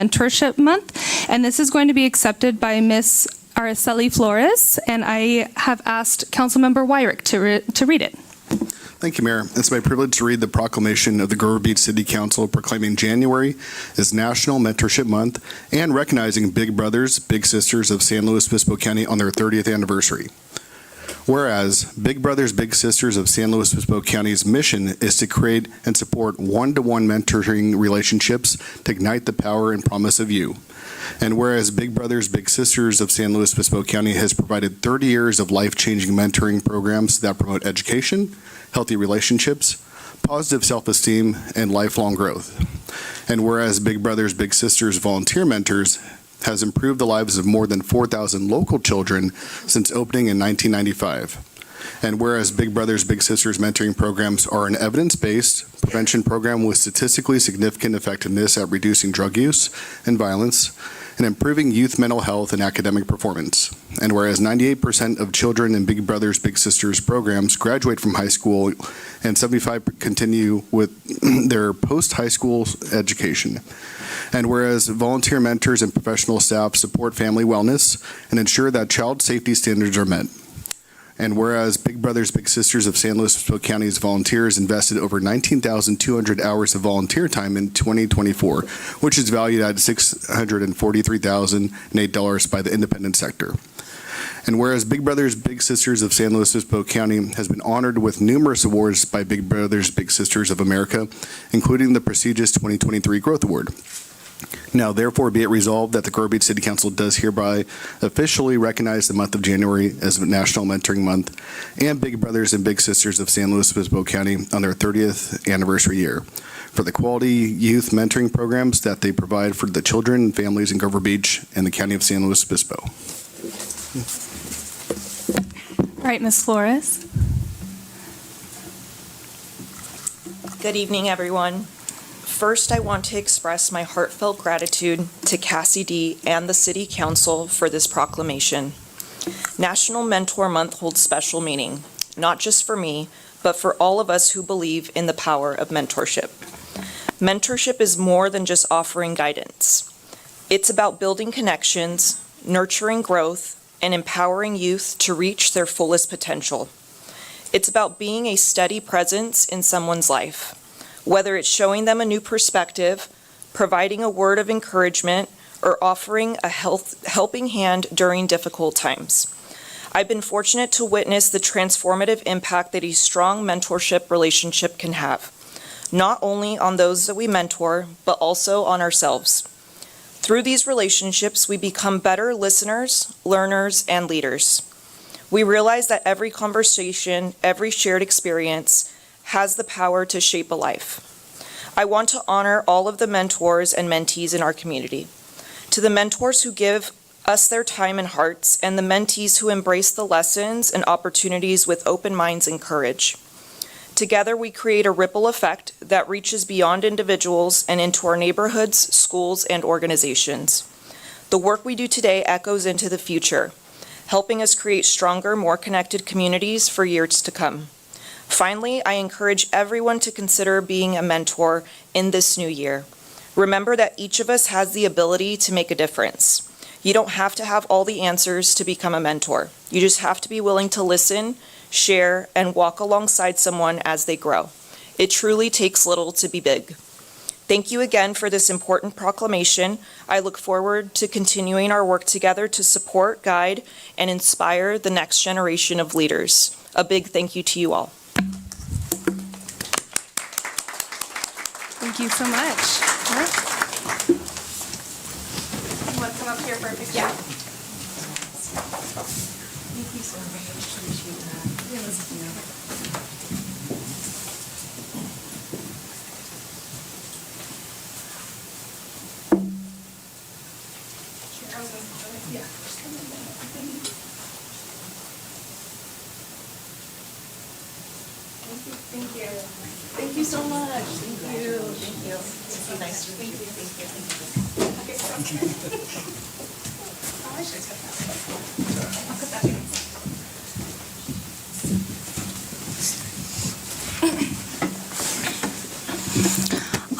Mentorship Month, and this is going to be accepted by Miss Araceli Flores, and I have asked Councilmember Wyrick to read it. Thank you, Mayor. It's my privilege to read the proclamation of the Grover Beach City Council proclaiming January as National Mentorship Month and recognizing Big Brothers, Big Sisters of San Luis Obispo County on their 30th anniversary. Whereas Big Brothers Big Sisters of San Luis Obispo County's mission is to create and support one-to-one mentoring relationships to ignite the power and promise of you. And whereas Big Brothers Big Sisters of San Luis Obispo County has provided 30 years of life-changing mentoring programs that promote education, healthy relationships, positive self-esteem, and lifelong growth. And whereas Big Brothers Big Sisters volunteer mentors has improved the lives of more than 4,000 local children since opening in 1995. And whereas Big Brothers Big Sisters mentoring programs are an evidence-based prevention program with statistically significant effectiveness at reducing drug use and violence and improving youth mental health and academic performance. And whereas 98% of children in Big Brothers Big Sisters programs graduate from high school and 75% continue with their post-high school education. And whereas volunteer mentors and professional staff support family wellness and ensure that child safety standards are met. And whereas Big Brothers Big Sisters of San Luis Obispo County's volunteers invested over 19,200 hours of volunteer time in 2024, which is valued at $643,008 by the independent sector. And whereas Big Brothers Big Sisters of San Luis Obispo County has been honored with numerous awards by Big Brothers Big Sisters of America, including the prestigious 2023 Growth Award. Now, therefore, be it resolved that the Grover Beach City Council does hereby officially recognize the month of January as National Mentoring Month and Big Brothers and Big Sisters of San Luis Obispo County on their 30th anniversary year for the quality youth mentoring programs that they provide for the children and families in Grover Beach and the County of San Luis Obispo. All right, Ms. Flores. Good evening, everyone. First, I want to express my heartfelt gratitude to Cassie D. and the City Council for this proclamation. National Mentor Month holds special meaning, not just for me, but for all of us who believe in the power of mentorship. Mentorship is more than just offering guidance. It's about building connections, nurturing growth, and empowering youth to reach their fullest potential. It's about being a steady presence in someone's life, whether it's showing them a new perspective, providing a word of encouragement, or offering a helping hand during difficult times. I've been fortunate to witness the transformative impact that a strong mentorship relationship can have, not only on those that we mentor, but also on ourselves. Through these relationships, we become better listeners, learners, and leaders. We realize that every conversation, every shared experience has the power to shape a life. I want to honor all of the mentors and mentees in our community. To the mentors who give us their time and hearts, and the mentees who embrace the lessons and opportunities with open minds and courage. Together, we create a ripple effect that reaches beyond individuals and into our neighborhoods, schools, and organizations. The work we do today echoes into the future, helping us create stronger, more connected communities for years to come. Finally, I encourage everyone to consider being a mentor in this new year. Remember that each of us has the ability to make a difference. You don't have to have all the answers to become a mentor. You just have to be willing to listen, share, and walk alongside someone as they grow. It truly takes little to be big. Thank you again for this important proclamation. I look forward to continuing our work together to support, guide, and inspire the next generation of leaders. A big thank you to you all. Thank you so much. All right. You want to come up here for a picture? Yeah. Thank you so much. Appreciate that. Thank you. Thank you so much. Thank you. Thank you. It's nice to meet you. Thank you. Okay.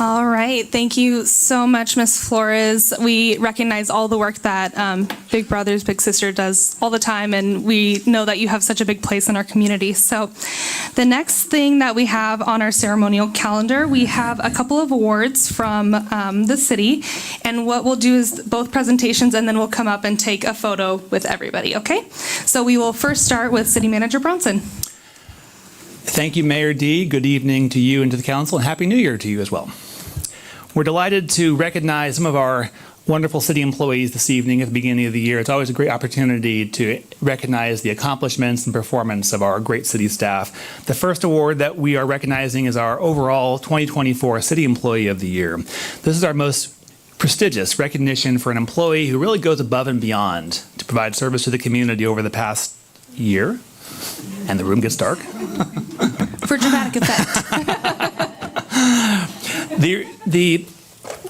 All right. Thank you so much, Ms. Flores. We recognize all the work that Big Brothers Big Sister does all the time, and we know that you have such a big place in our community. So the next thing that we have on our ceremonial calendar, we have a couple of awards from the city. And what we'll do is both presentations, and then we'll come up and take a photo with everybody, okay? So we will first start with City Manager Bronson. Thank you, Mayor D. Good evening to you and to the council, and Happy New Year to you as well. We're delighted to recognize some of our wonderful city employees this evening at the beginning of the year. It's always a great opportunity to recognize the accomplishments and performance of our great city staff. The first award that we are recognizing is our overall 2024 City Employee of the Year. This is our most prestigious recognition for an employee who really goes above and beyond to provide service to the community over the past year. And the room gets dark. For dramatic effect. The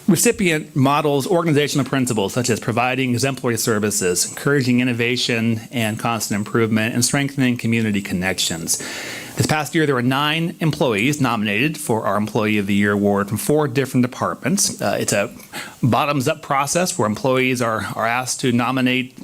recipient models organizational principles such as providing exemplary services, encouraging innovation and constant improvement, and strengthening community connections. This past year, there were 9 employees nominated for our Employee of the Year award from 4 different departments. It's a bottoms-up process where employees are asked to nominate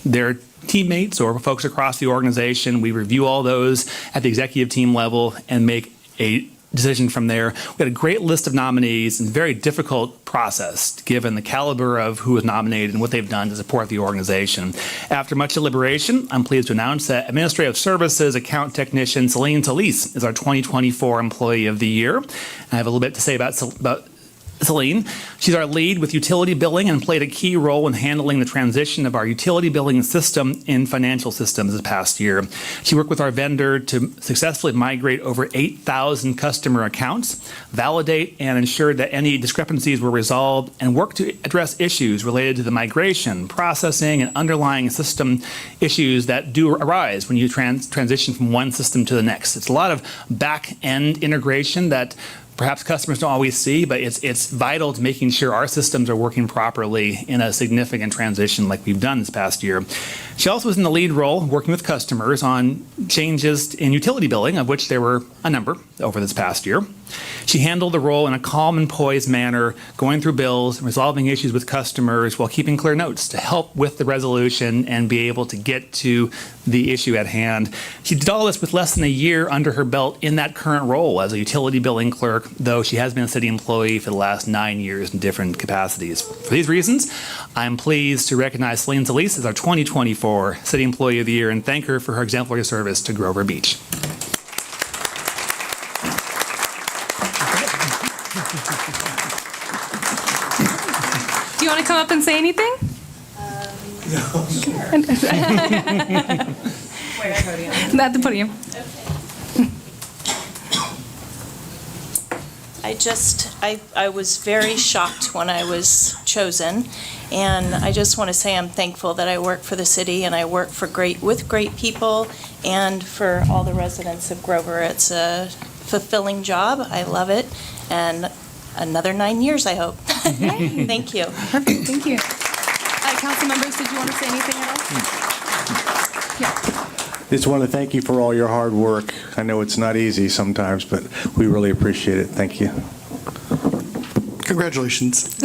their teammates or folks across the organization. We review all those at the executive team level and make a decision from there. We had a great list of nominees and very difficult process given the caliber of who was nominated and what they've done to support the organization. After much deliberation, I'm pleased to announce that Administrative Services Account Technician Celine Talise is our 2024 Employee of the Year. I have a little bit to say about Celine. She's our lead with utility billing and played a key role in handling the transition of our utility billing system in financial systems this past year. She worked with our vendor to successfully migrate over 8,000 customer accounts, validate and ensure that any discrepancies were resolved, and work to address issues related to the migration, processing, and underlying system issues that do arise when you transition from one system to the next. It's a lot of back-end integration that perhaps customers don't always see, but it's vital to making sure our systems are working properly in a significant transition like we've done this past year. She also was in the lead role working with customers on changes in utility billing, of which there were a number over this past year. She handled the role in a calm and poised manner, going through bills and resolving issues with customers while keeping clear notes to help with the resolution and be able to get to the issue at hand. She did all this with less than a year under her belt in that current role as a utility billing clerk, though she has been a city employee for the last 9 years in different capacities. For these reasons, I'm pleased to recognize Celine Talise as our 2024 City Employee of the Year and thank her for her exemplary service to Grover Beach. Do you want to come up and say anything? No. Where? At the podium. I was very shocked when I was chosen, and I just want to say I'm thankful that I work for the city and I work with great people and for all the residents of Grover. It's a fulfilling job. I love it, and another 9 years, I hope. Thank you. Perfect. Thank you. Council members, did you want to say anything at all? Yeah. Just want to thank you for all your hard work. I know it's not easy sometimes, but we really appreciate it. Thank you. Congratulations.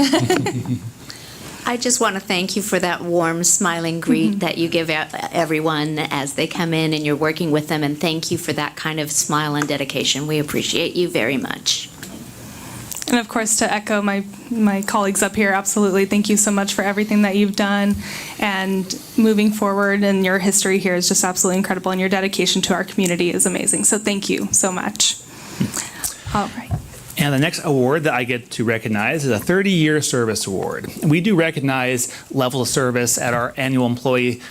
I just want to thank you for that warm, smiling greet that you give everyone as they come in and you're working with them, and thank you for that kind of smile and dedication. We appreciate you very much. And of course, to echo my colleagues up here, absolutely. Thank you so much for everything that you've done. And moving forward, and your history here is just absolutely incredible. And your dedication to our community is amazing. So thank you so much. All right. And the next award that I get to recognize is a 30-year service award. We do recognize level of service at our annual employee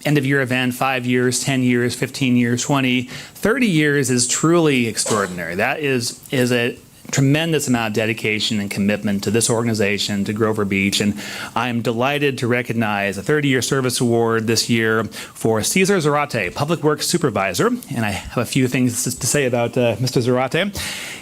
end-of-year event, 5 years, 10 years, 15 years, 20. 30 years is truly extraordinary. That is a tremendous amount of dedication and commitment to this organization, to Grover Beach, and I'm delighted to recognize a 30-year service award this year for Cesar Zarate, Public Works Supervisor, and I have a few things to say about Mr. Zarate.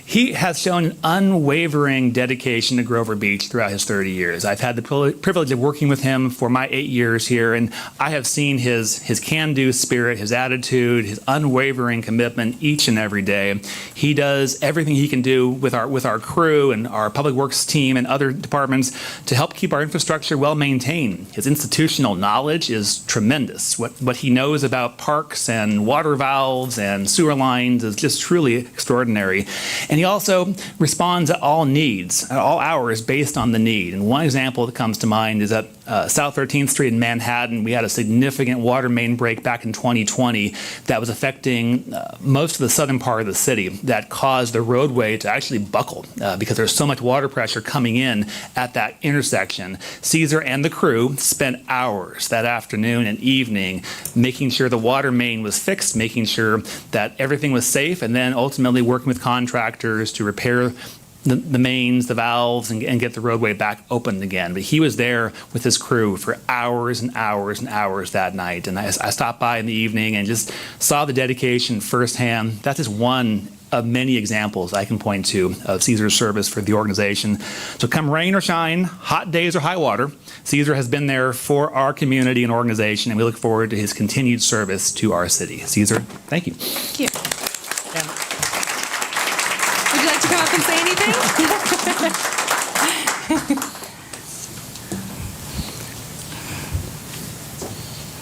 He has shown an unwavering dedication to Grover Beach throughout his 30 years. I've had the privilege of working with him for my 8 years here, and I have seen his can-do spirit, his attitude, his unwavering commitment each and every day. He does everything he can do with our crew and our public works team and other departments to help keep our infrastructure well maintained. His institutional knowledge is tremendous. What he knows about parks and water valves and sewer lines is just truly extraordinary. And he also responds at all needs, at all hours, based on the need. And one example that comes to mind is at South 13th Street in Manhattan. We had a significant water main break back in 2020 that was affecting most of the southern part of the city that caused the roadway to actually buckle because there's so much water pressure coming in at that intersection. Caesar and the crew spent hours that afternoon and evening making sure the water main was fixed, making sure that everything was safe, and then ultimately working with contractors to repair the mains, the valves, and get the roadway back open again. But he was there with his crew for hours and hours and hours that night. And I stopped by in the evening and just saw the dedication firsthand. That's just one of many examples I can point to of Caesar's service for the organization. So come rain or shine, hot days or high water, Caesar has been there for our community and organization, and we look forward to his continued service to our city. Caesar, thank you. Thank you. Would you like to come up and say anything?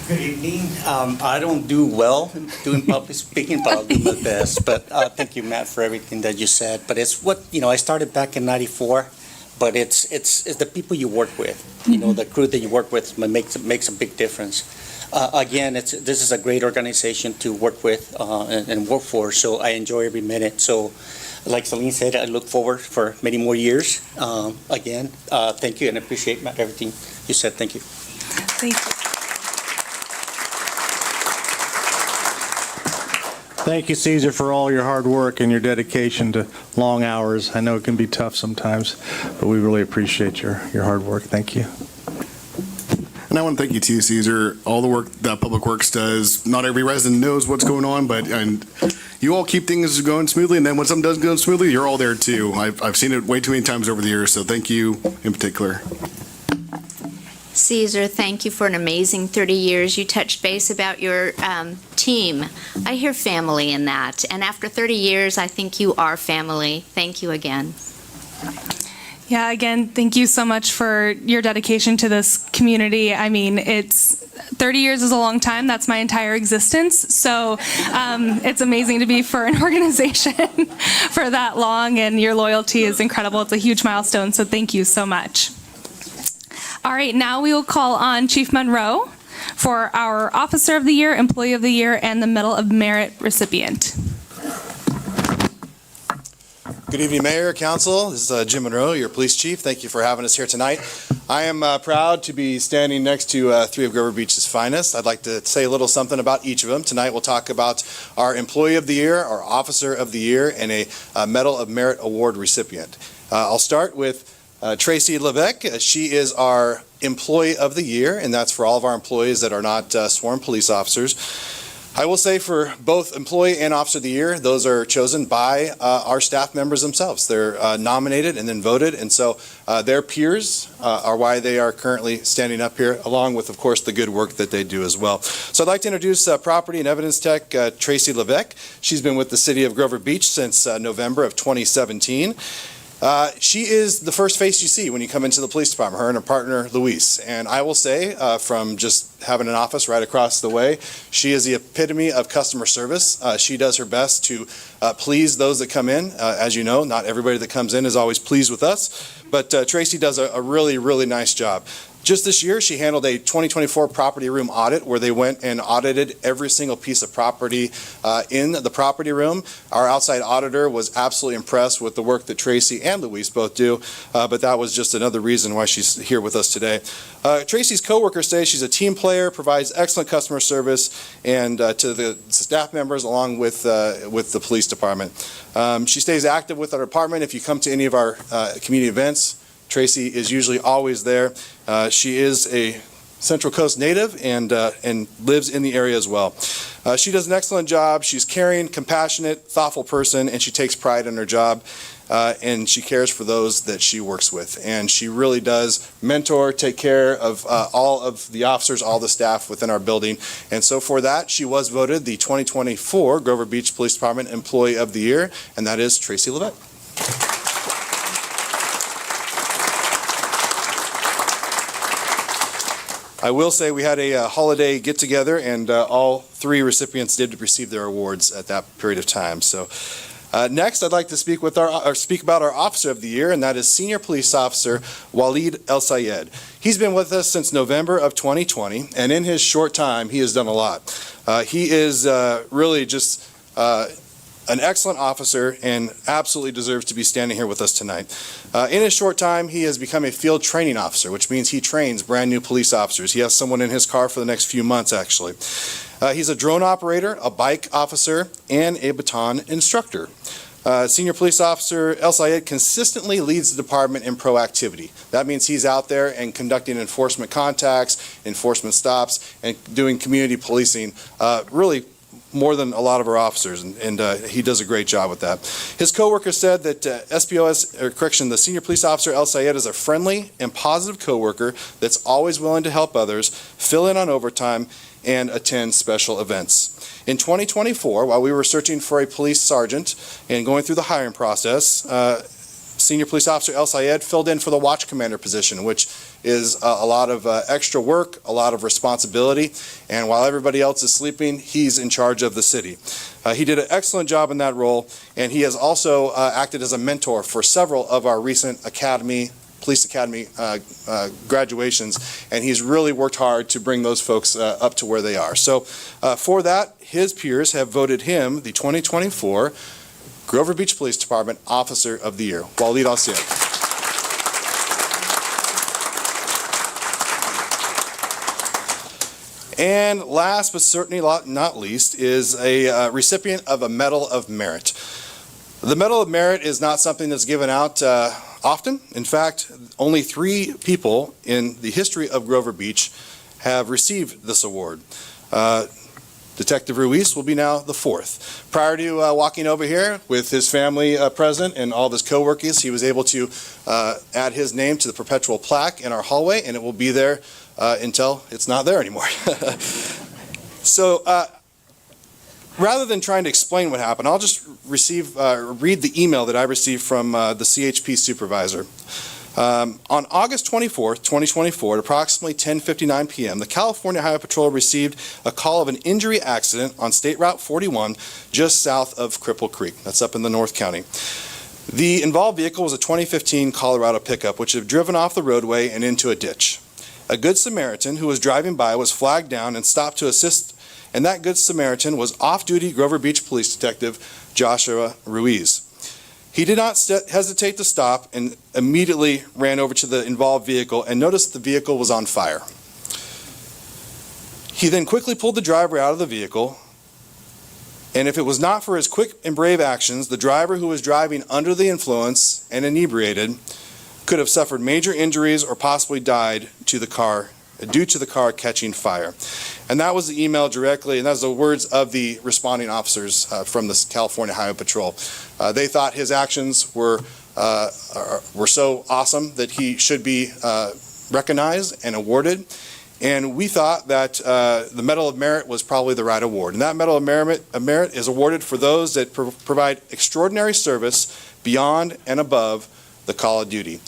Good evening. I don't do well doing public speaking, but I'll do my best. But thank you, Matt, for everything that you said. But it's what, I started back in '94, but it's the people you work with, the crew that you work with makes a big difference. Again, this is a great organization to work with and work for, so I enjoy every minute. So like Celine said, I look forward for many more years. Again, thank you, and I appreciate, Matt, everything you said. Thank you. Thank you. Thank you, Caesar, for all your hard work and your dedication to long hours. I know it can be tough sometimes, but we really appreciate your hard work. Thank you. And I want to thank you too, Caesar. All the work that Public Works does, not every resident knows what's going on, but you all keep things going smoothly, and then when something doesn't go smoothly, you're all there too. I've seen it way too many times over the years, so thank you in particular. Caesar, thank you for an amazing 30 years. You touched base about your team. I hear family in that. And after 30 years, I think you are family. Thank you again. Yeah, again, thank you so much for your dedication to this community. I mean, 30 years is a long time. That's my entire existence. So it's amazing to be for an organization for that long, and your loyalty is incredible. It's a huge milestone, so thank you so much. All right, now we will call on Chief Monroe for our Officer of the Year, Employee of the Year, and the Medal of Merit recipient. Good evening, Mayor, Council. This is Jim Monroe, your police chief. Thank you for having us here tonight. I am proud to be standing next to three of Grover Beach's finest. I'd like to say a little something about each of them. Tonight we'll talk about our Employee of the Year, our Officer of the Year, and a Medal of Merit Award recipient. I'll start with Tracy Levesque. She is our Employee of the Year, and that's for all of our employees that are not sworn police officers. I will say for both Employee and Officer of the Year, those are chosen by our staff members themselves. They're nominated and then voted, and so their peers are why they are currently standing up here, along with, of course, the good work that they do as well. So I'd like to introduce Property and Evidence Tech Tracy Levesque. She's been with the City of Grover Beach since November of 2017. She is the first face you see when you come into the police department, her and her partner, Luis. And I will say, from just having an office right across the way, she is the epitome of customer service. She does her best to please those that come in. As you know, not everybody that comes in is always pleased with us, but Tracy does a really, really nice job. Just this year, she handled a 2024 property room audit where they went and audited every single piece of property in the property room. Our outside auditor was absolutely impressed with the work that Tracy and Luis both do, but that was just another reason why she's here with us today. Tracy's coworkers say she's a team player, provides excellent customer service, and to the staff members along with the police department. She stays active with our department. If you come to any of our community events, Tracy is usually always there. She is a Central Coast native and lives in the area as well. She does an excellent job. She's caring, compassionate, thoughtful person, and she takes pride in her job. And she cares for those that she works with. And she really does mentor, take care of all of the officers, all the staff within our building. And so for that, she was voted the 2024 Grover Beach Police Department Employee of the Year, and that is Tracy Levette. I will say we had a holiday get-together, and all three recipients did receive their awards at that period of time. So. Next, I'd like to speak about our Officer of the Year, and that is Senior Police Officer Waleed El Sayed. He's been with us since November of 2020, and in his short time, he has done a lot. He is really just an excellent officer and absolutely deserves to be standing here with us tonight. In his short time, he has become a field training officer, which means he trains brand new police officers. He has someone in his car for the next few months, actually. He's a drone operator, a bike officer, and a baton instructor. Senior Police Officer El Sayed consistently leads the department in proactivity. That means he's out there and conducting enforcement contacts, enforcement stops, and doing community policing, really more than a lot of our officers, and he does a great job with that. His coworkers said that the Senior Police Officer El Sayed is a friendly and positive coworker that's always willing to help others, fill in on overtime, and attend special events. In 2024, while we were searching for a police sergeant and going through the hiring process, Senior Police Officer El Sayed filled in for the watch commander position, which is a lot of extra work, a lot of responsibility, and while everybody else is sleeping, he's in charge of the city. He did an excellent job in that role, and he has also acted as a mentor for several of our recent Police Academy graduations, and he's really worked hard to bring those folks up to where they are. So for that, his peers have voted him the 2024 Grover Beach Police Department Officer of the Year, Waleed El Sayed. And last but certainly not least is a recipient of a Medal of Merit. The Medal of Merit is not something that's given out often. In fact, only 3 people in the history of Grover Beach have received this award. Detective Ruiz will be now the 4th. Prior to walking over here with his family present and all of his coworkers, he was able to add his name to the perpetual plaque in our hallway, and it will be there until it's not there anymore. So rather than trying to explain what happened, I'll just read the email that I received from the CHP supervisor. On August 24th, 2024, at approximately 10:59 p.m., the California Highway Patrol received a call of an injury accident on State Route 41 just south of Cripple Creek. That's up in the North County. The involved vehicle was a 2015 Colorado pickup, which had driven off the roadway and into a ditch. A Good Samaritan who was driving by was flagged down and stopped to assist, and that Good Samaritan was off-duty Grover Beach Police Detective Joshua Ruiz. He did not hesitate to stop and immediately ran over to the involved vehicle and noticed the vehicle was on fire. He then quickly pulled the driver out of the vehicle, and if it was not for his quick and brave actions, the driver who was driving under the influence and inebriated could have suffered major injuries or possibly died due to the car catching fire. And that was the email directly, and that was the words of the responding officers from the California Highway Patrol. They thought his actions were so awesome that he should be recognized and awarded. And we thought that the Medal of Merit was probably the right award. And that Medal of Merit is awarded for those that provide extraordinary service beyond and above the call of duty.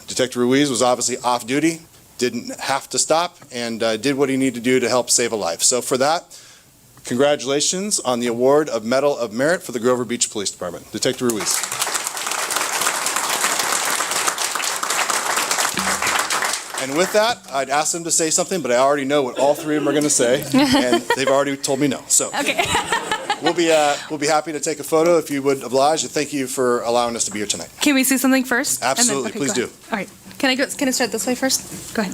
Detective Ruiz was obviously off duty, didn't have to stop, and did what he needed to do to help save a life. So for that, congratulations on the award of Medal of Merit for the Grover Beach Police Department. Detective Ruiz. And with that, I'd ask them to say something, but I already know what all 3 of them are going to say, and they've already told me no. So Okay. we'll be happy to take a photo if you would oblige, and thank you for allowing us to be here tonight. Can we see something first? And then- Absolutely, okay, please go do. ahead. All right. Can I start this way first? Go ahead.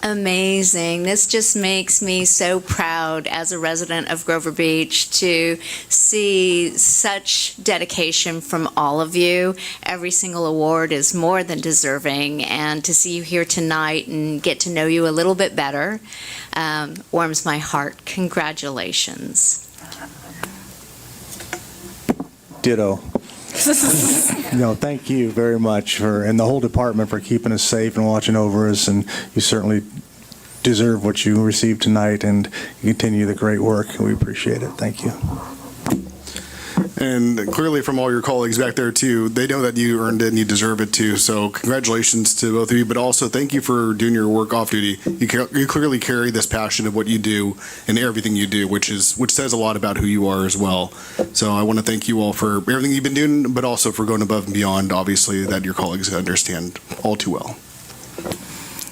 Amazing. This just makes me so proud as a resident of Grover Beach to see such dedication from all of you. Every single award is more than deserving, and to see you here tonight and get to know you a little bit better warms my heart. Congratulations. Ditto. No, thank you very much and the whole department for keeping us safe and watching over us, and you certainly deserve what you received tonight, and you continue the great work. We appreciate it. Thank you. And clearly from all your colleagues back there too, they know that you earned it and you deserve it too. So congratulations to both of you, but also thank you for doing your work off duty. You clearly carry this passion of what you do and everything you do, which says a lot about who you are as well. So I want to thank you all for everything you've been doing, but also for going above and beyond, obviously, that your colleagues understand all too well.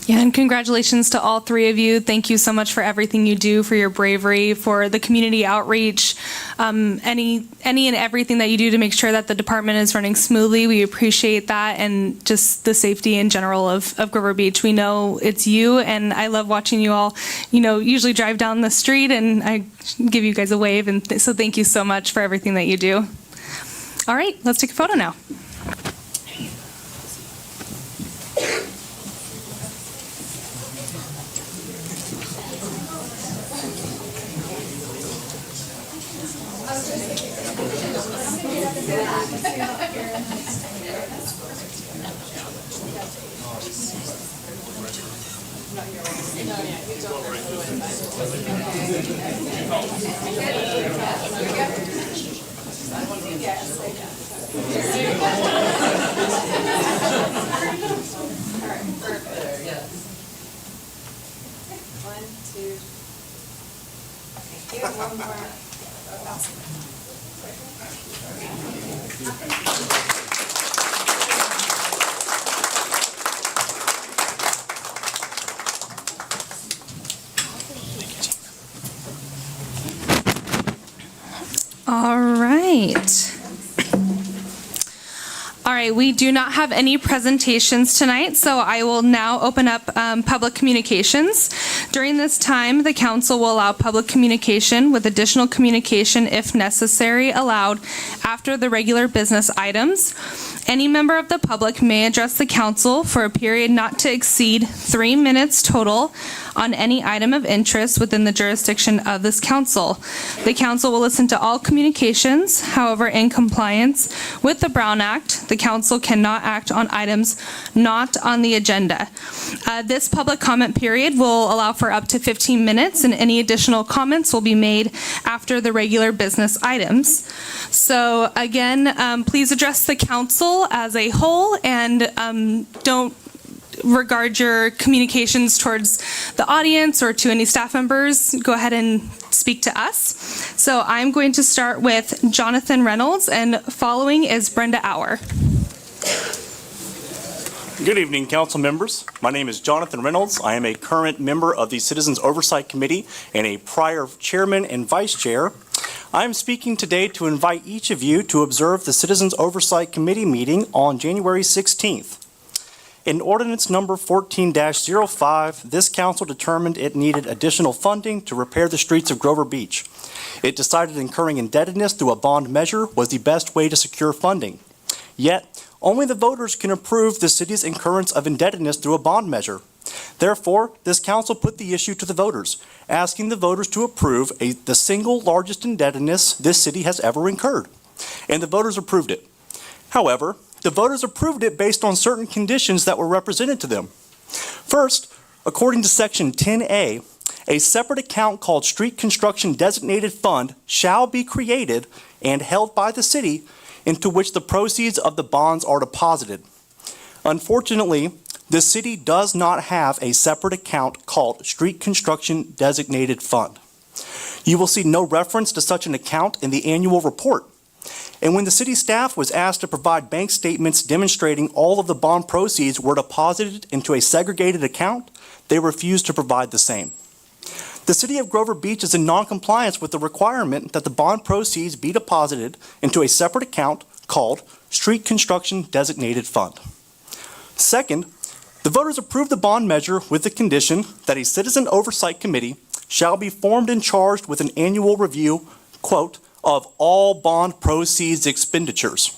Yeah, and congratulations to all three of you. Thank you so much for everything you do, for your bravery, for the community outreach, any and everything that you do to make sure that the department is running smoothly. We appreciate that, and just the safety in general of Grover Beach. We know it's you, and I love watching you all, usually drive down the street, and I give you guys a wave, and so thank you so much for everything that you do. All right, let's take a photo now. All right, we do not have any presentations tonight, so I will now open up public communications. During this time, the council will allow public communication with additional communication, if necessary, allowed after the regular business items. Any member of the public may address the council for a period not to exceed 3 minutes total on any item of interest within the jurisdiction of this council. The council will listen to all communications. However, in compliance with the Brown Act, the council cannot act on items not on the agenda. This public comment period will allow for up to 15 minutes, and any additional comments will be made after the regular business items. So again, please address the council as a whole, and don't regard your communications towards the audience or to any staff members. Go ahead and speak to us. So I'm going to start with Jonathan Reynolds, and following is Brenda Auer. Good evening, council members. My name is Jonathan Reynolds. I am a current member of the Citizens Oversight Committee and a prior chairman and vice chair. I am speaking today to invite each of you to observe the Citizens Oversight Committee meeting on January 16th. In ordinance number 14-05, this council determined it needed additional funding to repair the streets of Grover Beach. It decided incurring indebtedness through a bond measure was the best way to secure funding. Yet, only the voters can approve the city's incurrence of indebtedness through a bond measure. Therefore, this council put the issue to the voters, asking the voters to approve the single largest indebtedness this city has ever incurred. And the voters approved it. However, the voters approved it based on certain conditions that were represented to them. First, according to Section 10A, a separate account called Street Construction Designated Fund shall be created and held by the city, into which the proceeds of the bonds are deposited. Unfortunately, the city does not have a separate account called Street Construction Designated Fund. You will see no reference to such an account in the annual report. And when the city staff was asked to provide bank statements demonstrating all of the bond proceeds were deposited into a segregated account, they refused to provide the same. The city of Grover Beach is in non-compliance with the requirement that the bond proceeds be deposited into a separate account called Street Construction Designated Fund. Second, The voters approved the bond measure with the condition that a citizen oversight committee shall be formed and charged with an annual review, quote, of all bond proceeds expenditures,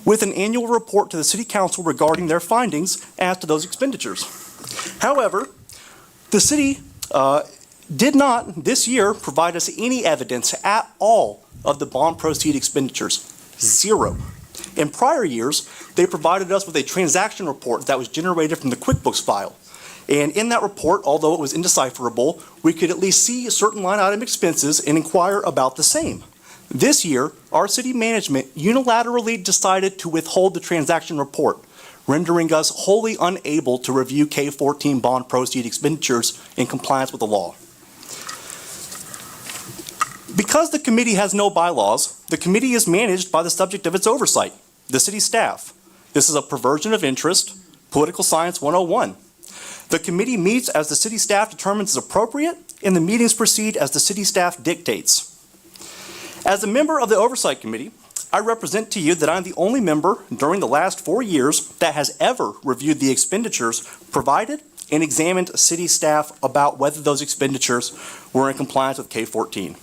with an annual report to the city council regarding their findings as to those expenditures. However, the city did not this year provide us any evidence at all of the bond proceed expenditures. Zero. In prior years, they provided us with a transaction report that was generated from the QuickBooks file. And in that report, although it was indecipherable, we could at least see certain line item expenses and inquire about the same. This year, our city management unilaterally decided to withhold the transaction report, rendering us wholly unable to review K-14 bond proceed expenditures in compliance with the law. Because the committee has no bylaws, the committee is managed by the subject of its oversight, the city staff. This is a perversion of interest, political science 101. The committee meets as the city staff determines is appropriate, and the meetings proceed as the city staff dictates. As a member of the Oversight Committee, I represent to you that I'm the only member during the last 4 years that has ever reviewed the expenditures provided and examined city staff about whether those expenditures were in compliance with K-14.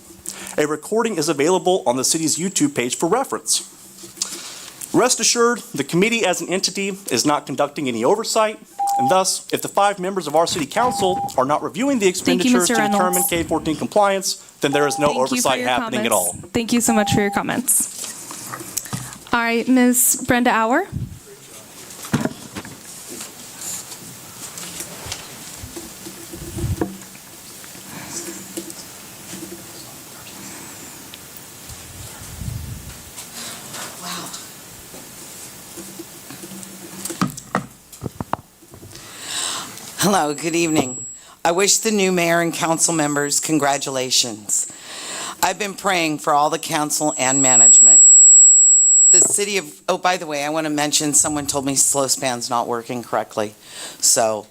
A recording is available on the city's YouTube page for reference. Rest assured, the committee as an entity is not conducting any oversight, and thus, if the 5 members of our city council are not reviewing the expenditures to determine K-14 compliance, then there is no oversight happening at all. Thank you so much for your comments. All right, Ms. Brenda Auer. Hello, good evening. I wish the new mayor and council members congratulations. I've been praying for all the council and management. The city of, oh, by the way, I want to mention someone told me SlowSpan's not working correctly. So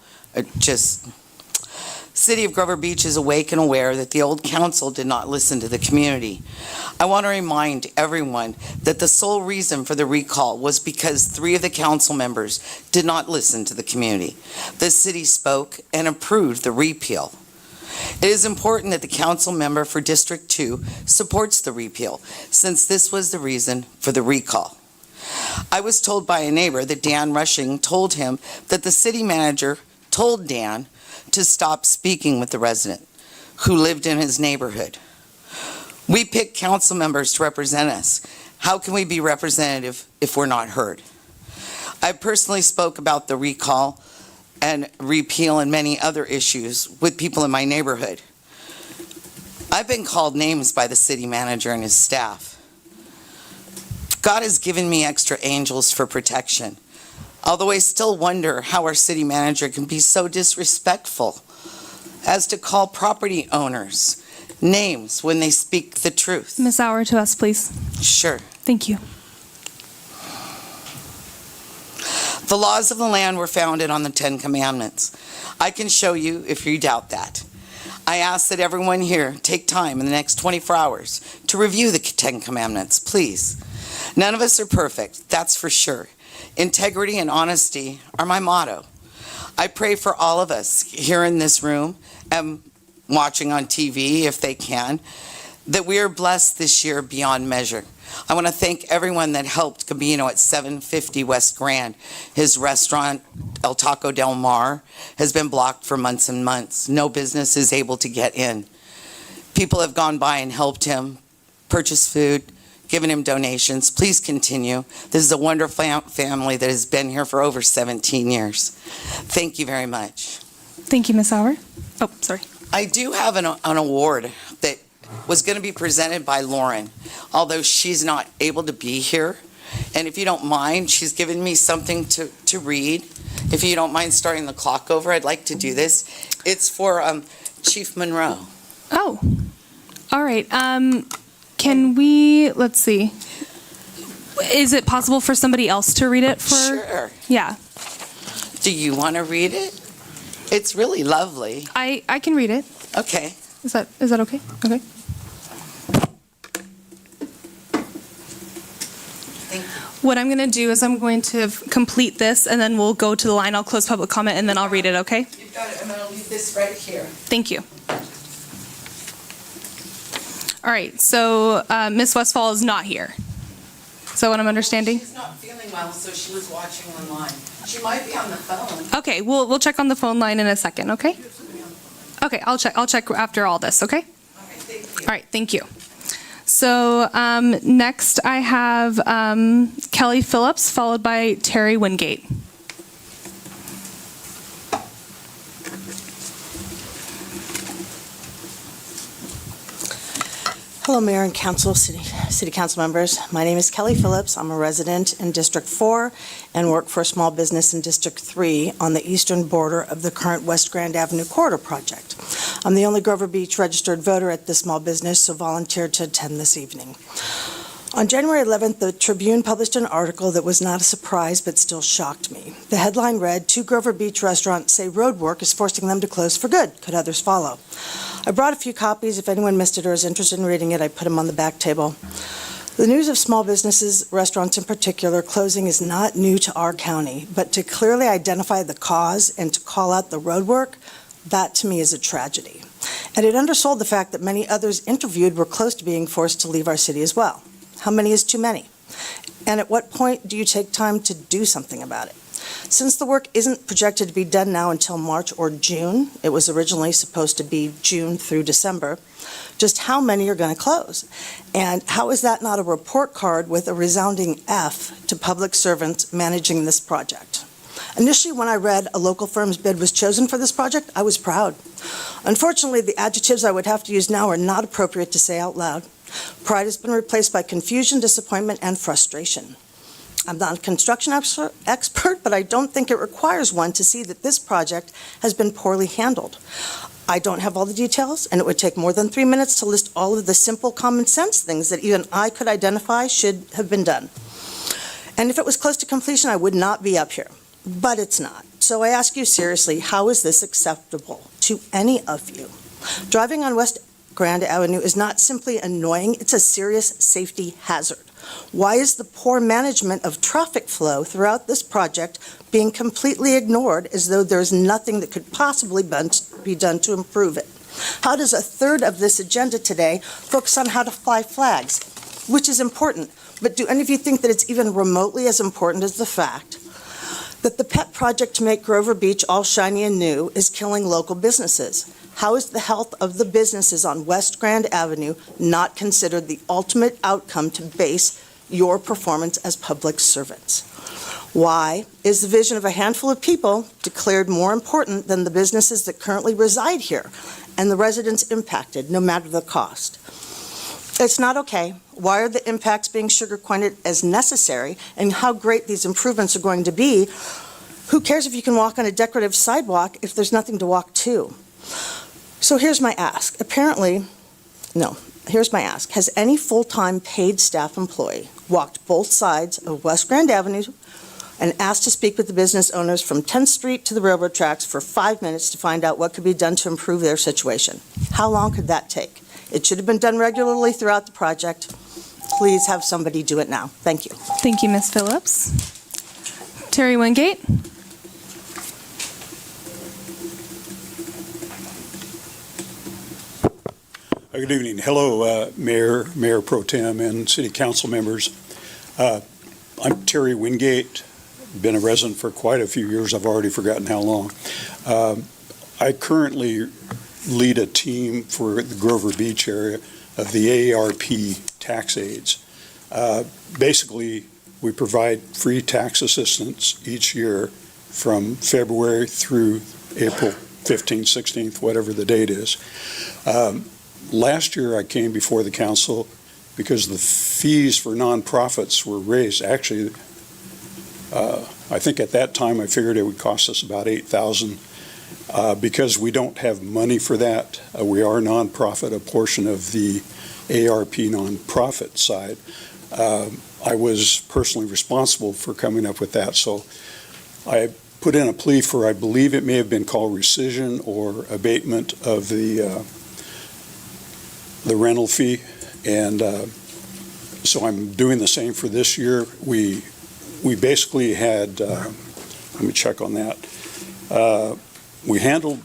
City of Grover Beach is awake and aware that the old council did not listen to the community. I want to remind everyone that the sole reason for the recall was because 3 of the council members did not listen to the community. The city spoke and approved the repeal. It is important that the council member for District 2 supports the repeal, since this was the reason for the recall. I was told by a neighbor that Dan Rushing told him that the city manager told Dan to stop speaking with the resident who lived in his neighborhood. We pick council members to represent us. How can we be representative if we're not heard? I personally spoke about the recall and repeal and many other issues with people in my neighborhood. I've been called names by the city manager and his staff. God has given me extra angels for protection. Although I still wonder how our city manager can be so disrespectful as to call property owners names when they speak the truth. Ms. Auer, to us, please. Sure. Thank you. The laws of the land were founded on the 10 Commandments. I can show you if you doubt that. I ask that everyone here take time in the next 24 hours to review the 10 Commandments, please. None of us are perfect, that's for sure. Integrity and honesty are my motto. I pray for all of us here in this room and watching on TV if they can, that we are blessed this year beyond measure. I want to thank everyone that helped Gabino at 750 West Grand. His restaurant, El Taco Del Mar, has been blocked for months and months. No business is able to get in. People have gone by and helped him, purchased food, given him donations. Please continue. This is a wonderful family that has been here for over 17 years. Thank you very much. Thank you, Ms. Auer. Oh, sorry. I do have an award that was going to be presented by Lauren, although she's not able to be here. And if you don't mind, she's given me something to read. If you don't mind starting the clock over, I'd like to do this. It's for Chief Monroe. Oh, all right. Can we, let's see. Is it possible for somebody else to read it for? Sure. Yeah. Do you want to read it? It's really lovely. I can read it. Okay. Is that okay? Okay. What I'm going to do is I'm going to complete this, and then we'll go to the line. I'll close public comment, and then I'll read it, okay? You've got it. I'm going to leave this right here. Thank you. All right, so Ms. Westfall is not here. Is that what I'm understanding? She's not feeling well, so she was watching online. She might be on the phone. Okay, we'll check on the phone line in a second, okay? Okay, I'll check after all this, okay? Okay, thank you. All right, thank you. So next I have Kelly Phillips, followed by Terry Wingate. Hello, Mayor and Council, City Council members. My name is Kelly Phillips. I'm a resident in District 4 and work for a small business in District 3 on the eastern border of the current West Grand Avenue Corridor project. I'm the only Grover Beach registered voter at this small business, so volunteered to attend this evening. On January 11th, the Tribune published an article that was not a surprise but still shocked me. The headline read, "Two Grover Beach restaurants say road work is forcing them to close for good. Could others follow?" I brought a few copies. If anyone missed it or is interested in reading it, I put them on the back table. The news of small businesses, restaurants in particular, closing is not new to our county, but to clearly identify the cause and to call out the road work, that to me is a tragedy. And it undersold the fact that many others interviewed were close to being forced to leave our city as well. How many is too many? And at what point do you take time to do something about it? Since the work isn't projected to be done now until March or June, it was originally supposed to be June through December, just how many are going to close? And how is that not a report card with a resounding F to public servants managing this project? Initially, when I read a local firm's bid was chosen for this project, I was proud. Unfortunately, the adjectives I would have to use now are not appropriate to say out loud. Pride has been replaced by confusion, disappointment, and frustration. I'm not a construction expert, but I don't think it requires one to see that this project has been poorly handled. I don't have all the details, and it would take more than 3 minutes to list all of the simple common sense things that even I could identify should have been done. And if it was close to completion, I would not be up here. But it's not. So I ask you seriously, how is this acceptable to any of you? Driving on West Grand Avenue is not simply annoying, it's a serious safety hazard. Why is the poor management of traffic flow throughout this project being completely ignored as though there's nothing that could possibly be done to improve it? How does a third of this agenda today focus on how to fly flags, which is important, but do any of you think that it's even remotely as important as the fact that the pet project to make Grover Beach all shiny and new is killing local businesses? How is the health of the businesses on West Grand Avenue not considered the ultimate outcome to base your performance as public servants? Why is the vision of a handful of people declared more important than the businesses that currently reside here and the residents impacted, no matter the cost? It's not okay. Why are the impacts being sugar-coated as necessary, and how great these improvements are going to be? Who cares if you can walk on a decorative sidewalk if there's nothing to walk to? So here's my ask. Here's my ask. Has any full-time paid staff employee walked both sides of West Grand Avenue and asked to speak with the business owners from 10th Street to the railroad tracks for 5 minutes to find out what could be done to improve their situation? How long could that take? It should have been done regularly throughout the project. Please have somebody do it now. Thank you. Thank you, Ms. Phillips. Terry Wingate. Good evening. Hello, Mayor Pro Tem, and City Council members. I'm Terry Wingate, been a resident for quite a few years. I've already forgotten how long. I currently lead a team for the Grover Beach area of the AARP tax aids. Basically, we provide free tax assistance each year from February through April 15th, 16th, whatever the date is. Last year, I came before the council because the fees for nonprofits were raised. Actually, I think at that time, I figured it would cost us about $8,000 because we don't have money for that. We are a nonprofit, a portion of the ARP nonprofit side. I was personally responsible for coming up with that, so I put in a plea for, I believe it may have been called rescission or abatement of the rental fee, and so I'm doing the same for this year. We we basically had, let me check on that. We handled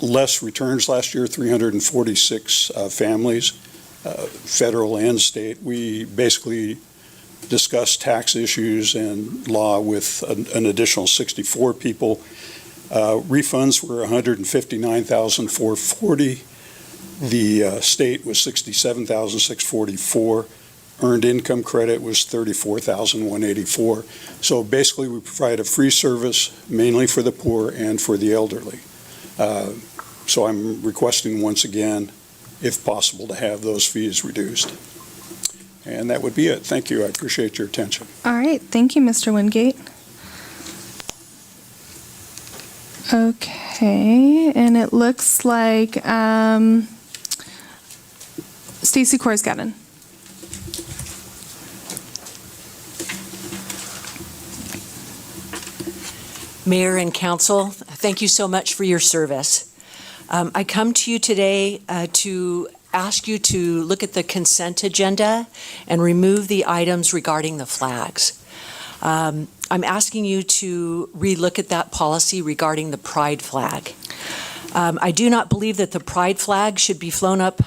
less returns last year, 346 families, federal and state. We basically discussed tax issues and law with an additional 64 people. Refunds were 159,440. The state was 67,644. Earned income credit was 34,184. So basically, we provide a free service mainly for the poor and for the elderly. So I'm requesting once again, if possible, to have those fees reduced. And that would be it. Thank you. I appreciate your attention. All right, thank you, Mr. Wingate. Okay, and it looks like Stacy Korsgaden. Mayor and Council, thank you so much for your service. I come to you today to ask you to look at the consent agenda and remove the items regarding the flags. I'm asking you to relook at that policy regarding the pride flag. I do not believe that the pride flag should be flown at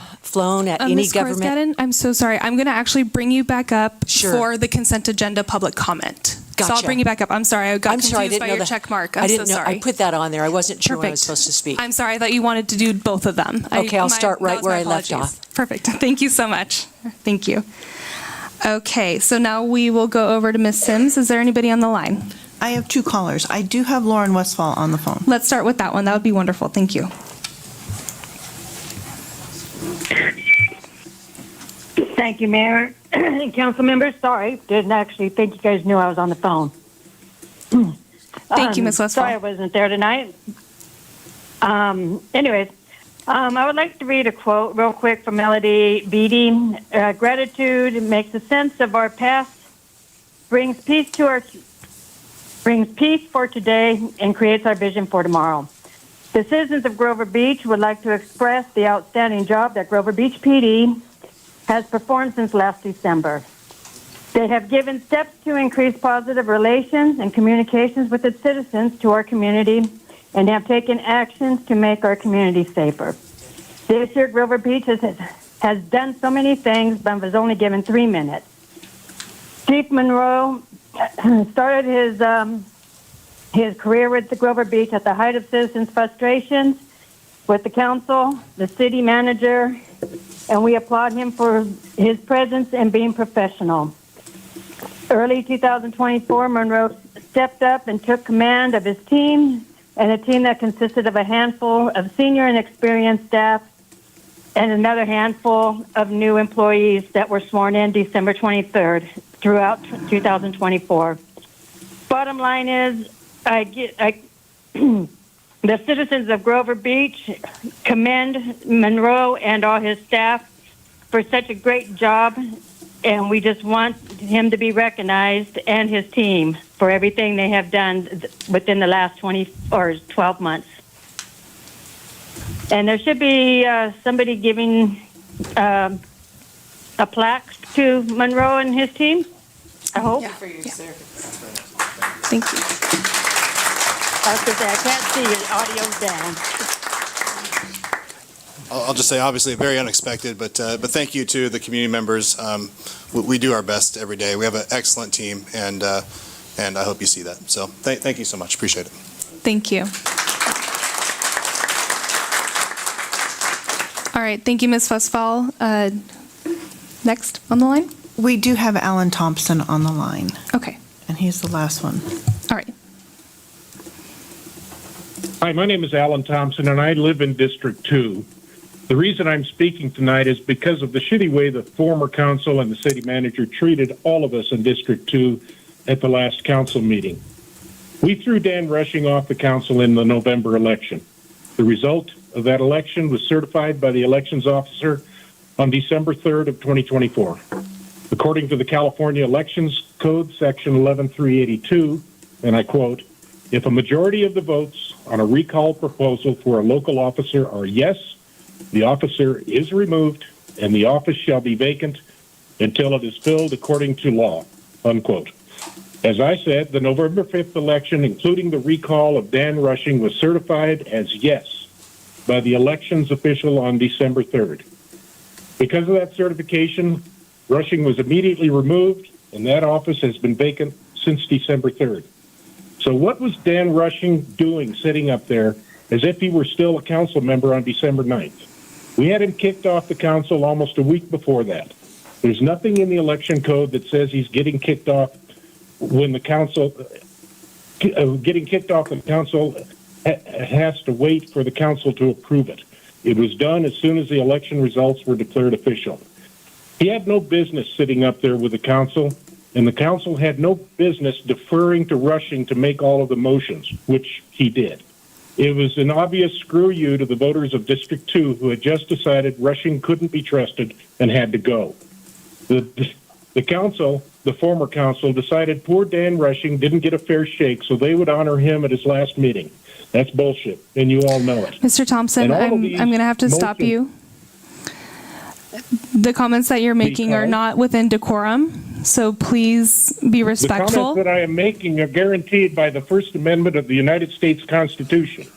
any Ms. government. Korsgaden, I'm so sorry. I'm going to actually bring you back up Sure. for the consent agenda public comment. So I'll Gotcha. bring you back up. I'm sorry. I got I'm sorry, I confused didn't by know your that. check mark. I I'm didn't so know. sorry. I put that on there. I wasn't sure when I was Perfect. supposed to speak. I'm sorry. I thought you wanted to do both of them. Okay, I'll start right that was where my I left apologies. off. Perfect. Thank you so much. Thank you. Okay, so now we will go over to Ms. Sims. Is there anybody on the line? I have two callers. I do have Lauren Westfall on the phone. Let's start with that one. That would be wonderful. Thank you. Thank you, Mayor and council members. Sorry, didn't actually think you guys knew I was on the phone. Thank you, Ms. Westphal. Sorry I wasn't there tonight. Anyways, I would like to read a quote real quick from Melody Beatty. Gratitude makes a sense of our past, brings peace for today, and creates our vision for tomorrow. The citizens of Grover Beach would like to express the outstanding job that Grover Beach PD has performed since last December. They have given steps to increase positive relations and communications with its citizens to our community and have taken actions to make our community safer. This year, Grover Beach has done so many things, but was only given 3 minutes. Chief Monroe started his career with the Grover Beach at the height of citizens' frustrations with the council, the city manager, and we applaud him for his presence and being professional. Early 2024, Monroe stepped up and took command of his team, and a team that consisted of a handful of senior and experienced staff and another handful of new employees that were sworn in December 23rd throughout 2024. Bottom line is, the citizens of Grover Beach commend Monroe and all his staff for such a great job, and we just want him to be recognized and his team for everything they have done within the last 20 or 12 months. And there should be somebody giving a plaque to Monroe and his team, I hope. For your service. Thank you. I was gonna say, I can't see you, the audio's down. I'll just say, obviously, very unexpected, but thank you to the community members. We do our best every day. We have an excellent team, and I hope you see that. So thank you so much. Appreciate it. Thank you. All right, thank you, Ms. Westphal. Next on the line? We do have Alan Thompson on the line, Okay, and he's the last one. all right. Hi, my name is Alan Thompson, and I live in District 2. The reason I'm speaking tonight is because of the shitty way the former council and the city manager treated all of us in District 2 at the last council meeting. We threw Dan Rushing off the council in the November election. The result of that election was certified by the elections officer on December 3rd of 2024. According to the California Elections Code, Section 11382, and I quote, "If a majority of the votes on a recall proposal for a local officer are yes, the officer is removed and the office shall be vacant until it is filled according to law," unquote. As I said, the November 5th election, including the recall of Dan Rushing, was certified as yes by the elections official on December 3rd. Because of that certification, Rushing was immediately removed, and that office has been vacant since December 3rd. So what was Dan Rushing doing sitting up there as if he were still a council member on December 9th? We had him kicked off the council almost a week before that. There's nothing in the election code that says he's getting kicked off when the council, getting kicked off the council has to wait for the council to approve it. It was done as soon as the election results were declared official. He had no business sitting up there with the council, and the council had no business deferring to Rushing to make all of the motions, which he did. It was an obvious screw you to the voters of District 2 who had just decided Rushing couldn't be trusted and had to go. The council, the former council, decided poor Dan Rushing didn't get a fair shake, so they would honor him at his last meeting. That's bullshit, and you all know it. Mr. Thompson, I'm going to have to stop you. The comments that you're making are not within decorum, so please be respectful. The comments that I am making are guaranteed by the First Amendment of the United States Constitution,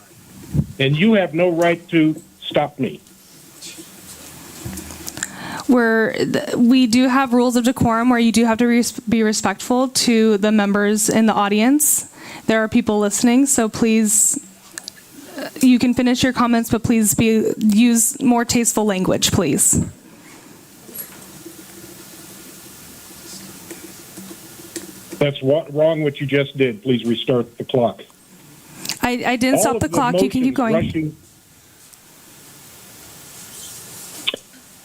and you have no right to stop me. We do have rules of decorum where you do have to be respectful to the members in the audience. There are people listening, so please, you can finish your comments, but please use more tasteful language, please. That's wrong what you just did. Please restart the clock. I didn't stop the clock. You can keep going.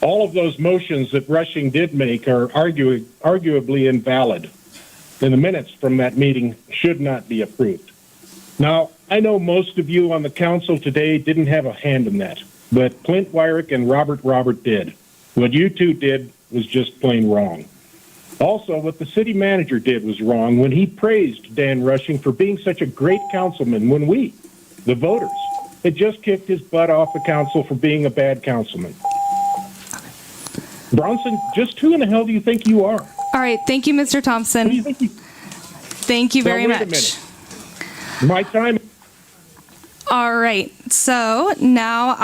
All of those motions that Rushing did make are arguably invalid, and the minutes from that meeting should not be approved. Now, I know most of you on the council today didn't have a hand in that, but Clint Wyrick and Robert did. What you two did was just plain wrong. Also, what the city manager did was wrong when he praised Dan Rushing for being such a great councilman when we, the voters, had just kicked his butt off the council for being a bad councilman. Bronson, just who in the hell do you think you are? All right. Thank you, Mr. Thompson. Thank you very much. Wait a minute. My time. All right. So now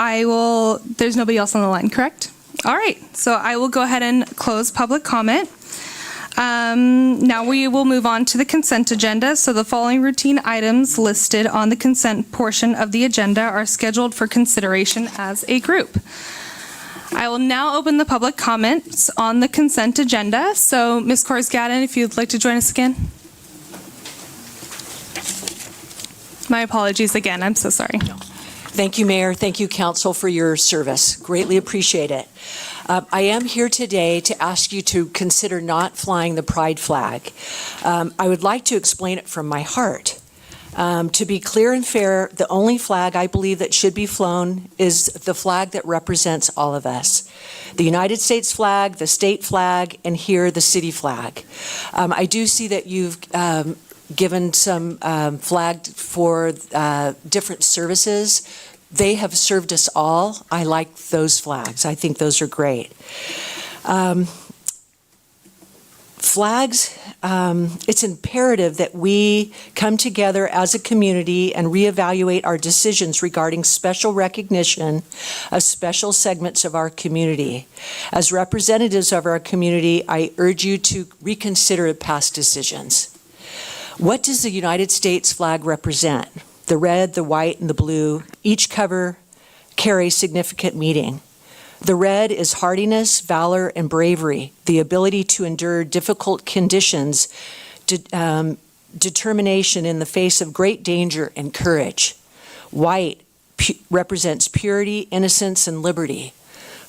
there's nobody else on the line, correct? All right. So I will go ahead and close public comment. Now we will move on to the consent agenda. So the following routine items listed on the consent portion of the agenda are scheduled for consideration as a group. I will now open the public comments on the consent agenda. So Ms. Korsgaden, if you'd like to join us again. My apologies again. I'm so sorry. Thank you, Mayor. Thank you, Council, for your service. Greatly appreciate it. I am here today to ask you to consider not flying the pride flag. I would like to explain it from my heart. To be clear and fair, the only flag I believe that should be flown is the flag that represents all of us. The United States flag, the state flag, and here the city flag. I do see that you've given some flag for different services. They have served us all. I like those flags. I think those are great. Flags, it's imperative that we come together as a community and reevaluate our decisions regarding special recognition of special segments of our community. As representatives of our community, I urge you to reconsider past decisions. What does the United States flag represent? The red, the white, and the blue, each carry significant meaning. The red is hardiness, valor, and bravery, the ability to endure difficult conditions, determination in the face of great danger, and courage. White represents purity, innocence, and liberty.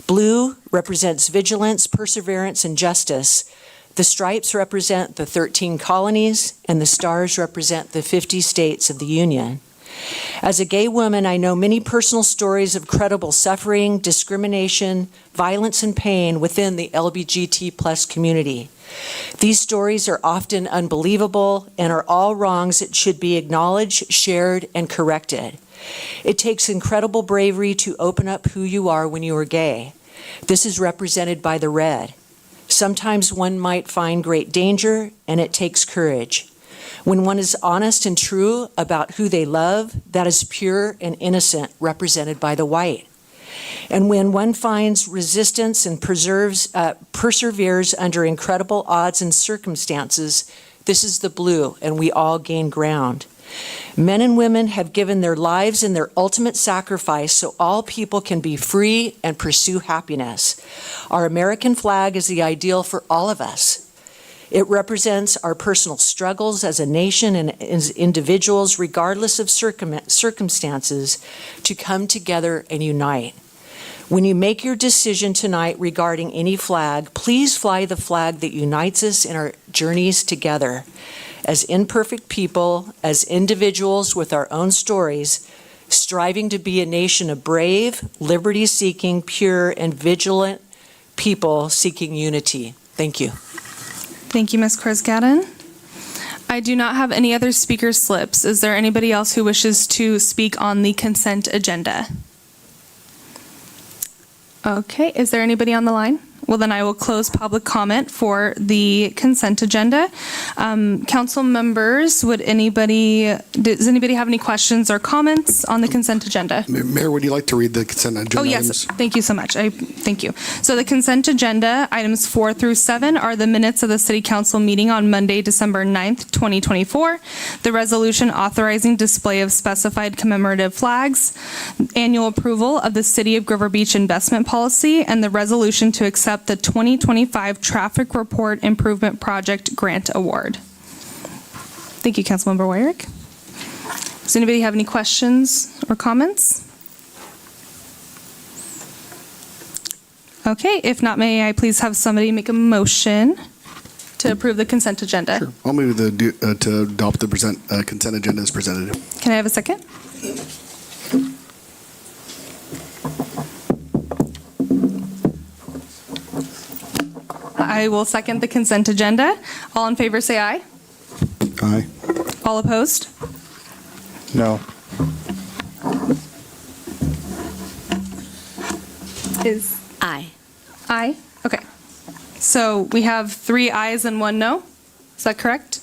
Blue represents vigilance, perseverance, and justice. The stripes represent the 13 colonies, and the stars represent the 50 states of the Union. As a gay woman, I know many personal stories of credible suffering, discrimination, violence, and pain within the LGBT+ community. These stories are often unbelievable and are all wrongs that should be acknowledged, shared, and corrected. It takes incredible bravery to open up who you are when you are gay. This is represented by the red. Sometimes one might find great danger, and it takes courage. When one is honest and true about who they love, that is pure and innocent, represented by the white. And when one finds resistance and perseveres under incredible odds and circumstances, this is the blue, and we all gain ground. Men and women have given their lives in their ultimate sacrifice so all people can be free and pursue happiness. Our American flag is the ideal for all of us. It represents our personal struggles as a nation and as individuals, regardless of circumstances, to come together and unite. When you make your decision tonight regarding any flag, please fly the flag that unites us in our journeys together. As imperfect people, as individuals with our own stories, striving to be a nation of brave, liberty-seeking, pure, and vigilant people seeking unity. Thank you. Thank you, Ms. Korsgaden. I do not have any other speaker slips. Is there anybody else who wishes to speak on the consent agenda? Okay, is there anybody on the line? Well, then I will close public comment for the consent agenda. Council members, does anybody have any questions or comments on the consent agenda? Mayor, would you like to read the consent agenda Oh, yes. items? Thank you so much. Thank you. So the consent agenda, items 4 through 7, are the minutes of the City Council meeting on Monday, December 9th, 2024, the resolution authorizing display of specified commemorative flags, annual approval of the City of Grover Beach investment policy, and the resolution to accept the 2025 Traffic Report Improvement Project Grant Award. Thank you, Councilmember Wyrick. Does anybody have any questions or comments? Okay, if not, may I please have somebody make a motion to approve the consent agenda? Sure. I'll move to adopt the consent agenda as presented. Can I have a second? I will second the consent agenda. All in favor, say aye. Aye. All opposed? No. Is Aye. aye? Okay. So we have 3 ayes and 1 no? Is that correct?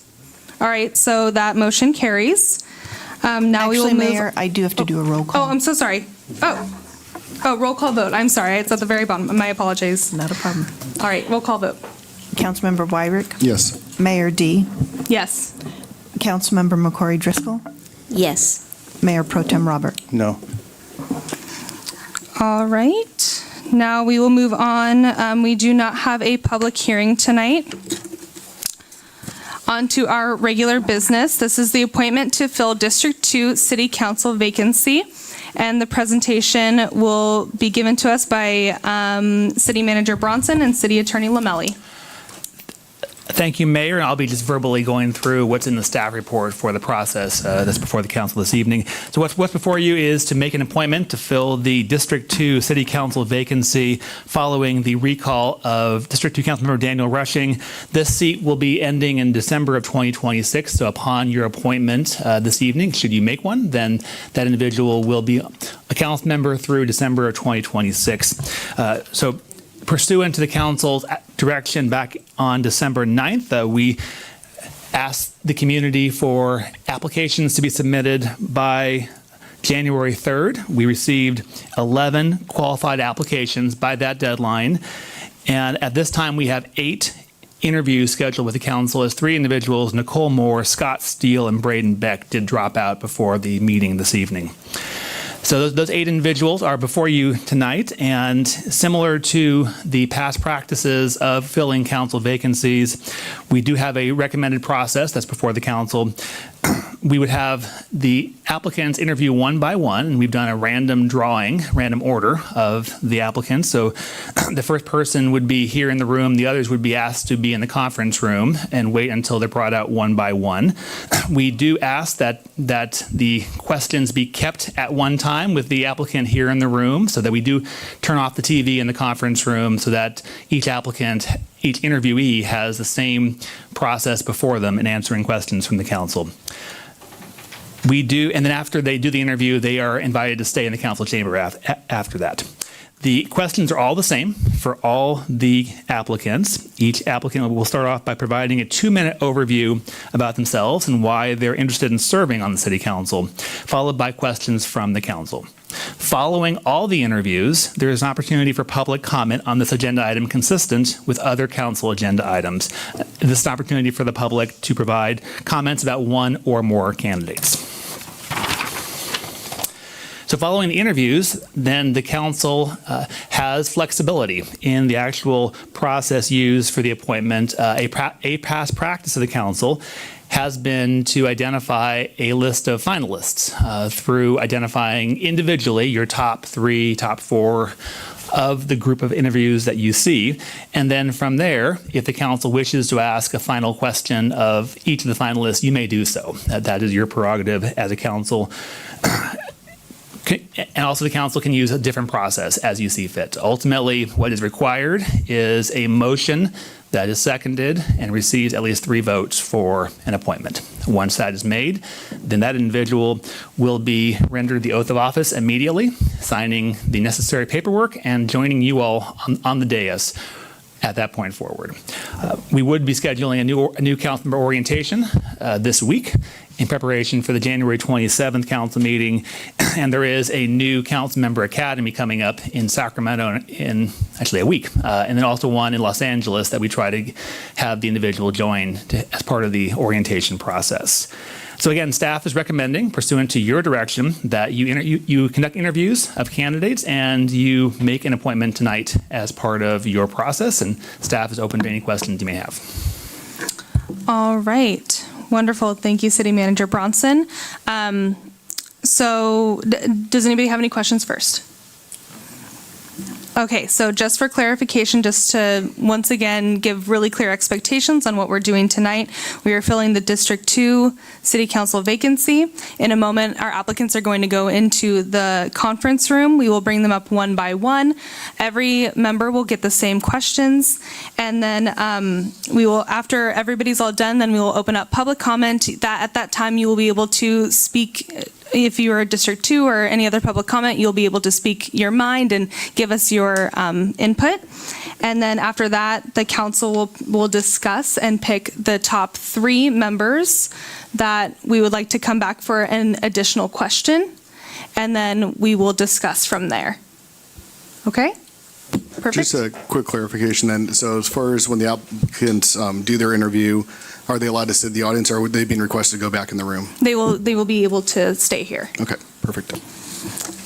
All right, so that motion carries. Now we will Actually, move. Mayor, I do have to do a roll Oh, call. I'm so sorry. Oh, roll call vote. I'm sorry. It's at the very bottom. My apologies. Not a problem. All right, roll call vote. Councilmember Wyrick? Yes. Mayor D? Yes. Councilmember McCory Driscoll? Yes. Mayor Pro Tem Robert? No. All right. Now we will move on. We do not have a public hearing tonight. On to our regular business. This is the appointment to fill District 2 City Council vacancy. And the presentation will be given to us by City Manager Bronson and City Attorney Lamelli. Thank you, Mayor. I'll be just verbally going through what's in the staff report for the process that's before the council this evening. So what's before you is to make an appointment to fill the District 2 City Council vacancy following the recall of District 2 Councilmember Daniel Rushing. This seat will be ending in December of 2026. So upon your appointment this evening, should you make one, then that individual will be a council member through December of 2026. So pursuant to the council's direction back on December 9th, we asked the community for applications to be submitted by January 3rd. We received 11 qualified applications by that deadline. And at this time, we have 8 interviews scheduled with the council as 3 individuals, Nicole Moore, Scott Steele, and Braden Beck, did drop out before the meeting this evening. So those 8 individuals are before you tonight, and similar to the past practices of filling council vacancies, we do have a recommended process that's before the council. We would have the applicants interview one by one, and we've done a random order of the applicants. So the first person would be here in the room, the others would be asked to be in the conference room and wait until they're brought out one by one. We do ask that the questions be kept at one time with the applicant here in the room, so that we do turn off the TV in the conference room so that each interviewee has the same process before them in answering questions from the council. We do, and then after they do the interview, they are invited to stay in the council chamber after that. The questions are all the same for all the applicants. Each applicant will start off by providing a 2-minute overview about themselves and why they're interested in serving on the City Council, followed by questions from the Council. Following all the interviews, there is an opportunity for public comment on this agenda item consistent with other Council agenda items. This is an opportunity for the public to provide comments about one or more candidates. So following the interviews, then the Council has flexibility in the actual process used for the appointment. A past practice of the Council has been to identify a list of finalists through identifying individually your top 3, top 4 of the group of interviews that you see. And then from there, if the Council wishes to ask a final question of each of the finalists, you may do so. That is your prerogative as a Council. And also the Council can use a different process as you see fit. Ultimately, what is required is a motion that is seconded and receives at least 3 votes for an appointment. Once that is made, then that individual will be rendered the oath of office immediately, signing the necessary paperwork and joining you all on the dais at that point forward. We would be scheduling a new council member orientation this week in preparation for the January 27th council meeting, and there is a new council member academy coming up in Sacramento in actually a week, and then also one in Los Angeles that we try to have the individual join as part of the orientation process. So again, staff is recommending, pursuant to your direction, that you conduct interviews of candidates and you make an appointment tonight as part of your process, and staff is open to any questions you may have. All right. Wonderful. Thank you, City Manager Bronson. So does anybody have any questions first? Okay, so just for clarification, just to once again give really clear expectations on what we're doing tonight, we are filling the District 2 City Council vacancy. In a moment, our applicants are going to go into the conference room. We will bring them up one by one. Every member will get the same questions, and then we will, after everybody's all done, then we will open up public comment. At that time, you will be able to speak. If you are District 2 or any other public comment, you'll be able to speak your mind and give us your input. And then after that, the council will discuss and pick the top 3 members that we would like to come back for an additional question. And then we will discuss from there. Okay? Perfect. Just a quick clarification then. So as far as when the applicants do their interview, are they allowed to sit in the audience, or would they be requested to go back in the room? They will be able to stay here. Okay, perfect.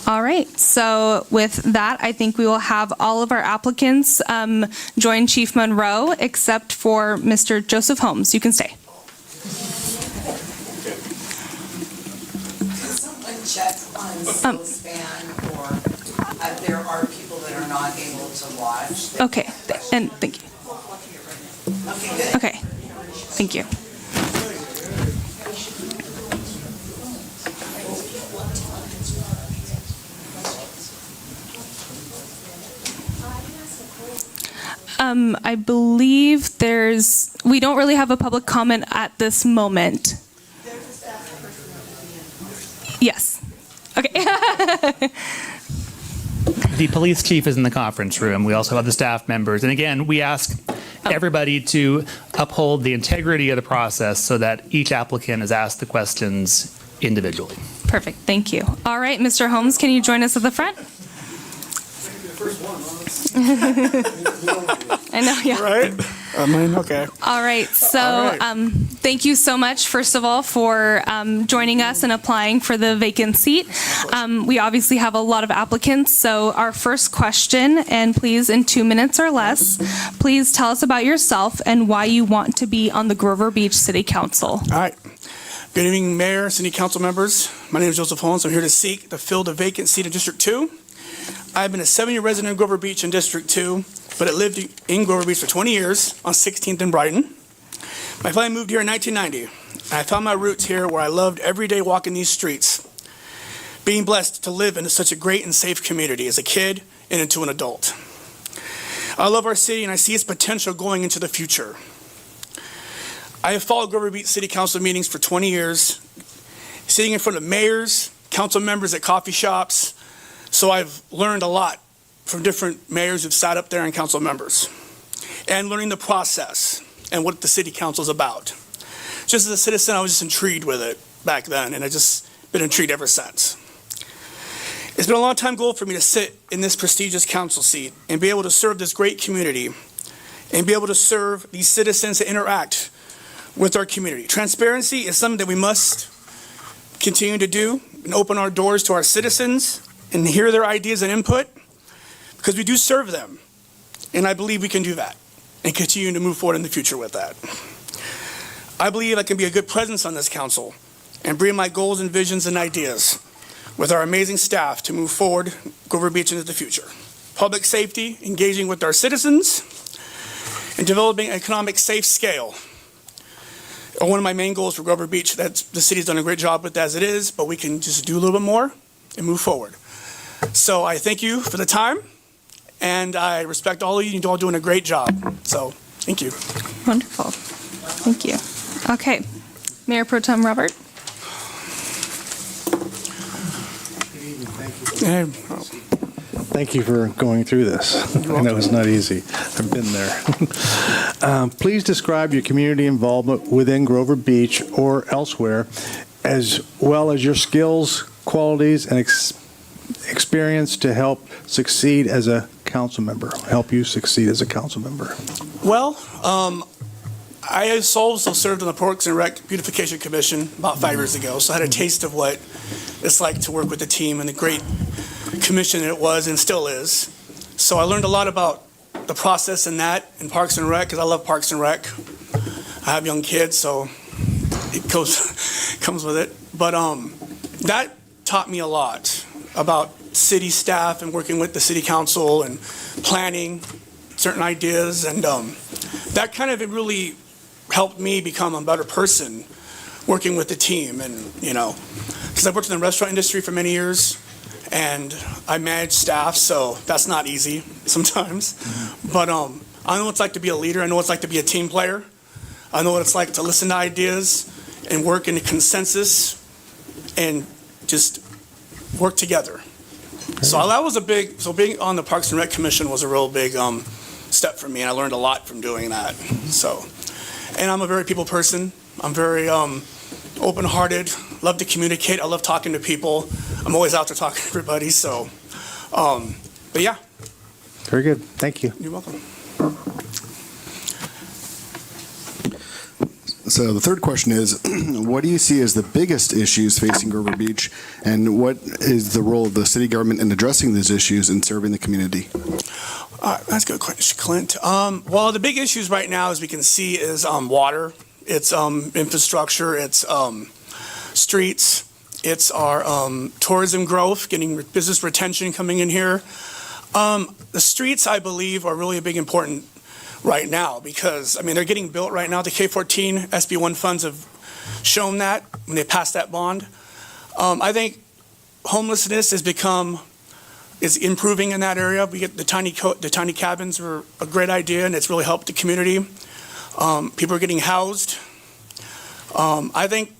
All right. So with that, I think we will have all of our applicants join Chief Monroe, except for Mr. Joseph Holmes. You can stay. Can someone check on C-SPAN, or there are people that are not able to watch? Okay. And thank you. Okay, good. Okay. Thank you. I believe we don't really have a public comment at this moment. Yes. Okay. The police chief is in the conference room. We also have the staff members. And again, we ask everybody to uphold the integrity of the process so that each applicant is asked the questions individually. Perfect. Thank you. All right, Mr. Holmes, can you join us at the front? I know, yeah. Right? Okay. All right. So thank you so much, first of all, for joining us and applying for the vacant seat. We obviously have a lot of applicants. So our first question, and please in 2 minutes or less, please tell us about yourself and why you want to be on the Grover Beach City Council. All right. Good evening, Mayor, City Council members. My name is Joseph Holmes. I'm here to seek to fill the vacant seat in District 2. I've been a 7-year resident of Grover Beach in District 2, but I lived in Grover Beach for 20 years on 16th and Brighton. My family moved here in 1990. I found my roots here where I loved every day walking these streets, being blessed to live in such a great and safe community as a kid and into an adult. I love our city and I see its potential going into the future. I have followed Grover Beach City Council meetings for 20 years, sitting in front of mayors, council members at coffee shops, so I've learned a lot from different mayors who've sat up there and council members, and learning the process and what the city council is about. Just as a citizen, I was just intrigued with it back then, and I've just been intrigued ever since. It's been a long time goal for me to sit in this prestigious council seat and be able to serve this great community and be able to serve these citizens to interact with our community. Transparency is something that we must continue to do and open our doors to our citizens and hear their ideas and input, because we do serve them. And I believe we can do that and continue to move forward in the future with that. I believe I can be a good presence on this council and bring my goals and visions and ideas with our amazing staff to move forward Grover Beach into the future. Public safety, engaging with our citizens, and developing an economic safe scale are one of my main goals for Grover Beach. That's, the city's done a great job with as it is, but we can just do a little bit more and move forward. So I thank you for the time, and I respect all of you. You're all doing a great job. So thank you. Wonderful. Thank you. Okay. Mayor Pro Tem Robert. Thank you for going through this. I know it's not easy. I've been there. Please describe your community involvement within Grover Beach or elsewhere, as well as your skills, qualities, and experience to help succeed as a council member, help you succeed as a council member. Well, I also served on the Parks and Rec Beautification Commission about 5 years ago, so I had a taste of what it's like to work with the team and the great commission it was and still is. So I learned a lot about the process in that in Parks and Rec, because I love Parks and Rec. I have young kids, so it comes with it. But that taught me a lot about city staff and working with the city council and planning certain ideas, and that kind of really helped me become a better person working with the team. And because I've worked in the restaurant industry for many years and I manage staff, so that's not easy sometimes. But I know what it's like to be a leader. I know what it's like to be a team player. I know what it's like to listen to ideas and work in a consensus and just work together. So that was being on the Parks and Rec Commission was a real big step for me, and I learned a lot from doing that. So, and I'm a very people person. I'm very open-hearted, love to communicate. I love talking to people. I'm always out there talking to everybody, so, but yeah. Very good. Thank you. You're welcome. So the third question is, what do you see as the biggest issues facing Grover Beach, and what is the role of the city government in addressing these issues and serving the community? That's a good question, Clint. Well, the big issues right now, as we can see, is water. It's infrastructure. It's streets. It's our tourism growth, getting business retention coming in here. The streets, I believe, are really a big important right now because, they're getting built right now. The K-14 SB1 funds have shown that when they passed that bond. I think homelessness is improving in that area. We get the tiny cabins were a great idea, and it's really helped the community. People are getting housed. I think,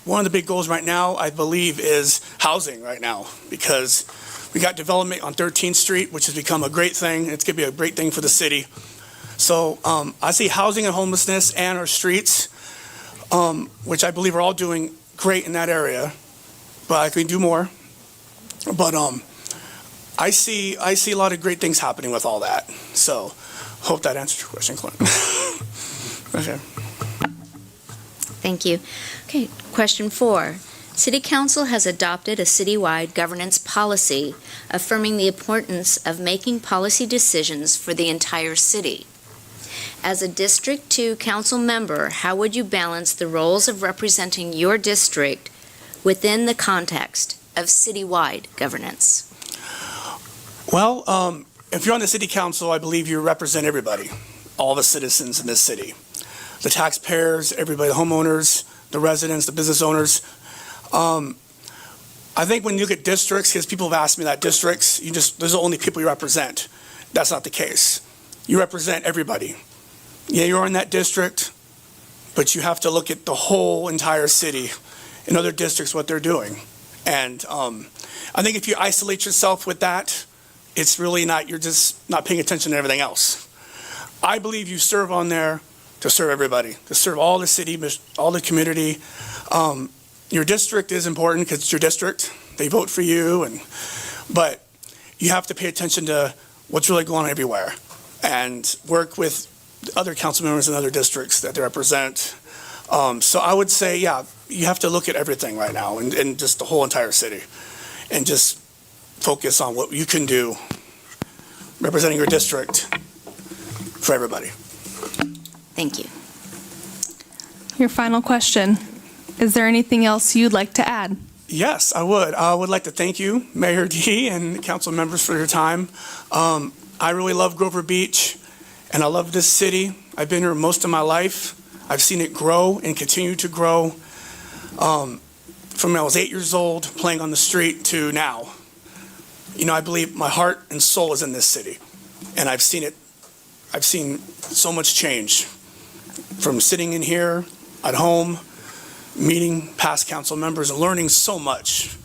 one of the big goals right now, I believe, is housing right now, because we got development on 13th Street, which has become a great thing. It's going to be a great thing for the city. So I see housing and homelessness and our streets, which I believe are all doing great in that area, but I can do more. But I see a lot of great things happening with all that. So hope that answers your question, Clint. Okay. Thank you. Okay, question 4. City Council has adopted a citywide governance policy affirming the importance of making policy decisions for the entire city. As a District 2 council member, how would you balance the roles of representing your district within the context of citywide governance? Well, if you're on the city council, I believe you represent everybody, all the citizens in this city. The taxpayers, everybody, the homeowners, the residents, the business owners. I think when you look at districts, because people have asked me that districts, those are the only people you represent. That's not the case. You represent everybody. Yeah, you're in that district, but you have to look at the whole entire city and other districts, what they're doing. And I think if you isolate yourself with that, it's really not, you're just not paying attention to everything else. I believe you serve on there to serve everybody, to serve all the city, all the community. Your district is important because it's your district. They vote for you, but you have to pay attention to what's really going on everywhere and work with other council members in other districts that they represent. So I would say, yeah, you have to look at everything right now and just the whole entire city and just focus on what you can do representing your district for everybody. Thank you. Your final question. Is there anything else you'd like to add? Yes, I would. I would like to thank you, Mayor D, and council members for your time. I really love Grover Beach, and I love this city. I've been here most of my life. I've seen it grow and continue to grow from when I was 8 years old, playing on the street, to now. You know, I believe my heart and soul is in this city, and I've seen it. I've seen so much change from sitting in here at home, meeting past council members and learning so much.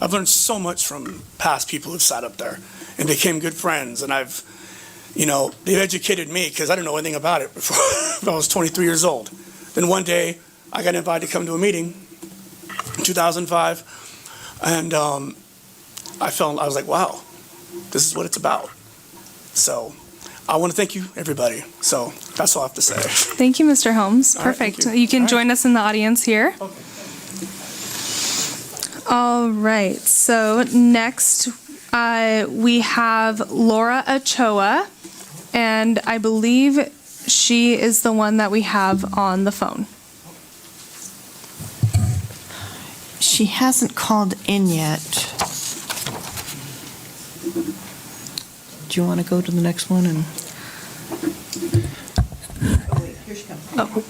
I've learned so much from past people who've sat up there and became good friends. And they've educated me because I didn't know anything about it before I was 23 years old. Then one day I got invited to come to a meeting in 2005. And I was like, wow, this is what it's about. So I want to thank you, everybody. So that's all I have to say. Thank you, Mr. Holmes. All right, Perfect. thank you. You can All right. join us in the audience here. Okay. All right. So next we have Laura Ochoa, and I believe she is the one that we have on the phone. She hasn't called in yet. Do you want to go to the next one? And here she comes. Oh.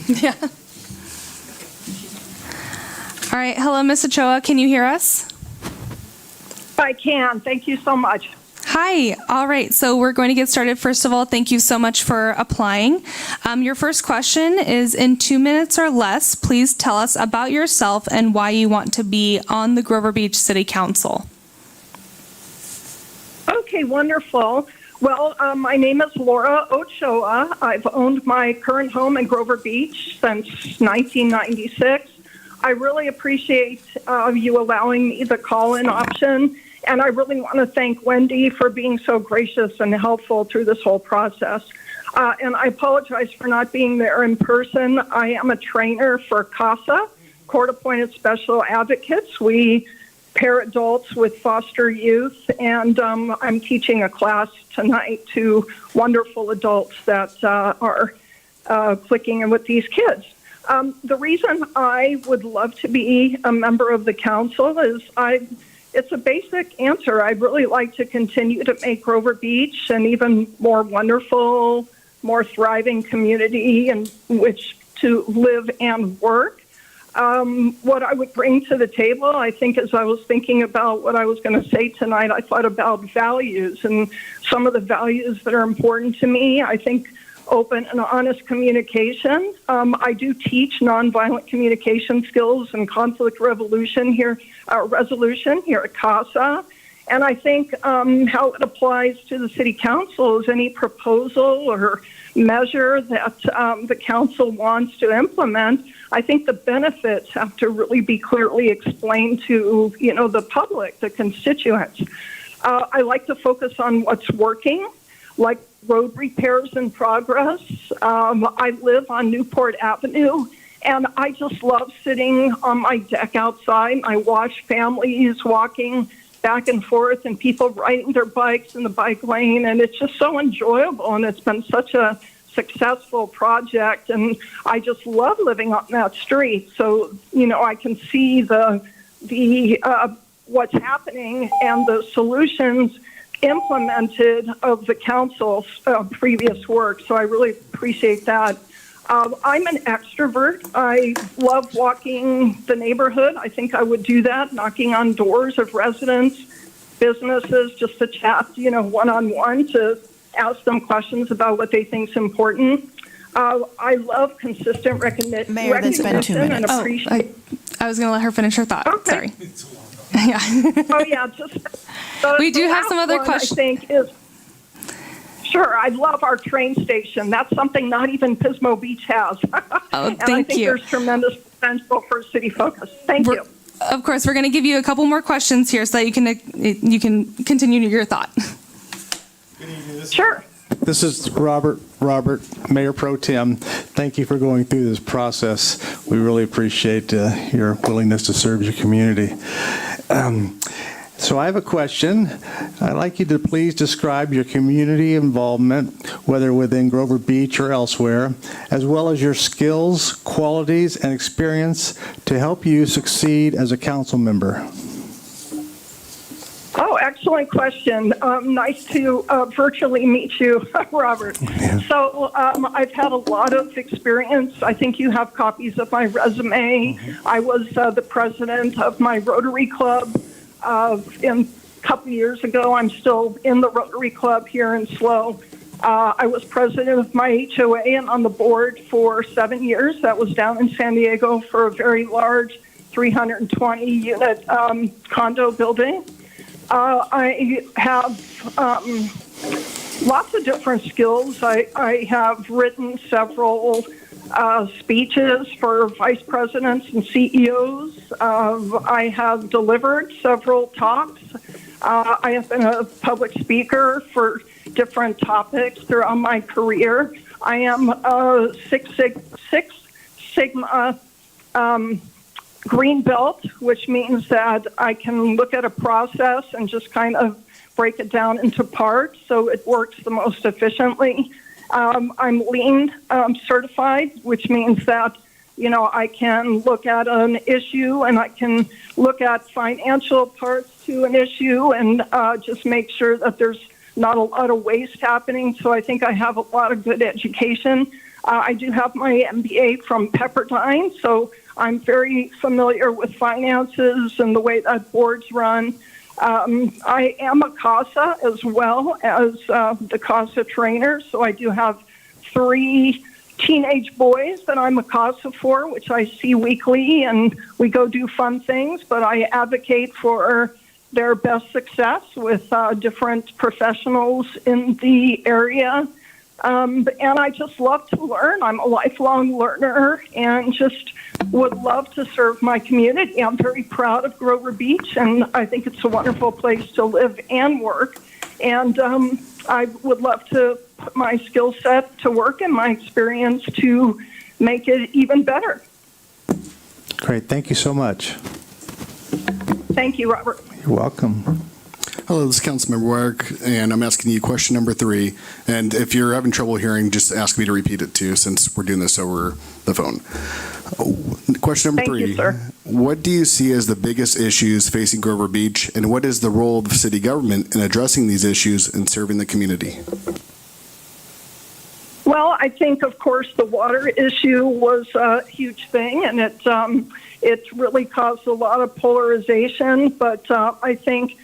Yeah. All right. Hello, Miss Ochoa. Can you hear us? I can. Thank you so much. Hi. All right. So we're going to get started. First of all, thank you so much for applying. Your first question is, in 2 minutes or less, please tell us about yourself and why you want to be on the Grover Beach City Council. Okay, wonderful. Well, my name is Laura Ochoa. I've owned my current home in Grover Beach since 1996. I really appreciate you allowing me the call-in option, and I really want to thank Wendy for being so gracious and helpful through this whole process. And I apologize for not being there in person. I am a trainer for CASA, Court-Appointed Special Advocates. We pair adults with foster youth, and I'm teaching a class tonight to wonderful adults that are clicking in with these kids. The reason I would love to be a member of the council is it's a basic answer. I'd really like to continue to make Grover Beach an even more wonderful, more thriving community in which to live and work. What I would bring to the table, I think, as I was thinking about what I was going to say tonight, I thought about values and some of the values that are important to me. I think open and honest communication. I do teach nonviolent communication skills and conflict resolution here at CASA. And I think how it applies to the City Council is any proposal or measure that the Council wants to implement. I think the benefits have to really be clearly explained to, the public, the constituents. I like to focus on what's working, like road repairs in progress. I live on Newport Avenue, and I just love sitting on my deck outside. I watch families walking back and forth and people riding their bikes in the bike lane, and it's just so enjoyable, and it's been such a successful project, and I just love living on that street. So, I can see the what's happening and the solutions implemented of the council's previous work. So I really appreciate that. I'm an extrovert. I love walking the neighborhood. I think I would do that, knocking on doors of residents, businesses, just to chat, one-on-one, to ask them questions about what they think is important. I love consistent recognition. Mayor, that's been 2 minutes. I was going to let her finish her thought. Okay. Sorry. Yeah. Oh, yeah, just. We do have some other questions. I think is, sure, I love our train station. That's something not even Pismo Beach has. Oh, and I thank think you. there's tremendous potential for city focus. Thank you. Of course, we're going to give you a couple more questions here so that you can continue your thought. Sure. This is Robert, Mayor Pro Tem. Thank you for going through this process. We really appreciate your willingness to serve your community. So I have a question. I'd like you to please describe your community involvement, whether within Grover Beach or elsewhere, as well as your skills, qualities, and experience to help you succeed as a council member. Oh, excellent question. Nice to virtually meet you, Robert. Yeah. So I've had a lot of experience. I think you have copies of my resume. I was the president of my Rotary Club a couple years ago. I'm still in the Rotary Club here in SLO. I was president of my HOA and on the board for 7 years. That was down in San Diego for a very large 320-unit condo building. I have lots of different skills. I have written several speeches for vice presidents and CEOs. I have delivered several talks. I have been a public speaker for different topics throughout my career. I am a Six Sigma green belt, which means that I can look at a process and just kind of break it down into parts so it works the most efficiently. I'm lean certified, which means that, I can look at an issue and I can look at financial parts to an issue and just make sure that there's not a lot of waste happening. So I think I have a lot of good education. I do have my MBA from Pepperdine, so I'm very familiar with finances and the way that boards run. I am a CASA as well as the CASA trainer, so I do have 3 teenage boys that I'm a CASA for, which I see weekly, and we go do fun things, but I advocate for their best success with different professionals in the area. And I just love to learn. I'm a lifelong learner and just would love to serve my community. I'm very proud of Grover Beach, and I think it's a wonderful place to live and work. And I would love to put my skill set to work and my experience to make it even better. Great. Thank you so much. Thank you, Robert. You're welcome. Hello, this is Councilmember Warwick, and I'm asking you question number 3. And if you're having trouble hearing, just ask me to repeat it too, since we're doing this over the phone. Question number 3. Thank you, sir. What do you see as the biggest issues facing Grover Beach, and what is the role of the city government in addressing these issues and serving the community? Well, I think, of course, the water issue was a huge thing, and it really caused a lot of polarization. But I think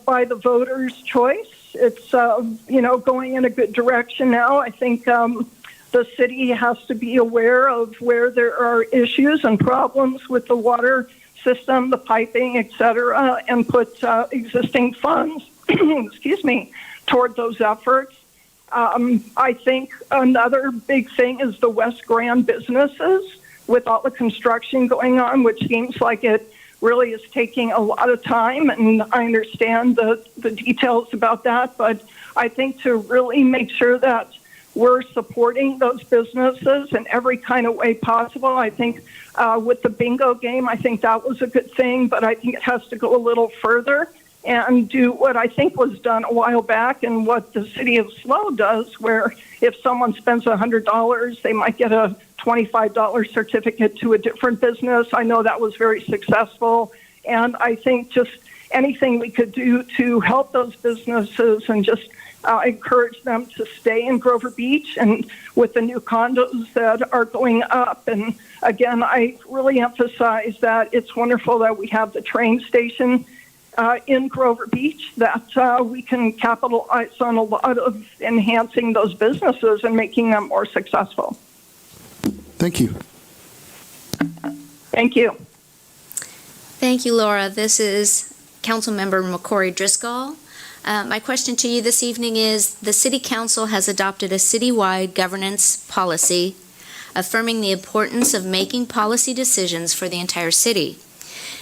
by the voters' choice, it's going in a good direction now. I think the city has to be aware of where there are issues and problems with the water system, the piping, et cetera, and put existing funds, toward those efforts. I think another big thing is the West Grand businesses with all the construction going on, which seems like it really is taking a lot of time, and I understand the details about that, but I think to really make sure that we're supporting those businesses in every kind of way possible. I think with the bingo game, I think that was a good thing, but I think it has to go a little further and do what I think was done a while back and what the city of SLO does, where if someone spends $100, they might get a $25 certificate to a different business. I know that was very successful, and I think just anything we could do to help those businesses and just encourage them to stay in Grover Beach, and with the new condos that are going up. And again, I really emphasize that it's wonderful that we have the train station in Grover Beach, that we can capitalize on a lot of enhancing those businesses and making them more successful. Thank you. Thank you. Thank you, Laura. This is Councilmember McCory Driscoll. My question to you this evening is, the City Council has adopted a citywide governance policy affirming the importance of making policy decisions for the entire city.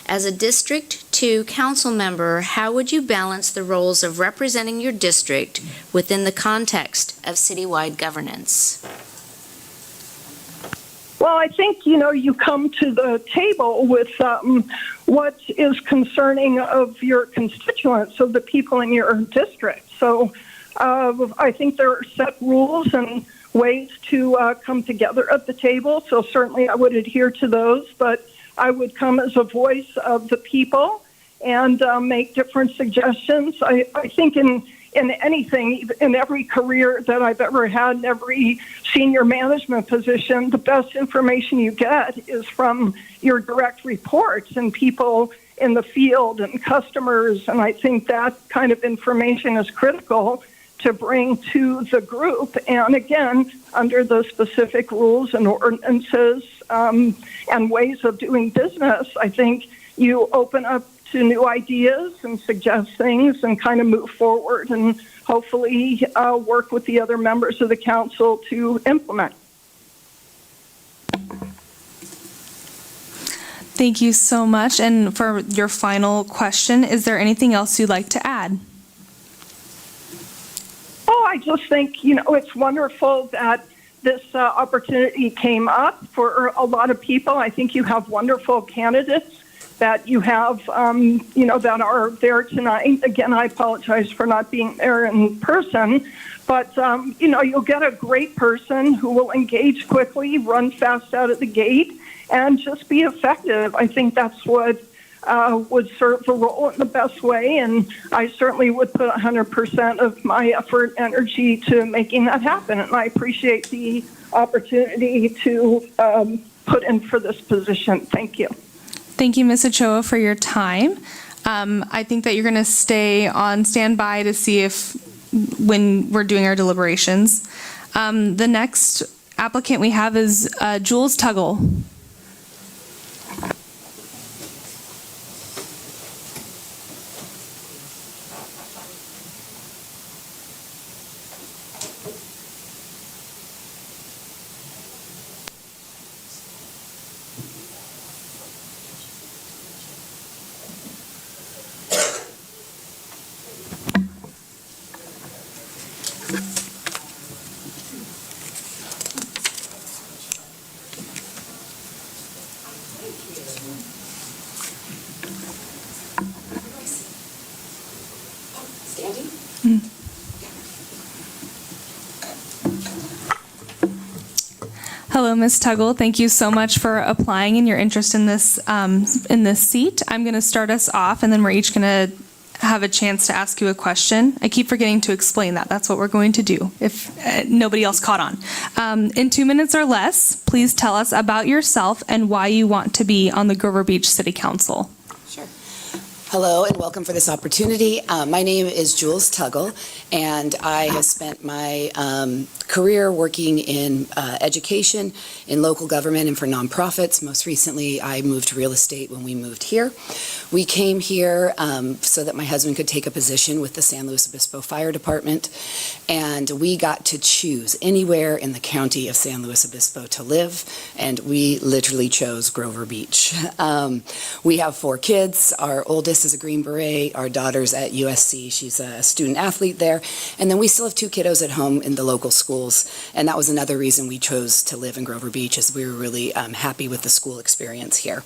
As a District 2 council member, how would you balance the roles of representing your district within the context of citywide governance? Well, I think, you come to the table with what is concerning of your constituents, of the people in your district. So I think there are set rules and ways to come together at the table. So certainly I would adhere to those, but I would come as a voice of the people and make different suggestions. I think in anything, in every career that I've ever had, in every senior management position, the best information you get is from your direct reports and people in the field and customers. And I think that kind of information is critical to bring to the group. And again, under the specific rules and ordinances and ways of doing business, I think you open up to new ideas and suggest things and kind of move forward and hopefully work with the other members of the council to implement. Thank you so much. And for your final question, is there anything else you'd like to add? Oh, I just think, it's wonderful that this opportunity came up for a lot of people. I think you have wonderful candidates that you have, that are there tonight. Again, I apologize for not being there in person, but, you'll get a great person who will engage quickly, run fast out of the gate, and just be effective. I think that's what would serve the role in the best way, and I certainly would put 100% of my effort, energy to making that happen, and I appreciate the opportunity to put in for this position. Thank you. Thank you, Ms. Ochoa, for your time. I think that you're going to stay on standby to see when we're doing our deliberations. The next applicant we have is Jules Tuggle. Hello, Ms. Tuggle. Thank you so much for applying and your interest in this seat. I'm going to start us off, and then we're each going to have a chance to ask you a question. I keep forgetting to explain that. That's what we're going to do if nobody else caught on. In 2 minutes or less, please tell us about yourself and why you want to be on the Grover Beach City Council. Sure. Hello and welcome for this opportunity. My name is Jules Tuggle, and I have spent my career working in education, in local government, and for nonprofits. Most recently, I moved to real estate when we moved here. We came here so that my husband could take a position with the San Luis Obispo Fire Department, and we got to choose anywhere in the county of San Luis Obispo to live, and we literally chose Grover Beach. We have 4 kids. Our oldest is a Green Beret. Our daughter's at USC. She's a student athlete there. And then we still have 2 kiddos at home in the local schools. And that was another reason we chose to live in Grover Beach, is we were really happy with the school experience here.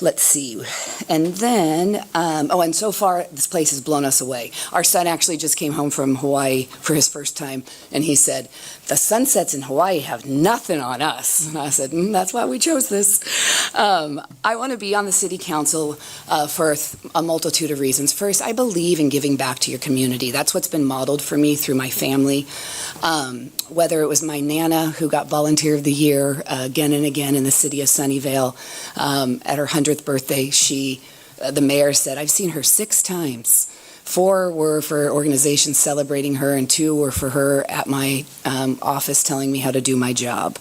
Let's see. And then, and so far, this place has blown us away. Our son actually just came home from Hawaii for his first time, and he said, the sunsets in Hawaii have nothing on us. And I said, that's why we chose this. I want to be on the city council for a multitude of reasons. First, I believe in giving back to your community. That's what's been modeled for me through my family. Whether it was my Nana, who got Volunteer of the Year again and again in the city of Sunnyvale, at her 100th birthday, the mayor said, I've seen her 6 times 4 were for organizations celebrating her, and 2 were for her at my office telling me how to do my job.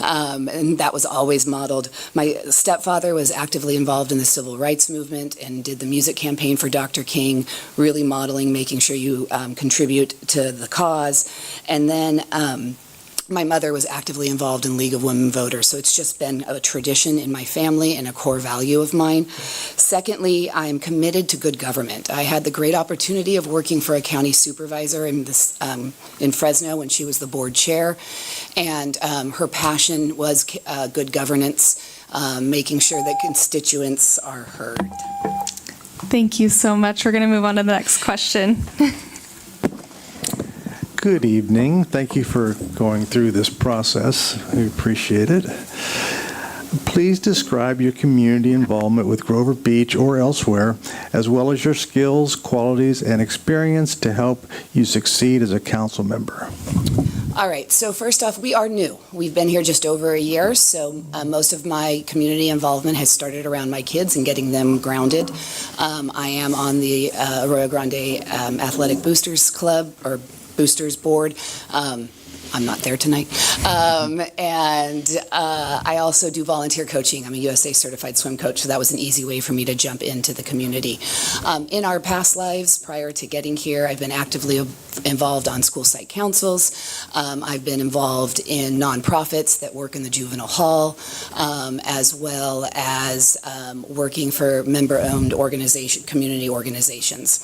And that was always modeled. My stepfather was actively involved in the civil rights movement and did the music campaign for Dr. King, really modeling, making sure you contribute to the cause. And then my mother was actively involved in League of Women Voters, so it's just been a tradition in my family and a core value of mine. Secondly, I am committed to good government. I had the great opportunity of working for a county supervisor in Fresno when she was the board chair, and her passion was good governance, making sure that constituents are heard. Thank you so much. We're going to move on to the next question. Good evening. Thank you for going through this process. We appreciate it. Please describe your community involvement with Grover Beach or elsewhere, as well as your skills, qualities, and experience to help you succeed as a council member. All right, so first off, we are new. We've been here just over a year, so most of my community involvement has started around my kids and getting them grounded. I am on the Arroyo Grande Athletic Boosters Club, or Boosters Board. I'm not there tonight. And I also do volunteer coaching. I'm a USA certified swim coach, so that was an easy way for me to jump into the community. In our past lives, prior to getting here, I've been actively involved on school site councils. I've been involved in nonprofits that work in the juvenile hall, as well as working for member-owned community organizations.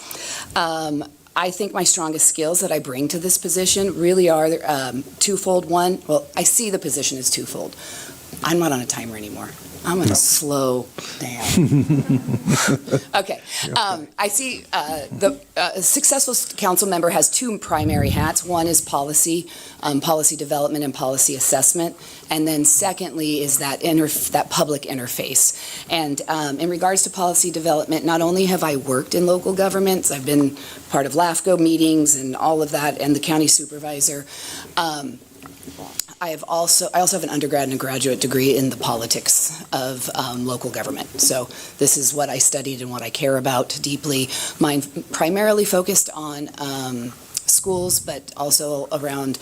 I think my strongest skills that I bring to this position really are twofold. One, well, I see the position as twofold. I'm not on a timer anymore. I'm going to slow down. Okay. I see the successful council member has 2 primary hats. One is policy development and policy assessment. And then secondly is that public interface. And in regards to policy development, not only have I worked in local governments, I've been part of LAFCO meetings and all of that, and the county supervisor. I also have an undergrad and a graduate degree in the politics of local government. So this is what I studied and what I care about deeply. Mine primarily focused on schools, but also around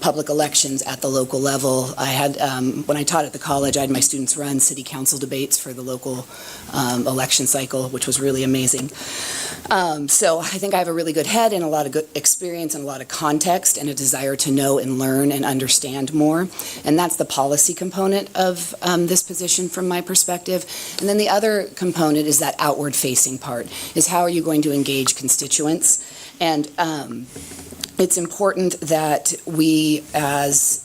public elections at the local level. I had, when I taught at the college, I had my students run city council debates for the local election cycle, which was really amazing. So I think I have a really good head and a lot of good experience and a lot of context and a desire to know and learn and understand more. And that's the policy component of this position from my perspective. And then the other component is that outward facing part, is how are you going to engage constituents? And it's important that we, as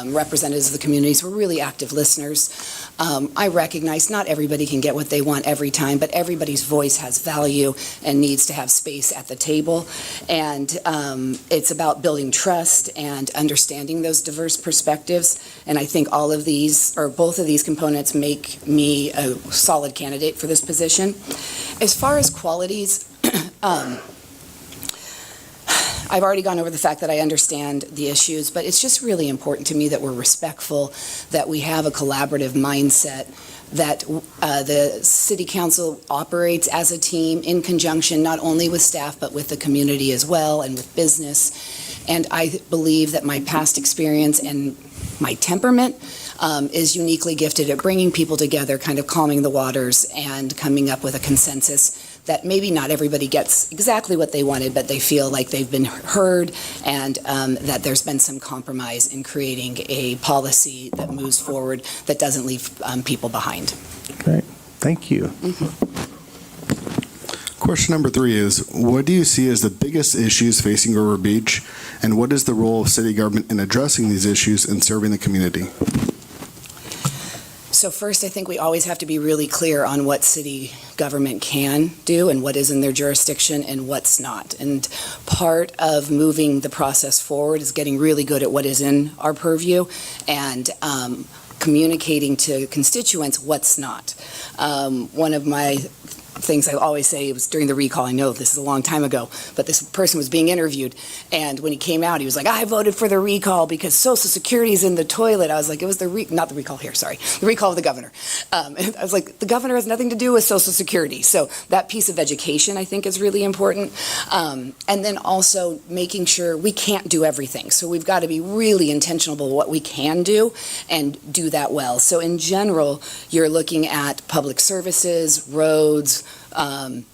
representatives of the communities, we're really active listeners. I recognize not everybody can get what they want every time, but everybody's voice has value and needs to have space at the table. And it's about building trust and understanding those diverse perspectives. And I think all of these, or both of these components, make me a solid candidate for this position. As far as qualities, I've already gone over the fact that I understand the issues, but it's just really important to me that we're respectful, that we have a collaborative mindset, that the city council operates as a team in conjunction not only with staff but with the community as well and with business. And I believe that my past experience and my temperament is uniquely gifted at bringing people together, kind of calming the waters and coming up with a consensus that maybe not everybody gets exactly what they wanted, but they feel like they've been heard and that there's been some compromise in creating a policy that moves forward that doesn't leave people behind. Great. Thank you. Question number 3 is, what do you see as the biggest issues facing Grover Beach, and what is the role of city government in addressing these issues and serving the community? So first, I think we always have to be really clear on what city government can do and what is in their jurisdiction and what's not. And part of moving the process forward is getting really good at what is in our purview and communicating to constituents what's not. One of my things I always say, it was during the recall, I know this is a long time ago, but this person was being interviewed, and when he came out, he was like, I voted for the recall because Social Security is in the toilet. I was like, it was not the recall here, sorry, the recall of the governor. And I was like, the governor has nothing to do with Social Security. So that piece of education, I think, is really important. And then also making sure we can't do everything. So we've got to be really intentional about what we can do and do that well. So in general, you're looking at public services, roads, and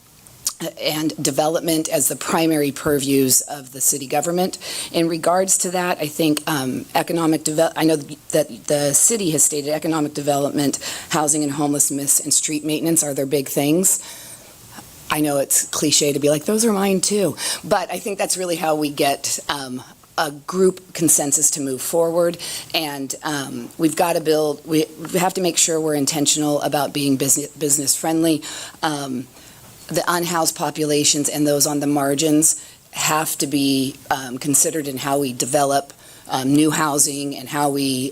development as the primary purviews of the city government. In regards to that, I think I know that the city has stated economic development, housing and homelessness, and street maintenance are their big things. I know it's cliche to be like, those are mine too, but I think that's really how we get a group consensus to move forward. And we've got to we have to make sure we're intentional about being business friendly. The unhoused populations and those on the margins have to be considered in how we develop new housing and how we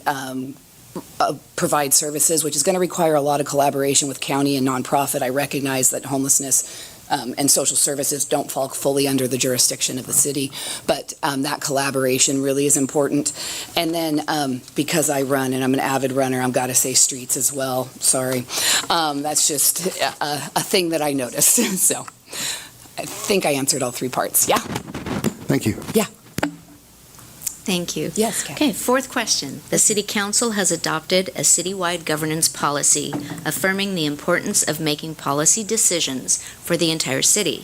provide services, which is going to require a lot of collaboration with county and nonprofit. I recognize that homelessness and social services don't fall fully under the jurisdiction of the city, but that collaboration really is important. And then because I run and I'm an avid runner, I've got to say streets as well. Sorry. That's just a thing that I noticed. So I think I answered all three parts. Yeah. Thank you. Yeah. Thank you. Yes, Kathy. Okay, fourth question. The City Council has adopted a citywide governance policy affirming the importance of making policy decisions for the entire city.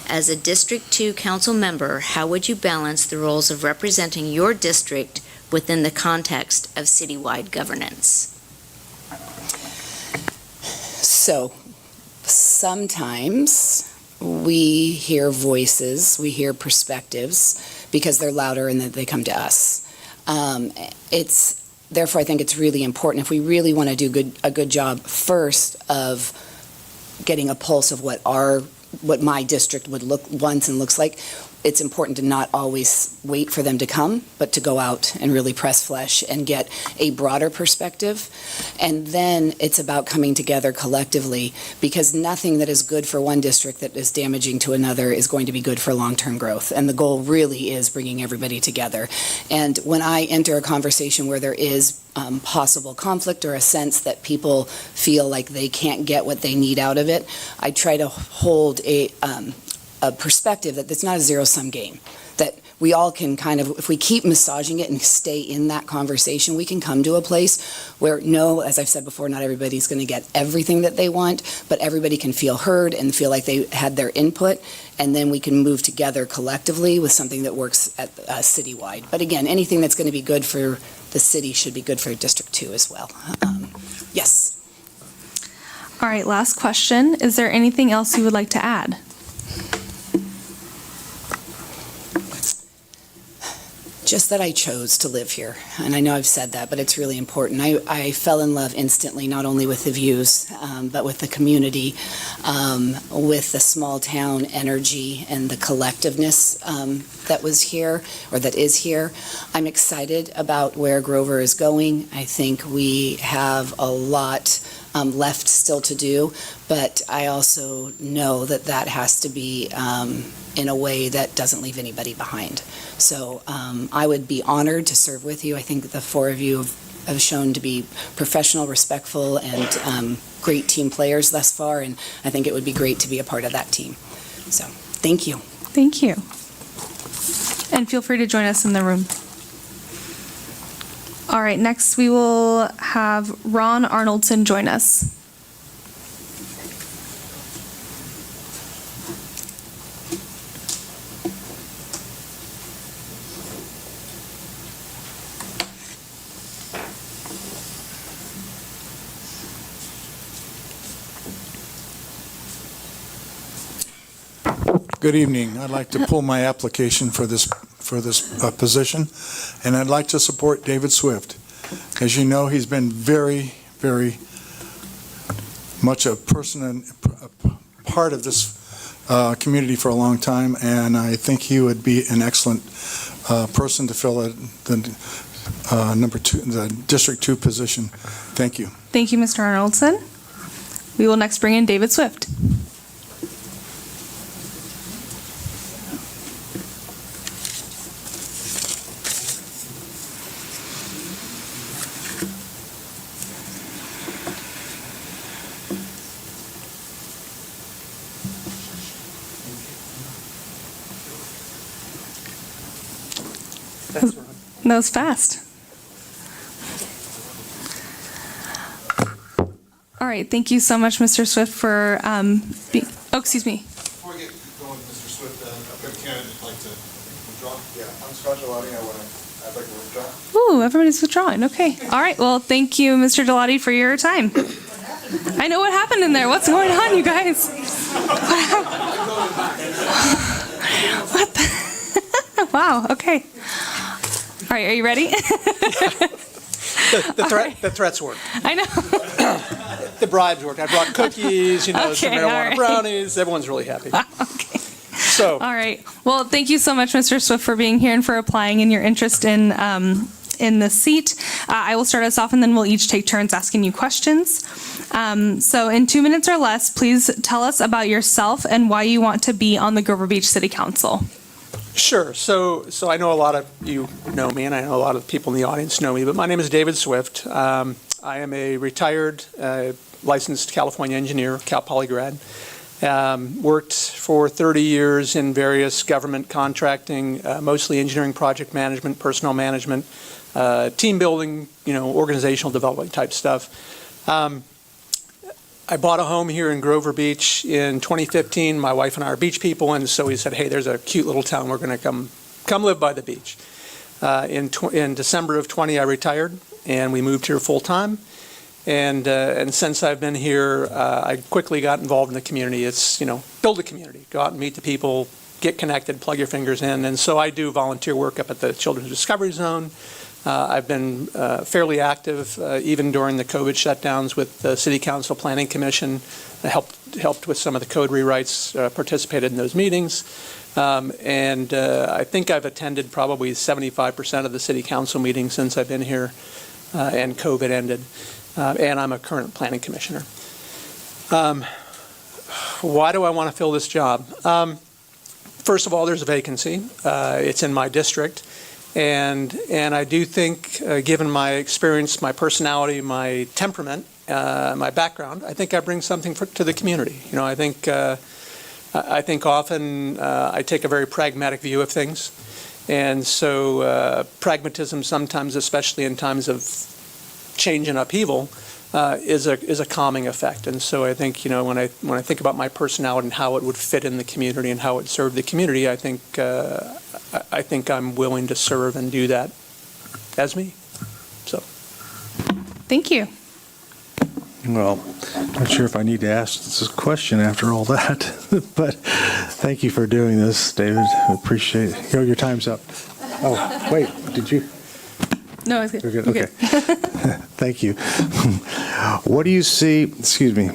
As a District 2 council member, how would you balance the roles of representing your district within the context of citywide governance? So sometimes we hear voices, we hear perspectives because they're louder and that they come to us. Therefore, I think it's really important if we really want to do a good job first of getting a pulse of what my district wants and looks like. It's important to not always wait for them to come, but to go out and really press flesh and get a broader perspective. And then it's about coming together collectively, because nothing that is good for one district that is damaging to another is going to be good for long-term growth. And the goal really is bringing everybody together. And when I enter a conversation where there is possible conflict or a sense that people feel like they can't get what they need out of it, I try to hold a perspective that it's not a zero-sum game, that we all can kind of, if we keep massaging it and stay in that conversation, we can come to a place where, no, as I've said before, not everybody's going to get everything that they want, but everybody can feel heard and feel like they had their input, and then we can move together collectively with something that works at citywide. But again, anything that's going to be good for the city should be good for District 2 as well. Yes. All right, last question. Is there anything else you would like to add? Just that I chose to live here, and I know I've said that, but it's really important. I fell in love instantly, not only with the views, but with the community, with the small town energy and the collectiveness that was here, or that is here. I'm excited about where Grover is going. I think we have a lot left still to do, but I also know that that has to be in a way that doesn't leave anybody behind. So I would be honored to serve with you. I think the four of you have shown to be professional, respectful, and great team players thus far, and I think it would be great to be a part of that team. So thank you. Thank you. And feel free to join us in the room. All right, next we will have Ron Arnoldson join us. Good evening. I'd like to pull my application for this position, and I'd like to support David Swift. As you know, he's been very, very much a person and a part of this community for a long time, and I think he would be an excellent person to fill the District 2 position. Thank you. Thank you, Mr. Arnoldson. We will next bring in David Swift. That was fast. All right, thank you so much, Mr. Swift, for, excuse me. Before we get going, Mr. Swift, I've got a candidate I'd like to withdraw. Yeah, I'm Scott Gelati. I'd like to withdraw. Ooh, everybody's withdrawing. Okay. All right. Well, thank you, Mr. Gelati, for your time. I know what happened in there. What's going on, you guys? What the? Wow. Okay. All right. Are you ready? The threats work. I know. The bribes work. I brought cookies, some Okay, marijuana all right. brownies. Everyone's really happy. Okay. So, All right. Well, thank you so much, Mr. Swift, for being here and for applying and your interest in the seat. I will start us off, and then we'll each take turns asking you questions. So in 2 minutes or less, please tell us about yourself and why you want to be on the Grover Beach City Council. sure. So I know a lot of you know me, and I know a lot of people in the audience know me, but my name is David Swift. I am a retired licensed California engineer, Cal Poly grad. Worked for 30 years in various government contracting, mostly engineering project management, personnel management, team building, organizational development type stuff. I bought a home here in Grover Beach in 2015. My wife and I are beach people, and so we said, hey, there's a cute little town. We're going to come live by the beach. In December of 20, I retired, and we moved here full time. And since I've been here, I quickly got involved in the community. It's, build a community, go out and meet the people, get connected, plug your fingers in. And so I do volunteer work up at the Children's Discovery Zone. I've been fairly active even during the COVID shutdowns with the City Council Planning Commission. I helped with some of the code rewrites, participated in those meetings. And I think I've attended probably 75% of the City Council meetings since I've been here and COVID ended. And I'm a current planning commissioner. Why do I want to fill this job? First of all, there's a vacancy. It's in my district. And I do think, given my experience, my personality, my temperament, my background, I think I bring something to the community. I think often I take a very pragmatic view of things. And so pragmatism sometimes, especially in times of change and upheaval, is a calming effect. And so I think, when I think about my personality and how it would fit in the community and how it served the community, I think I'm willing to serve and do that as me. So. Thank you. Well, not sure if I need to ask this question after all that, but thank you for doing this, David. I appreciate it. Your time's up. Oh, wait, did you? No, it's good. You're good. Okay. Thank you. What do you see, excuse me,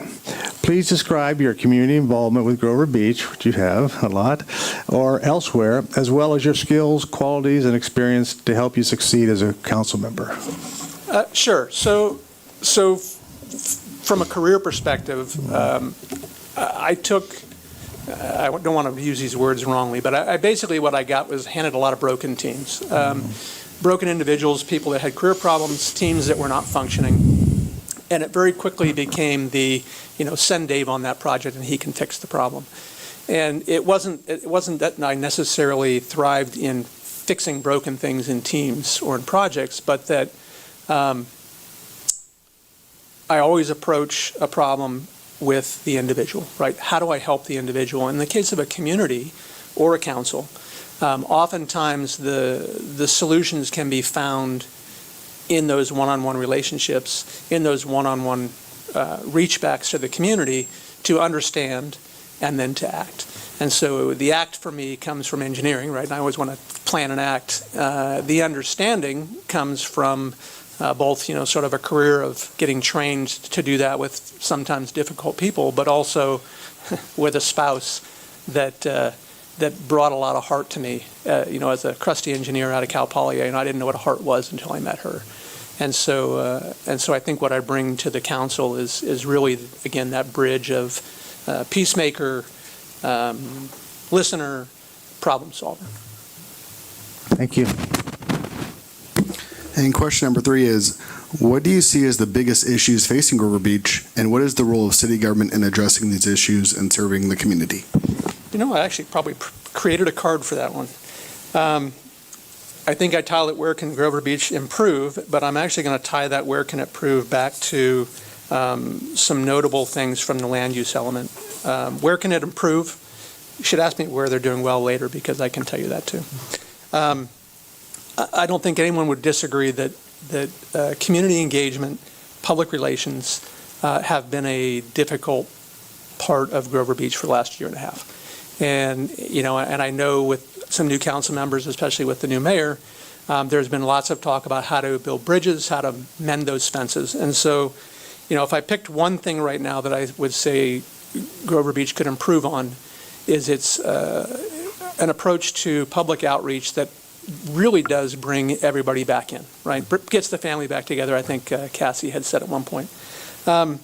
please describe your community involvement with Grover Beach, which you have a lot, or elsewhere, as well as your skills, qualities, and experience to help you succeed as a council member. Sure. So from a career perspective, I took, I don't want to use these words wrongly, but I basically what I got was handed a lot of broken teams. Broken individuals, people that had career problems, teams that were not functioning. And it very quickly became send Dave on that project and he can fix the problem. And it wasn't that I necessarily thrived in fixing broken things in teams or in projects, but that I always approach a problem with the individual, right? How do I help the individual? In the case of a community or a council, oftentimes the solutions can be found in those one-on-one relationships, in those one-on-one reachbacks to the community to understand and then to act. And so the act for me comes from engineering, right? And I always want to plan and act. The understanding comes from both, sort of a career of getting trained to do that with sometimes difficult people, but also with a spouse that brought a lot of heart to me. As a crusty engineer out of Cal Poly, I didn't know what a heart was until I met her. And so I think what I bring to the council is really, again, that bridge of peacemaker, listener, problem solver. Thank you. And question number 3 is, what do you see as the biggest issues facing Grover Beach, and what is the role of city government in addressing these issues and serving the community? I actually probably created a card for that one. I think I titled it Where Can Grover Beach Improve, but I'm actually going to tie that Where Can It Improve back to some notable things from the land use element. Where can it improve? You should ask me where they're doing well later, because I can tell you that too. I don't think anyone would disagree that community engagement, public relations have been a difficult part of Grover Beach for the last year and a half. And, and I know with some new council members, especially with the new mayor, there's been lots of talk about how to build bridges, how to mend those fences. And so, if I picked one thing right now that I would say Grover Beach could improve on, is it's an approach to public outreach that really does bring everybody back in, right? Gets the family back together, I think Cassie had said at one point. And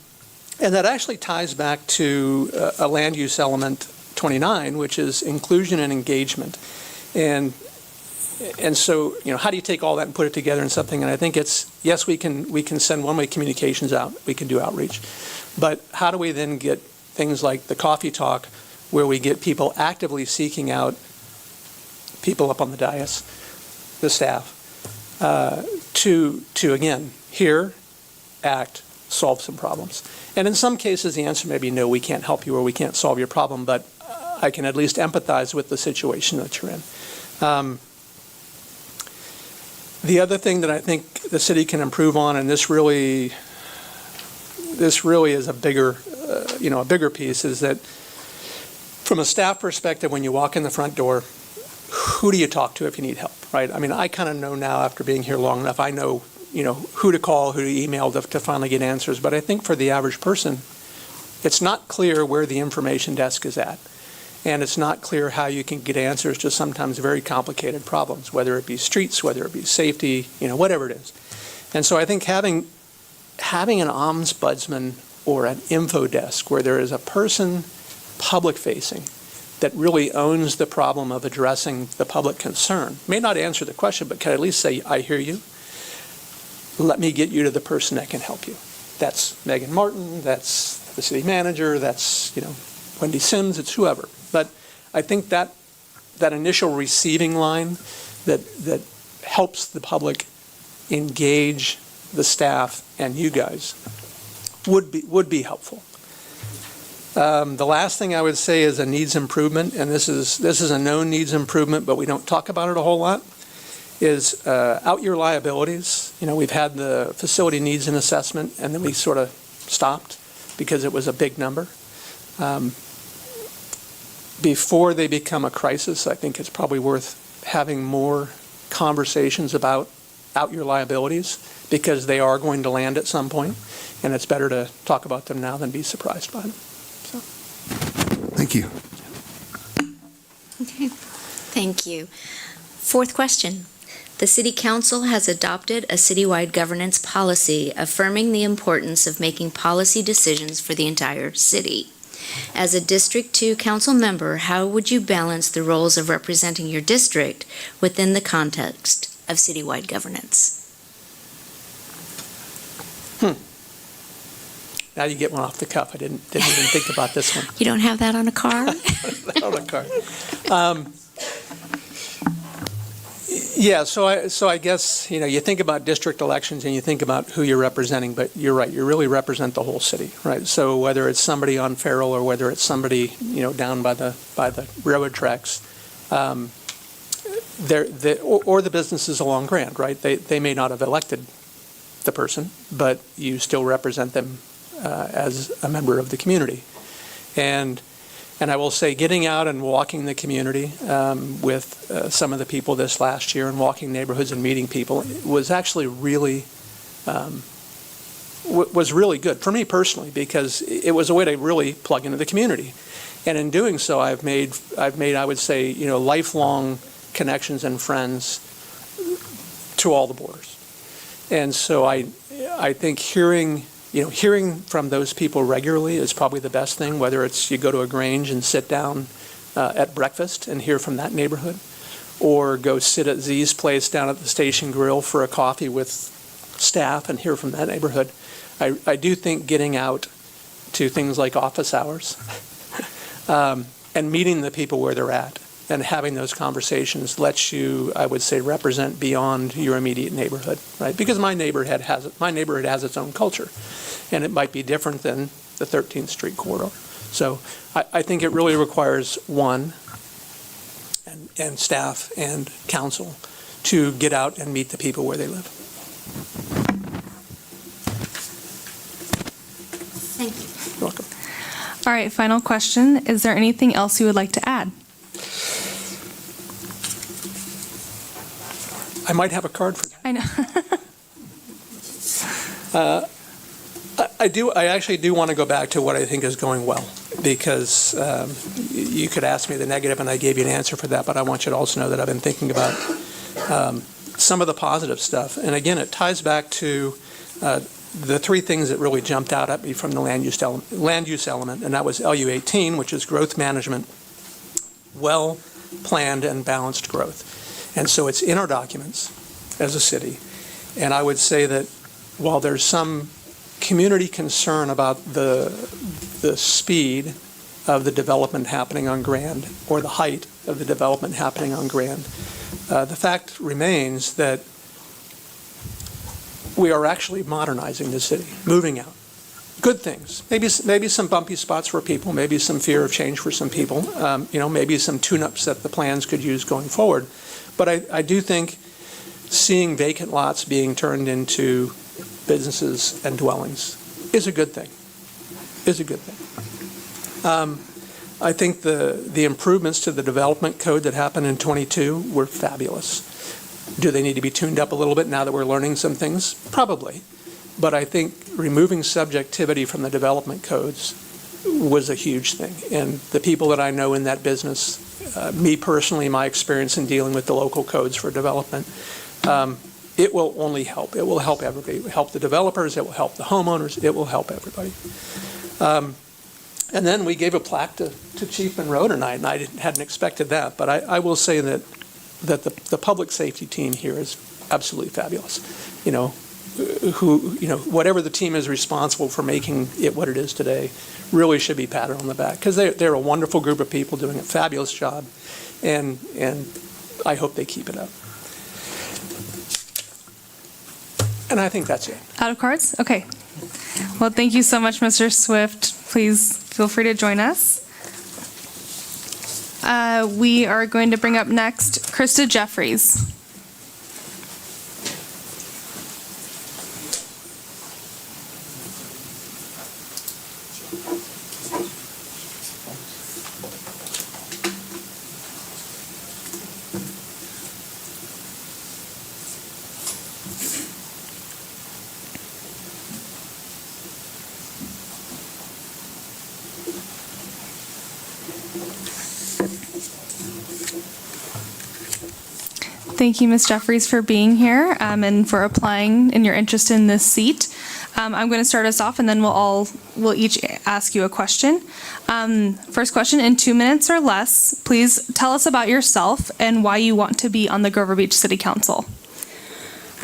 that actually ties back to a land use element 29, which is inclusion and engagement. And so, how do you take all that and put it together in something? And I think it's, yes, we can send one-way communications out, we can do outreach, but how do we then get things like the coffee talk, where we get people actively seeking out people up on the dais, the staff, to again, hear, act, solve some problems. And in some cases, the answer may be no, we can't help you or we can't solve your problem, but I can at least empathize with the situation that you're in. The other thing that I think the city can improve on, and this really is a bigger, a bigger piece, is that from a staff perspective, when you walk in the front door, who do you talk to if you need help, right? I mean, I kind of know now after being here long enough, I know, who to call, who to email to finally get answers. But I think for the average person, it's not clear where the information desk is at. And it's not clear how you can get answers to sometimes very complicated problems, whether it be streets, whether it be safety, whatever it is. And so I think having an ombudsman or an info desk where there is a person public-facing that really owns the problem of addressing the public concern, may not answer the question, but can at least say, I hear you. Let me get you to the person that can help you. That's Megan Martin, that's the city manager, that's, Wendy Sims, it's whoever. But I think that initial receiving line that helps the public engage the staff and you guys would be helpful. The last thing I would say is a needs improvement, and this is a known needs improvement, but we don't talk about it a whole lot, is out-year liabilities. We've had the facility needs an assessment, and then we sort of stopped because it was a big number. Before they become a crisis, I think it's probably worth having more conversations about out-year liabilities, because they are going to land at some point, and it's better to talk about them now than be surprised by them. So. Thank you. Okay, thank you. Fourth question. The City Council has adopted a citywide governance policy affirming the importance of making policy decisions for the entire city. As a District 2 council member, how would you balance the roles of representing your district within the context of citywide governance? Now you get one off the cuff. I didn't even think about this one. You don't have that on a card? On a card. Yeah, so I guess, you think about district elections and you think about who you're representing, but you're right, you really represent the whole city, right? So whether it's somebody on Farrell or whether it's somebody, down by the railroad tracks, or the businesses along Grand, right? They may not have elected the person, but you still represent them as a member of the community. And I will say, getting out and walking the community with some of the people this last year and walking neighborhoods and meeting people was actually really good for me personally, because it was a way to really plug into the community. And in doing so, I've made I would say, lifelong connections and friends to all the borders. And so I think hearing from those people regularly is probably the best thing, whether it's you go to a Grange and sit down at breakfast and hear from that neighborhood, or go sit at Z's place down at the Station Grill for a coffee with staff and hear from that neighborhood. I do think getting out to things like office hours and meeting the people where they're at and having those conversations lets you, I would say, represent beyond your immediate neighborhood, right? Because my neighborhood has its own culture, and it might be different than the 13th Street corridor. So I think it really requires one, and staff and council to get out and meet the people where they live. Thank you. You're welcome. All right, final question. Is there anything else you would like to add? I might have a card for that. I know. I actually do want to go back to what I think is going well, because you could ask me the negative and I gave you an answer for that, but I want you to also know that I've been thinking about some of the positive stuff. And again, it ties back to the three things that really jumped out at me from the land use element, and that was LU18, which is growth management, well-planned and balanced growth. And so it's in our documents as a city. And I would say that while there's some community concern about the speed of the development happening on Grand, or the height of the development happening on Grand, the fact remains that we are actually modernizing the city, moving out. Good things. Maybe some bumpy spots for people, maybe some fear of change for some people, maybe some tune-ups that the plans could use going forward. But I do think seeing vacant lots being turned into businesses and dwellings is a good thing. I think the improvements to the development code that happened in '22 were fabulous. Do they need to be tuned up a little bit now that we're learning some things? Probably. But I think removing subjectivity from the development codes was a huge thing. And the people that I know in that business, me personally, my experience in dealing with the local codes for development, it will only help. It will help everybody. It will help the developers. It will help the homeowners. It will help everybody. And then we gave a plaque to Chief Monroe tonight, and I hadn't expected that. But I will say that the public safety team here is absolutely fabulous. Whatever the team is responsible for making it what it is today really should be patted on the back, because they're a wonderful group of people doing a fabulous job, and I hope they keep it up. And I think that's it. Out of cards? Okay. Well, thank you so much, Mr. Swift. Please feel free to join us. We are going to bring up next Krista Jeffries. Thank you, Ms. Jeffries, for being here and for applying and your interest in this seat. I'm going to start us off, and then we'll each ask you a question. First question, in 2 minutes or less, please tell us about yourself and why you want to be on the Grover Beach City Council.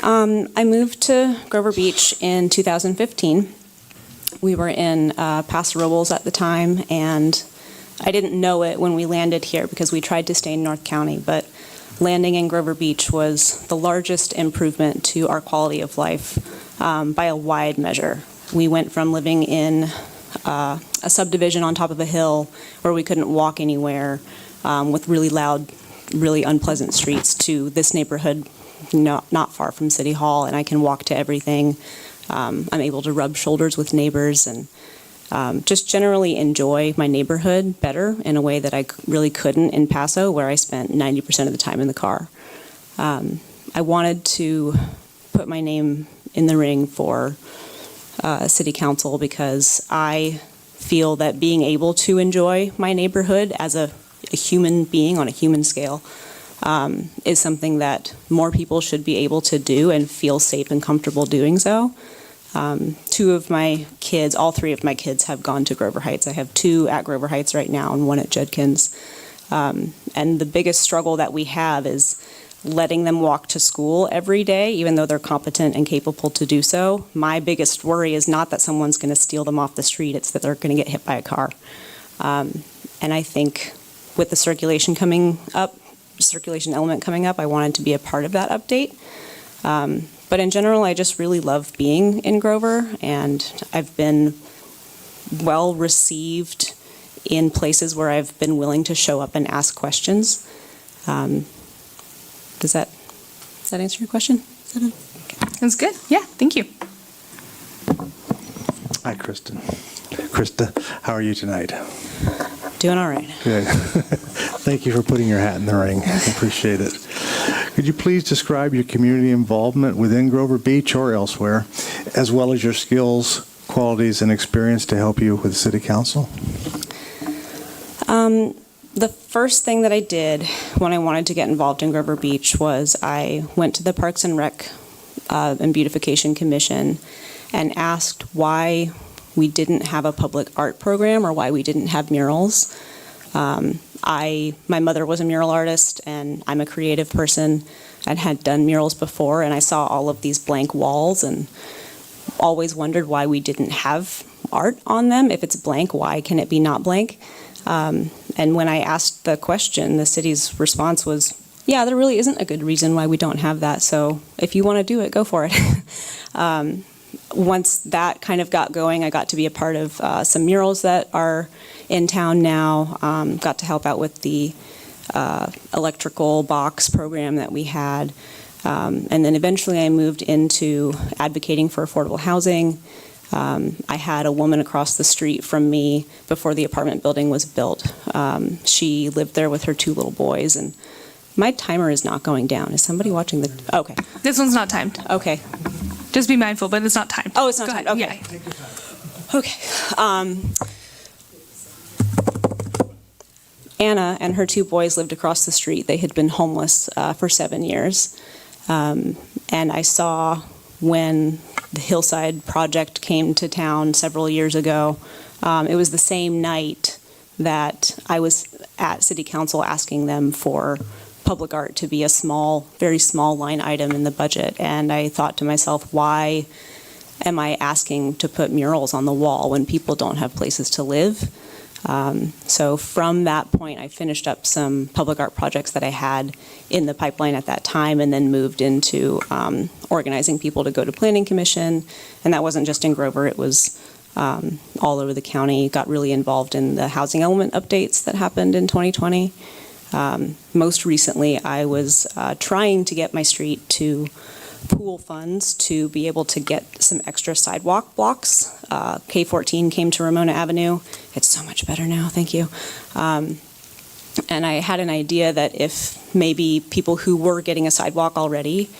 I moved to Grover Beach in 2015. We were in Paso Robles at the time, and I didn't know it when we landed here because we tried to stay in North County, but landing in Grover Beach was the largest improvement to our quality of life by a wide measure. We went from living in a subdivision on top of a hill where we couldn't walk anywhere with really loud, really unpleasant streets to this neighborhood not far from City Hall, and I can walk to everything. I'm able to rub shoulders with neighbors and just generally enjoy my neighborhood better in a way that I really couldn't in Paso, where I spent 90% of the time in the car. I wanted to put my name in the ring for City Council because I feel that being able to enjoy my neighborhood as a human being on a human scale is something that more people should be able to do and feel safe and comfortable doing so. Two of my kids, all three of my kids have gone to Grover Heights. I have two at Grover Heights right now and one at Judkins. And the biggest struggle that we have is letting them walk to school every day, even though they're competent and capable to do so. My biggest worry is not that someone's going to steal them off the street, it's that they're going to get hit by a car. And I think with the circulation element coming up, I wanted to be a part of that update. But in general, I just really love being in Grover, and I've been well received in places where I've been willing to show up and ask questions. Does that answer your question? That's good. Yeah, thank you. Hi, Kristen. Krista, how are you tonight? Doing all right. Good. Thank you for putting your hat in the ring. I appreciate it. Could you please describe your community involvement within Grover Beach or elsewhere, as well as your skills, qualities, and experience to help you with City Council? The first thing that I did when I wanted to get involved in Grover Beach was I went to the Parks and Rec and Beautification Commission and asked why we didn't have a public art program or why we didn't have murals. My mother was a mural artist, and I'm a creative person and had done murals before, and I saw all of these blank walls and always wondered why we didn't have art on them. If it's blank, why can it be not blank? And when I asked the question, the city's response was, yeah, there really isn't a good reason why we don't have that, so if you want to do it, go for it. Once that kind of got going, I got to be a part of some murals that are in town now, got to help out with the electrical box program that we had, and then eventually I moved into advocating for affordable housing. I had a woman across the street from me before the apartment building was built. She lived there with her 2 little boys, and my timer is not going down. Is somebody watching the? Okay. This one's not timed. Okay. Just be mindful, but it's not timed. Oh, it's not Go timed. ahead. Okay. Yeah. Okay. Anna and her 2 boys lived across the street. They had been homeless for 7 years. And I saw when the Hillside Project came to town several years ago, it was the same night that I was at City Council asking them for public art to be a small, very small line item in the budget. And I thought to myself, why am I asking to put murals on the wall when people don't have places to live? So from that point, I finished up some public art projects that I had in the pipeline at that time, and then moved into organizing people to go to Planning Commission. And that wasn't just in Grover, it was all over the county. Got really involved in the housing element updates that happened in 2020. Most recently, I was trying to get my street to pool funds to be able to get some extra sidewalk blocks. K14 came to Ramona Avenue. It's so much better now, thank you. And I had an idea that if maybe people who were getting a sidewalk already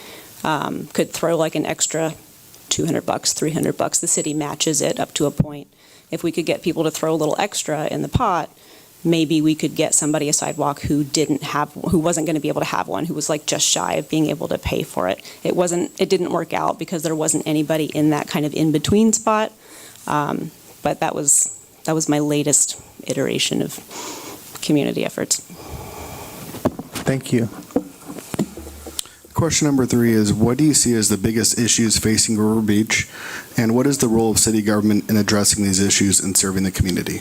could throw like an extra $200, $300, the city matches it up to a point. If we could get people to throw a little extra in the pot, maybe we could get somebody a sidewalk who wasn't going to be able to have one, who was like just shy of being able to pay for it. It didn't work out because there wasn't anybody in that kind of in-between spot. But that was my latest iteration of community efforts. Thank you. Question number 3 is, what do you see as the biggest issues facing Grover Beach, and what is the role of city government in addressing these issues and serving the community?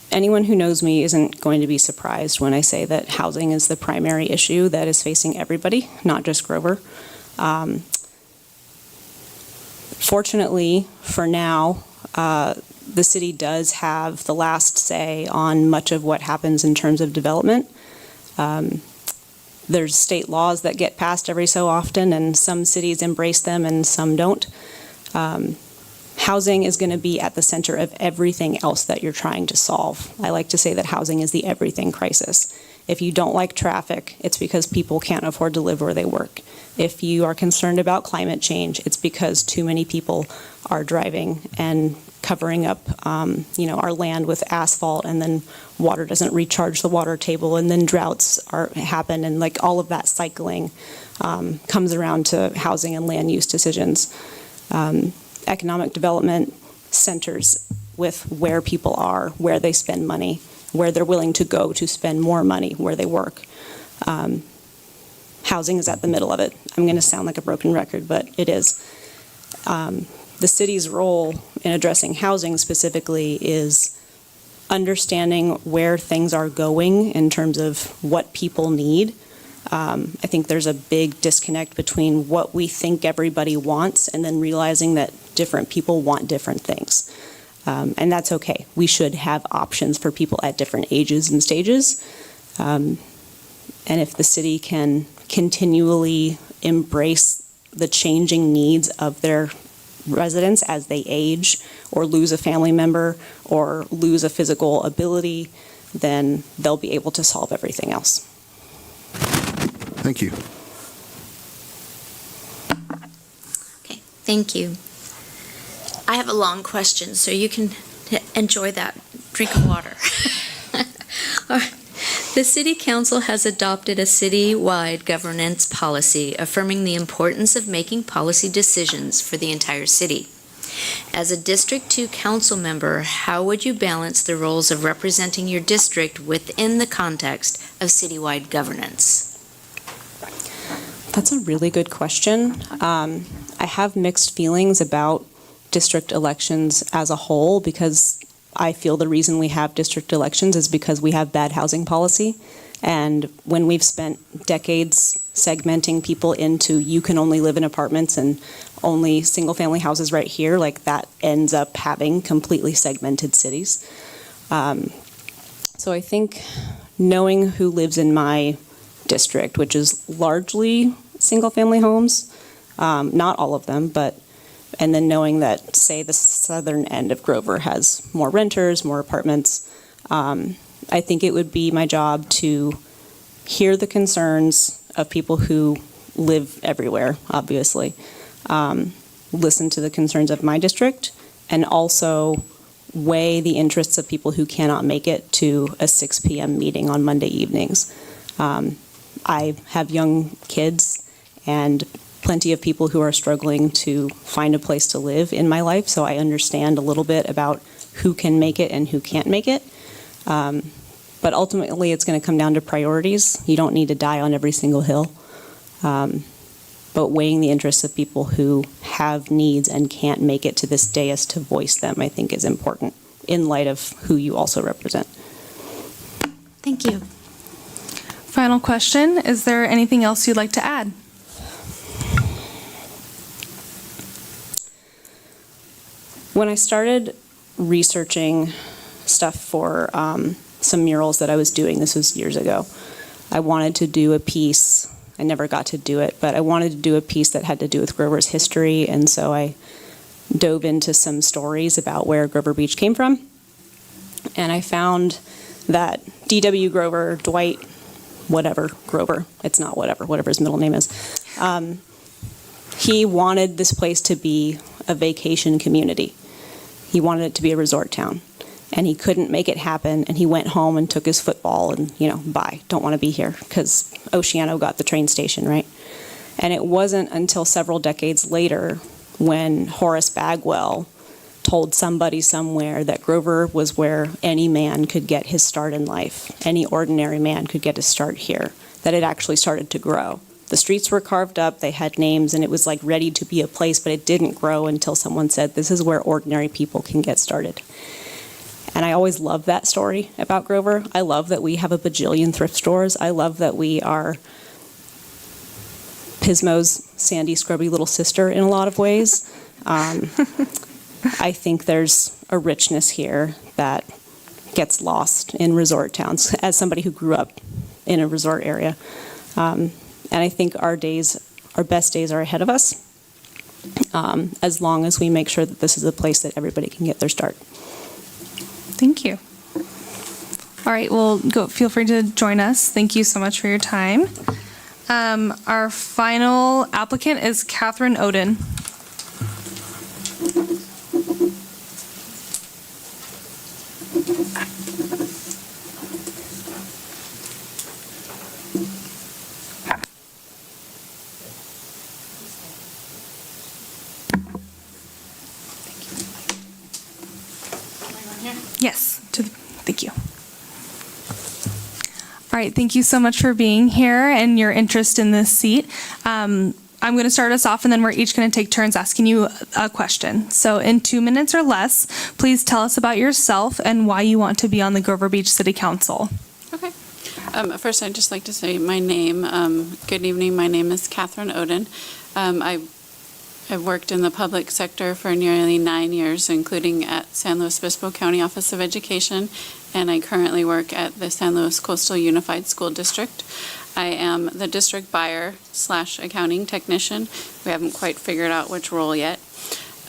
Anyone who knows me isn't going to be surprised when I say that housing is the primary issue that is facing everybody, not just Grover. Fortunately, for now, the city does have the last say on much of what happens in terms of development. There's state laws that get passed every so often, and some cities embrace them and some don't. Housing is going to be at the center of everything else that you're trying to solve. I like to say that housing is the everything crisis. If you don't like traffic, it's because people can't afford to live where they work. If you are concerned about climate change, it's because too many people are driving and covering up our land with asphalt, and then water doesn't recharge the water table, and then droughts happen, and like all of that cycling comes around to housing and land use decisions. Economic development centers with where people are, where they spend money, where they're willing to go to spend more money, where they work. Housing is at the middle of it. I'm going to sound like a broken record, but it is. The city's role in addressing housing specifically is understanding where things are going in terms of what people need. I think there's a big disconnect between what we think everybody wants and then realizing that different people want different things. And that's okay. We should have options for people at different ages and stages. And if the city can continually embrace the changing needs of their residents as they age or lose a family member or lose a physical ability, then they'll be able to solve everything else. Thank you. Okay, thank you. I have a long question, so you can enjoy that drink of water. All right. The City Council has adopted a city-wide governance policy affirming the importance of making policy decisions for the entire city. As a District 2 council member, how would you balance the roles of representing your district within the context of citywide governance? That's a really good question. I have mixed feelings about district elections as a whole because I feel the reason we have district elections is because we have bad housing policy. And when we've spent decades segmenting people into you can only live in apartments and only single-family houses right here, like that ends up having completely segmented cities. So I think knowing who lives in my district, which is largely single-family homes, not all of them, and then knowing that, say, the southern end of Grover has more renters, more apartments, I think it would be my job to hear the concerns of people who live everywhere, obviously, listen to the concerns of my district, and also weigh the interests of people who cannot make it to a 6 p.m. meeting on Monday evenings. I have young kids and plenty of people who are struggling to find a place to live in my life, so I understand a little bit about who can make it and who can't make it. But ultimately, it's going to come down to priorities. You don't need to die on every single hill. But weighing the interests of people who have needs and can't make it to this dais to voice them, I think is important in light of who you also represent. Thank you. Final question. Is there anything else you'd like to add? When I started researching stuff for some murals that I was doing, this was years ago, I wanted to do a piece. I never got to do it, but I wanted to do a piece that had to do with Grover's history, and so I dove into some stories about where Grover Beach came from. And I found that D.W. Grover, Dwight, whatever, Grover, it's not whatever his middle name is, he wanted this place to be a vacation community. He wanted it to be a resort town. And he couldn't make it happen, and he went home and took his football and, bye, don't want to be here, because Oceano got the train station, right? And it wasn't until several decades later when Horace Bagwell told somebody somewhere that Grover was where any man could get his start in life, any ordinary man could get his start here, that it actually started to grow. The streets were carved up, they had names, and it was like ready to be a place, but it didn't grow until someone said, this is where ordinary people can get started. And I always love that story about Grover. I love that we have a bajillion thrift stores. I love that we are Pismo's sandy, scrubby little sister in a lot of ways. I think there's a richness here that gets lost in resort towns as somebody who grew up in a resort area. And I think our best days are ahead of us, as long as we make sure that this is a place that everybody can get their start. Thank you. All right, well, feel free to join us. Thank you so much for your time. Our final applicant is Catherine Oden. Yes, thank you. All right, thank you so much for being here and your interest in this seat. I'm going to start us off, and then we're each going to take turns asking you a question. So in 2 minutes or less, please tell us about yourself and why you want to be on the Grover Beach City Council. Okay. First, I'd just like to say my name. Good evening. My name is Catherine Oden. I've worked in the public sector for nearly 9 years, including at San Luis Obispo County Office of Education, and I currently work at the San Luis Coastal Unified School District. I am the district buyer/accounting technician. We haven't quite figured out which role yet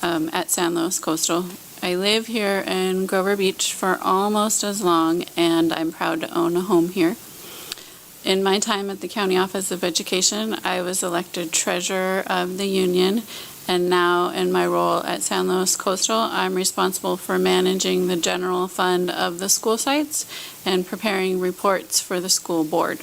at San Luis Coastal. I live here in Grover Beach for almost as long, and I'm proud to own a home here. In my time at the County Office of Education, I was elected treasurer of the union, and now in my role at San Luis Coastal, I'm responsible for managing the general fund of the school sites and preparing reports for the school board.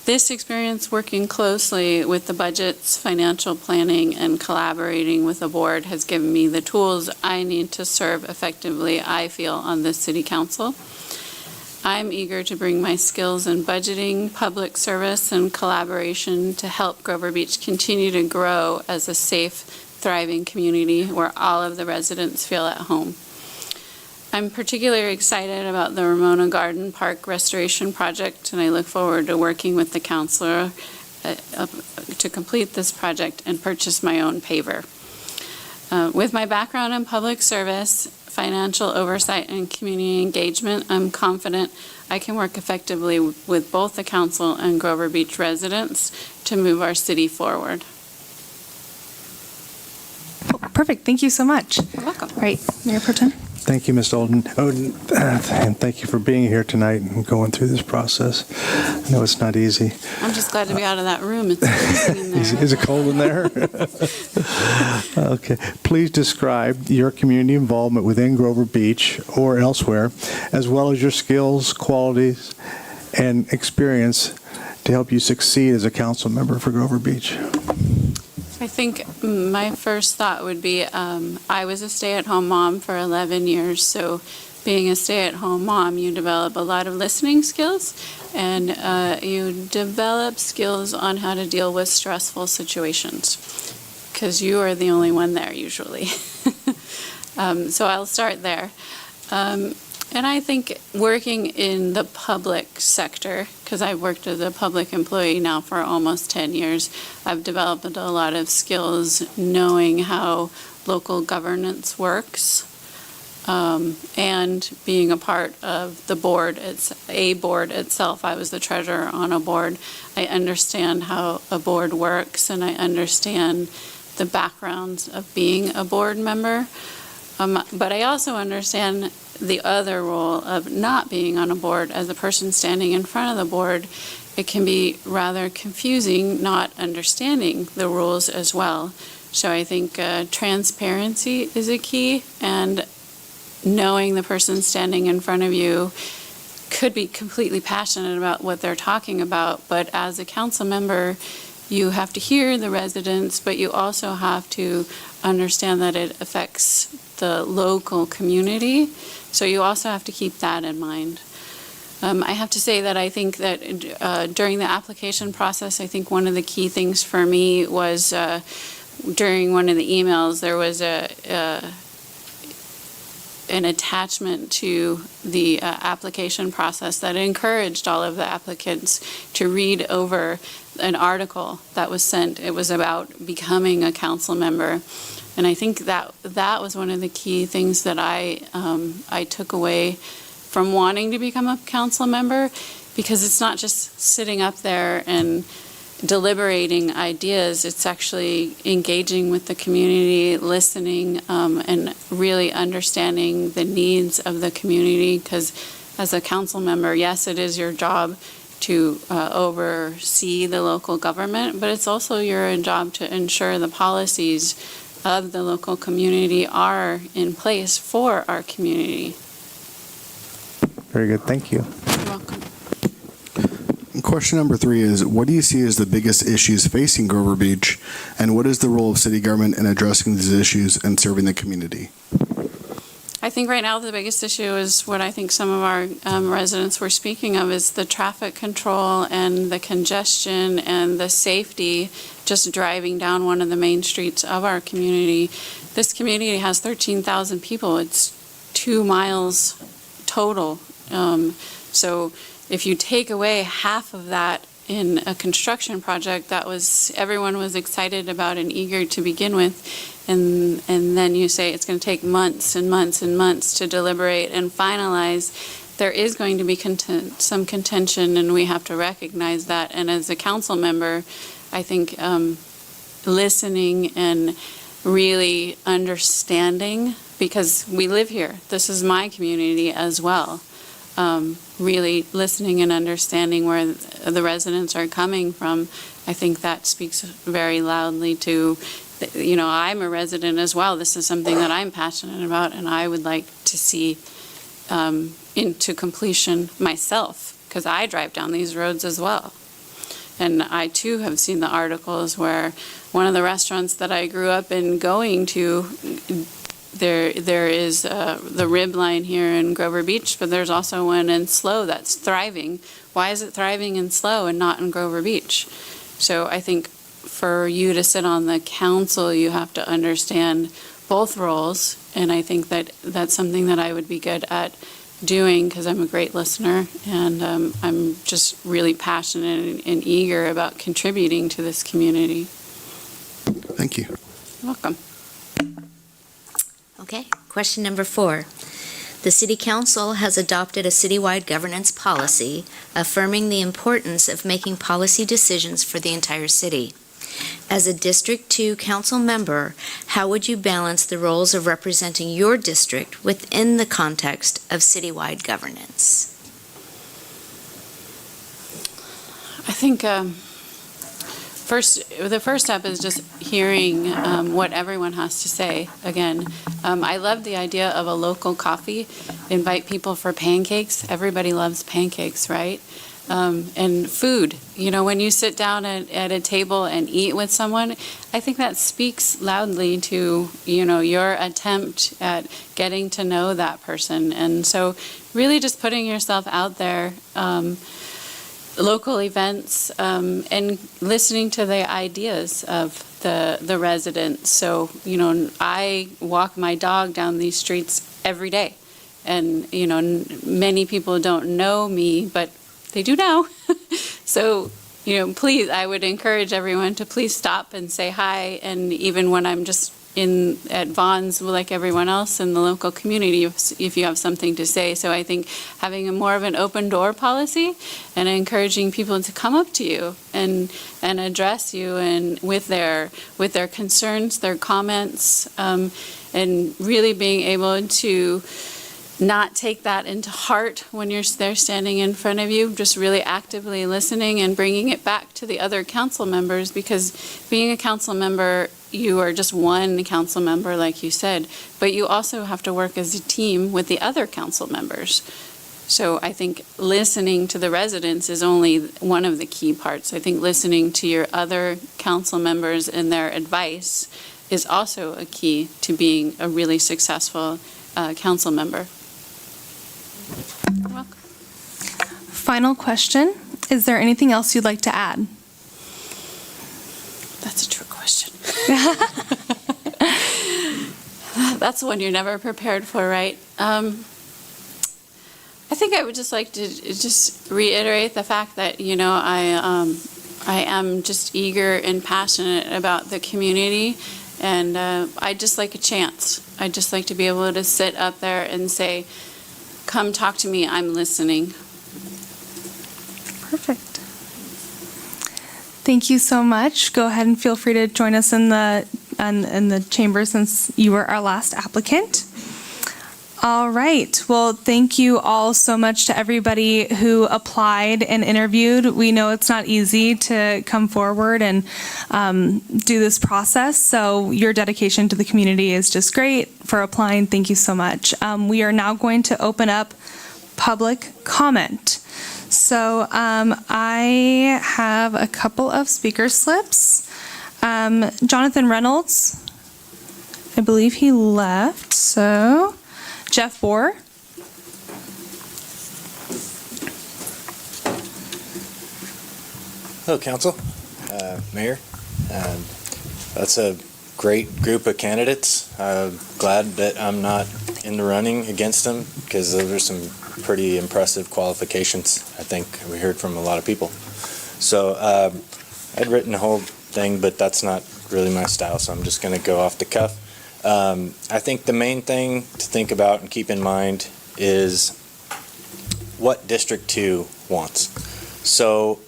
This experience working closely with the budgets, financial planning, and collaborating with the board has given me the tools I need to serve effectively, I feel, on this city council. I'm eager to bring my skills in budgeting, public service, and collaboration to help Grover Beach continue to grow as a safe, thriving community where all of the residents feel at home. I'm particularly excited about the Ramona Garden Park Restoration Project, and I look forward to working with the councilor to complete this project and purchase my own paver. With my background in public service, financial oversight, and community engagement, I'm confident I can work effectively with both the council and Grover Beach residents to move our city forward. Perfect. Thank you so much. You're welcome. All right, Mayor Pro Tem. Thank you, Ms. Oden, and thank you for being here tonight and going through this process. I know it's not easy. I'm just glad to be out of that room. It's freezing in there. Is it cold in there? Okay. Please describe your community involvement within Grover Beach or elsewhere, as well as your skills, qualities, and experience to help you succeed as a council member for Grover Beach. I think my first thought would be I was a stay-at-home mom for 11 years, so being a stay-at-home mom, you develop a lot of listening skills, and you develop skills on how to deal with stressful situations, because you are the only one there usually. So I'll start there. And I think working in the public sector, because I've worked as a public employee now for almost 10 years, I've developed a lot of skills knowing how local governance works, and being a part of the board. It's a board itself. I was the treasurer on a board. I understand how a board works, and I understand the backgrounds of being a board member. But I also understand the other role of not being on a board. As a person standing in front of the board, it can be rather confusing not understanding the rules as well. So I think transparency is a key, and knowing the person standing in front of you could be completely passionate about what they're talking about, but as a council member, you have to hear the residents, but you also have to understand that it affects the local community. So you also have to keep that in mind. I have to say that I think that during the application process, I think one of the key things for me was during one of the emails, there was an attachment to the application process that encouraged all of the applicants to read over an article that was sent. It was about becoming a council member. And I think that was one of the key things that I took away from wanting to become a council member, because it's not just sitting up there and deliberating ideas, it's actually engaging with the community, listening, and really understanding the needs of the community, because as a council member, yes, it is your job to oversee the local government, but it's also your job to ensure the policies of the local community are in place for our community. Very good. Thank you. You're welcome. Question number 3 is, what do you see as the biggest issues facing Grover Beach, and what is the role of city government in addressing these issues and serving the community? I think right now the biggest issue is what I think some of our residents were speaking of is the traffic control and the congestion and the safety just driving down one of the main streets of our community. This community has 13,000 people. It's 2 miles total. So if you take away half of that in a construction project that everyone was excited about and eager to begin with, and then you say it's going to take months and months and months to deliberate and finalize, there is going to be some contention, and we have to recognize that. And as a council member, I think listening and really understanding, because we live here, this is my community as well, really listening and understanding where the residents are coming from, I think that speaks very loudly to, I'm a resident as well. This is something that I'm passionate about, and I would like to see into completion myself, because I drive down these roads as well. And I too have seen the articles where one of the restaurants that I grew up in going to, there is the Rib Line here in Grover Beach, but there's also one in SLO that's thriving. Why is it thriving in SLO and not in Grover Beach? So I think for you to sit on the council, you have to understand both roles, and I think that that's something that I would be good at doing, because I'm a great listener, and I'm just really passionate and eager about contributing to this community. Thank you. You're welcome. Okay, question number 4. The City Council has adopted a citywide governance policy affirming the importance of making policy decisions for the entire city. As a District 2 council member, how would you balance the roles of representing your district within the context of citywide governance? I think the first step is just hearing what everyone has to say. Again, I love the idea of a local coffee. Invite people for pancakes. Everybody loves pancakes, right? And food. When you sit down at a table and eat with someone, I think that speaks loudly to, your attempt at getting to know that person. And so really just putting yourself out there, local events, and listening to the ideas of the residents. So, I walk my dog down these streets every day. And, many people don't know me, but they do now. So, please, I would encourage everyone to please stop and say hi. And even when I'm just at Vaughn's, like everyone else in the local community, if you have something to say. So I think having more of an open door policy and encouraging people to come up to you and address you and with their concerns, their comments, and really being able to not take that into heart when they're standing in front of you, just really actively listening and bringing it back to the other council members, because being a council member, you are just one council member, like you said, but you also have to work as a team with the other council members. So I think listening to the residents is only one of the key parts. I think listening to your other council members and their advice is also a key to being a really successful council member. You're welcome. Final question. Is there anything else you'd like to add? That's a trick question. That's one you're never prepared for, right? I think I would just like to just reiterate the fact that, I am just eager and passionate about the community, and I'd just like a chance. I'd just like to be able to sit up there and say, come talk to me, I'm listening. Perfect. Thank you so much. Go ahead and feel free to join us in the chamber, since you were our last applicant. All right. Well, thank you all so much to everybody who applied and interviewed. We know it's not easy to come forward and do this process, so your dedication to the community is just great. For applying, thank you so much. We are now going to open up public comment. So I have a couple of speaker slips. Jonathan Reynolds, I believe he left, so Jeff Bohr. Hello, Council, Mayor. That's a great group of candidates. Glad that I'm not in the running against them because those are some pretty impressive qualifications. I think we heard from a lot of people. So I'd written the whole thing, but that's not really my style, so I'm just going to go off the cuff. I think the main thing to think about and keep in mind is what District 2 wants. So,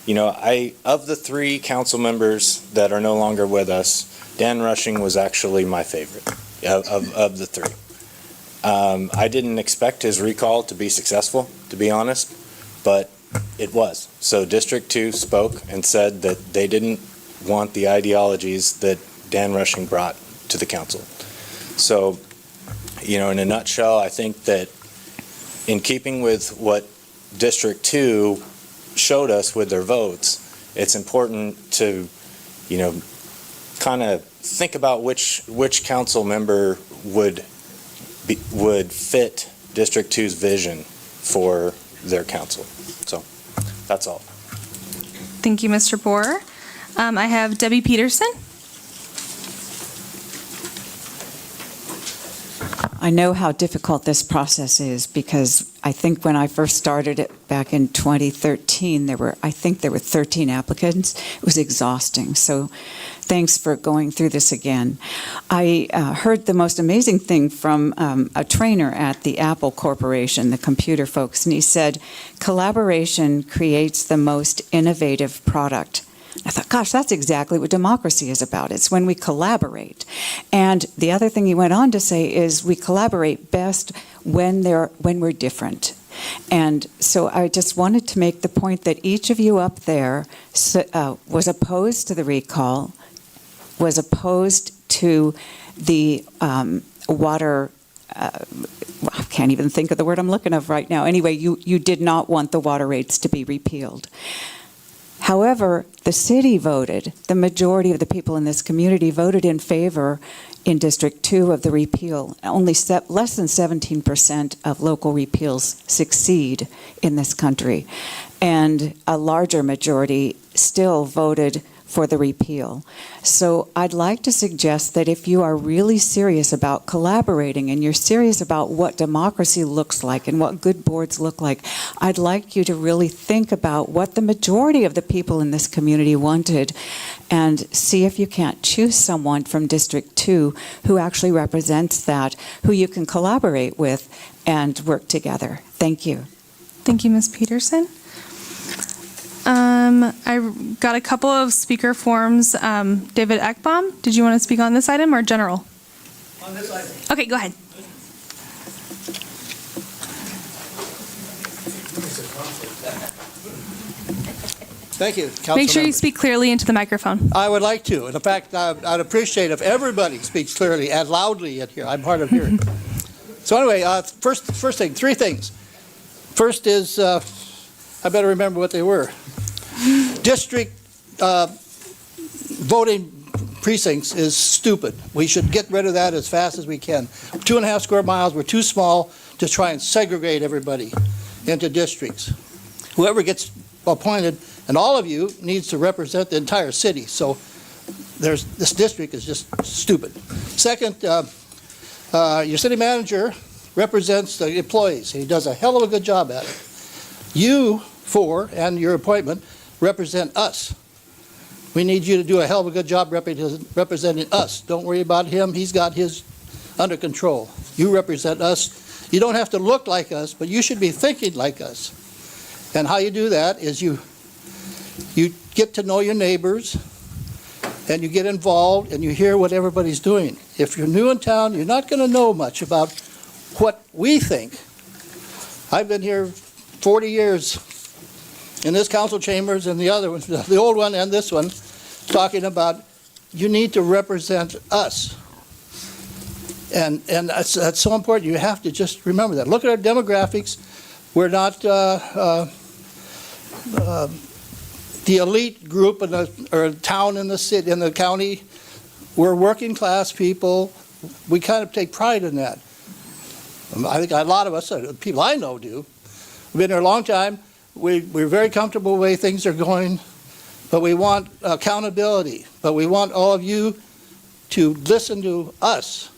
you know, of the 3 council members that are no longer with us, Dan Rushing was actually my favorite of the 3. I didn't expect his recall to be successful, to be honest, but it was. So District 2 spoke and said that they didn't want the ideologies that Dan Rushing brought to the council. So, you know, in a nutshell, I think that in keeping with what District 2 showed us with their votes, it's important to, you know, kind of think about which council member would fit District 2's vision for their council. So that's all. Thank you, Mr. Bohr. I have Debbie Peterson. I know how difficult this process is because I think when I first started it back in 2013, there were 13 applicants. It was exhausting. So thanks for going through this again. I heard the most amazing thing from a trainer at the Apple Corporation, the computer folks, and he said, collaboration creates the most innovative product. I thought, gosh, that's exactly what democracy is about. It's when we collaborate. And the other thing he went on to say is we collaborate best when we're different. And so I just wanted to make the point that each of you up there was opposed to the recall, was opposed to the water. I can't even think of the word I'm looking of right now. Anyway, you did not want the water rates to be repealed. However, the city voted, the majority of the people in this community voted in favor in District 2 of the repeal. Only less than 17% of local repeals succeed in this country. And a larger majority still voted for the repeal. So I'd like to suggest that if you are really serious about collaborating and you're serious about what democracy looks like and what good boards look like, I'd like you to really think about what the majority of the people in this community wanted and see if you can't choose someone from District 2 who actually represents that, who you can collaborate with and work together. Thank you. Thank you, Ms. Peterson. I got a couple of speaker forms. David Ekbaum, did you want to speak on this item or general? On this item. Okay, go ahead. Thank you, Council Make sure you members. speak clearly into the microphone. I would like to. In fact, I'd appreciate if everybody speaks clearly and loudly in here. I'm hard of hearing. So anyway, first thing, 3 things. First is, I better remember what they were. District voting precincts is stupid. We should get rid of that as fast as we can. 2.5 square miles, we're too small to try and segregate everybody into districts. Whoever gets appointed, and all of you, needs to represent the entire city. So this district is just stupid. Second, your city manager represents the employees. He does a hell of a good job at it. You 4 and your appointment represent us. We need you to do a hell of a good job representing us. Don't worry about him. He's got his under control. You represent us. You don't have to look like us, but you should be thinking like us. And how you do that is you get to know your neighbors and you get involved and you hear what everybody's doing. If you're new in town, you're not going to know much about what we think. I've been here 40 years in this council chambers and the other one, the old one and this one, talking about you need to represent us. And that's so important. You have to just remember that. Look at our demographics. We're not the elite group or town in the city, in the county. We're working class people. We kind of take pride in that. I think a lot of us, people I know do. We've been there a long time. We're very comfortable with the way things are going, but we want accountability. But we want all of you to listen to us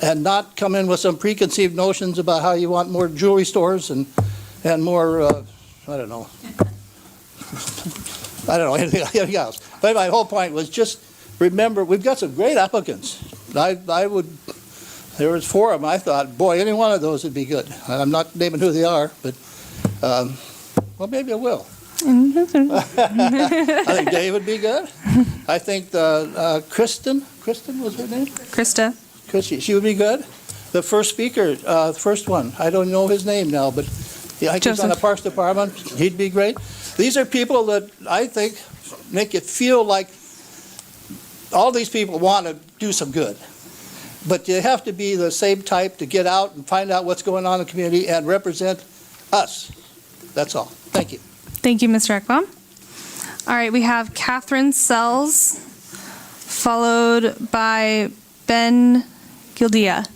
and not come in with some preconceived notions about how you want more jewelry stores and more, I don't know, anything else. But my whole point was just remember, we've got some great applicants. There was 4 of them. I thought, boy, any one of those would be good. I'm not naming who they are, but, well, maybe I will. I think Dave would be good. I think Kristen was her name? Krista. She would be good. The first speaker, the first one, I don't know his name now, but yeah, I think he's on the Parks Department. He'd be great. These are people that I think make it feel like all these people want to do some good. But you have to be the same type to get out and find out what's going on in the community and represent us. That's all. Thank you. Thank you, Mr. Ekbaum. All right, we have Catherine Sells, followed by Ben Gildia.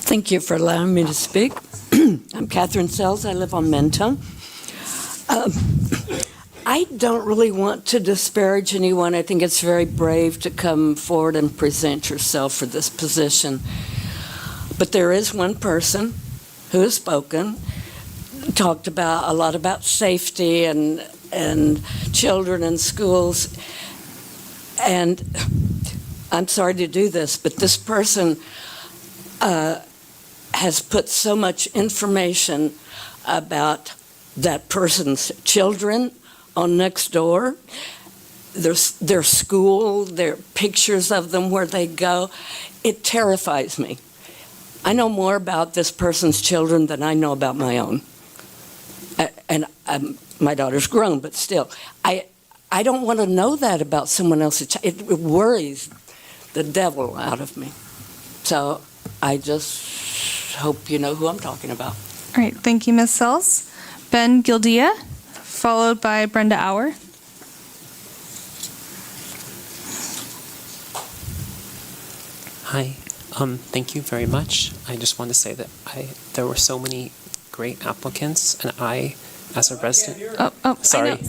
Thank you for allowing me to speak. I'm Catherine Sells. I live on Mentone. I don't really want to disparage anyone. I think it's very brave to come forward and present yourself for this position. But there is one person who has spoken, talked about a lot about safety and children in schools. And I'm sorry to do this, but this person has put so much information about that person's children on Nextdoor, their school, their pictures of them where they go. It terrifies me. I know more about this person's children than I know about my own. And my daughter's grown, but still, I don't want to know that about someone else's child. It worries the devil out of me. So I just hope you know who I'm talking about. All right, thank you, Ms. Sells. Ben Gildia, followed by Brenda Auer. Hi, thank you very much. I just want to say that there were so many great applicants, and I, as a resident, sorry, I know,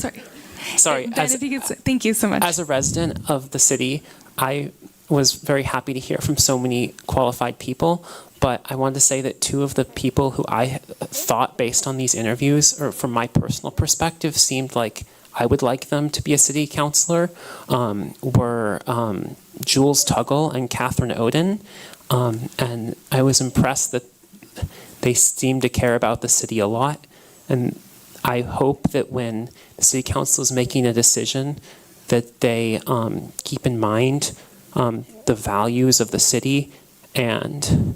sorry, Ben, if you could, thank you so much. As a resident of the city, I was very happy to hear from so many qualified people. But I wanted to say that 2 of the people who I thought, based on these interviews, or from my personal perspective, seemed like I would like them to be a city councilor, were Jules Tuggle and Catherine Oden. And I was impressed that they seemed to care about the city a lot. And I hope that when the city council is making a decision, that they keep in mind the values of the city and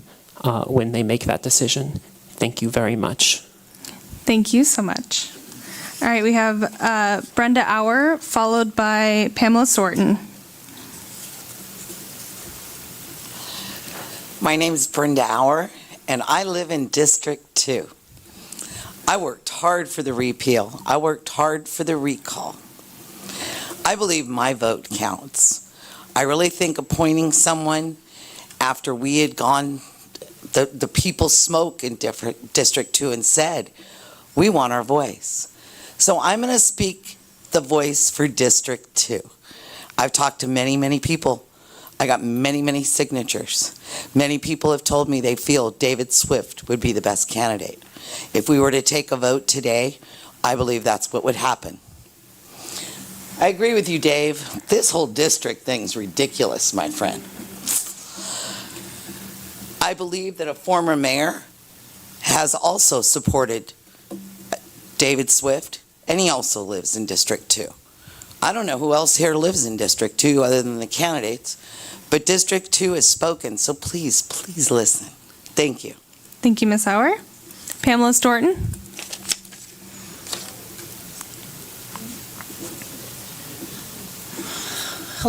when they make that decision. Thank you very much. Thank you so much. All right, we have Brenda Auer, followed by Pamela Sorton. My name is Brenda Auer, and I live in District 2. I worked hard for the repeal. I worked hard for the recall. I believe my vote counts. I really think appointing someone after we had gone, the people spoke in District 2 and said, we want our voice. So I'm going to speak the voice for District 2. I've talked to many, many people. I got many, many signatures. Many people have told me they feel David Swift would be the best candidate. If we were to take a vote today, I believe that's what would happen. I agree with you, Dave. This whole district thing's ridiculous, my friend. I believe that a former mayor has also supported David Swift, and he also lives in District 2. I don't know who else here lives in District 2 other than the candidates, but District 2 has spoken, so please, please listen. Thank you. Thank you, Ms. Auer. Pamela Sorton.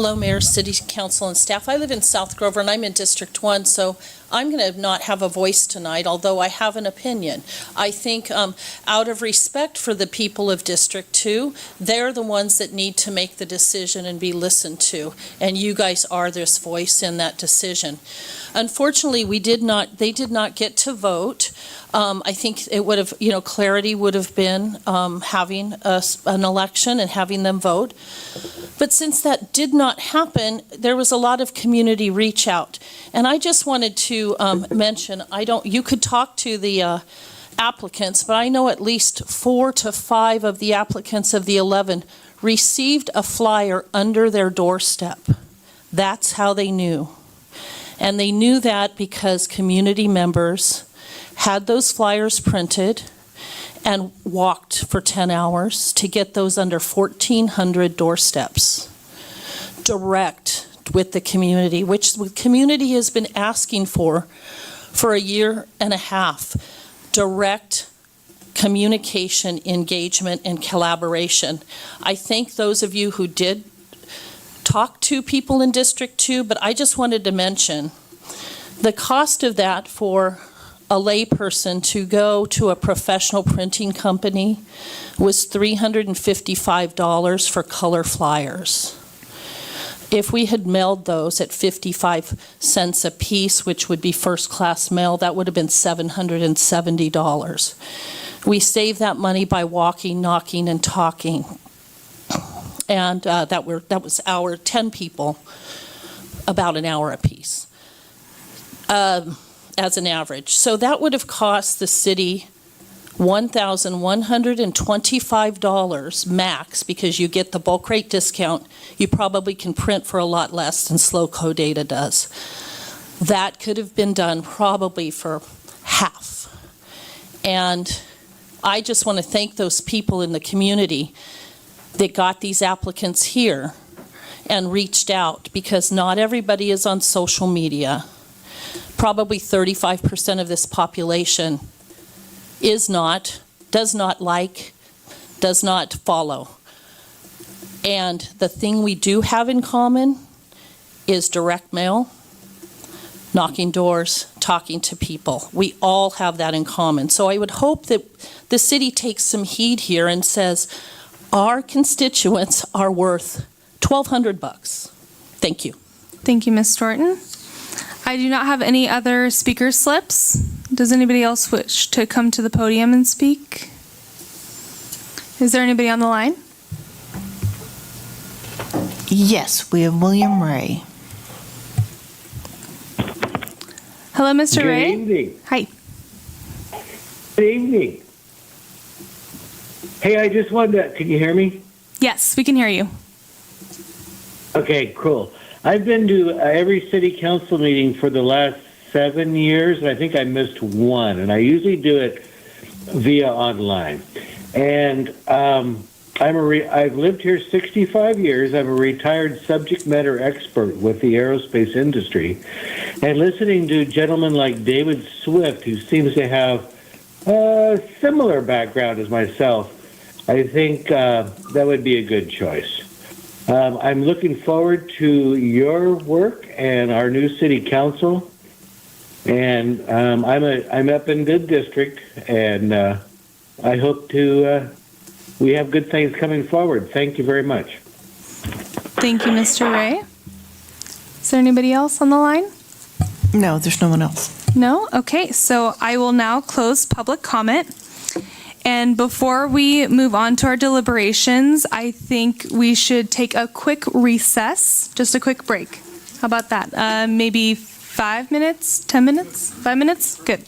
Hello, Mayor, City Council, and staff. I live in South Grover, and I'm in District 1, so I'm going to not have a voice tonight, although I have an opinion. I think out of respect for the people of District 2, they're the ones that need to make the decision and be listened to, and you guys are this voice in that decision. Unfortunately, they did not get to vote. I think it would have, clarity would have been having an election and having them vote. But since that did not happen, there was a lot of community reach out. And I just wanted to mention, you could talk to the applicants, but I know at least 4 to 5 of the applicants of the 11 received a flyer under their doorstep. That's how they knew. And they knew that because community members had those flyers printed and walked for 10 hours to get those under 1,400 doorsteps, direct with the community, which the community has been asking for a year and a half. Direct communication, engagement, and collaboration. I thank those of you who did talk to people in District 2, but I just wanted to mention the cost of that for a layperson to go to a professional printing company was $355 for color flyers. If we had mailed those at 55 cents a piece, which would be first-class mail, that would have been $770. We saved that money by walking, knocking, and talking. And that was 10 people, about an hour apiece. As an average. So that would have cost the city $1,125 max, because you get the bulk rate discount. You probably can print for a lot less than Slow Co-Data does. That could have been done probably for half. And I just want to thank those people in the community that got these applicants here and reached out, because not everybody is on social media. Probably 35% of this population does not like, does not follow. And the thing we do have in common is direct mail, knocking doors, talking to people. We all have that in common. So I would hope that the city takes some heed here and says, our constituents are worth $1,200. Thank you. Thank you, Ms. Thornton. I do not have any other speaker slips. Does anybody else wish to come to the podium and speak? Is there anybody on the line? Yes, we have William Ray. Hello, Mr. Ray. Good evening. Hi. Good evening. Hey, I just wanted to, can you hear me? Yes, we can hear you. Okay, cool. I've been to every city council meeting for the last 7 years, and I think I missed one, and I usually do it via online. And I've lived here 65 years. I'm a retired subject matter expert with the aerospace industry. And listening to gentlemen like David Swift, who seems to have a similar background as myself, I think that would be a good choice. I'm looking forward to your work and our new city council. And I'm up in Good District, and I hope we have good things coming forward. Thank you very much. Thank you, Mr. Ray. Is there anybody else on the line? No, there's no one else. No? Okay, so I will now close public comment. And before we move on to our deliberations, I think we should take a quick recess, just a quick break. How about that? Maybe 5 minutes, 10 minutes, 5 minutes? Good.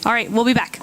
All right, we'll be back.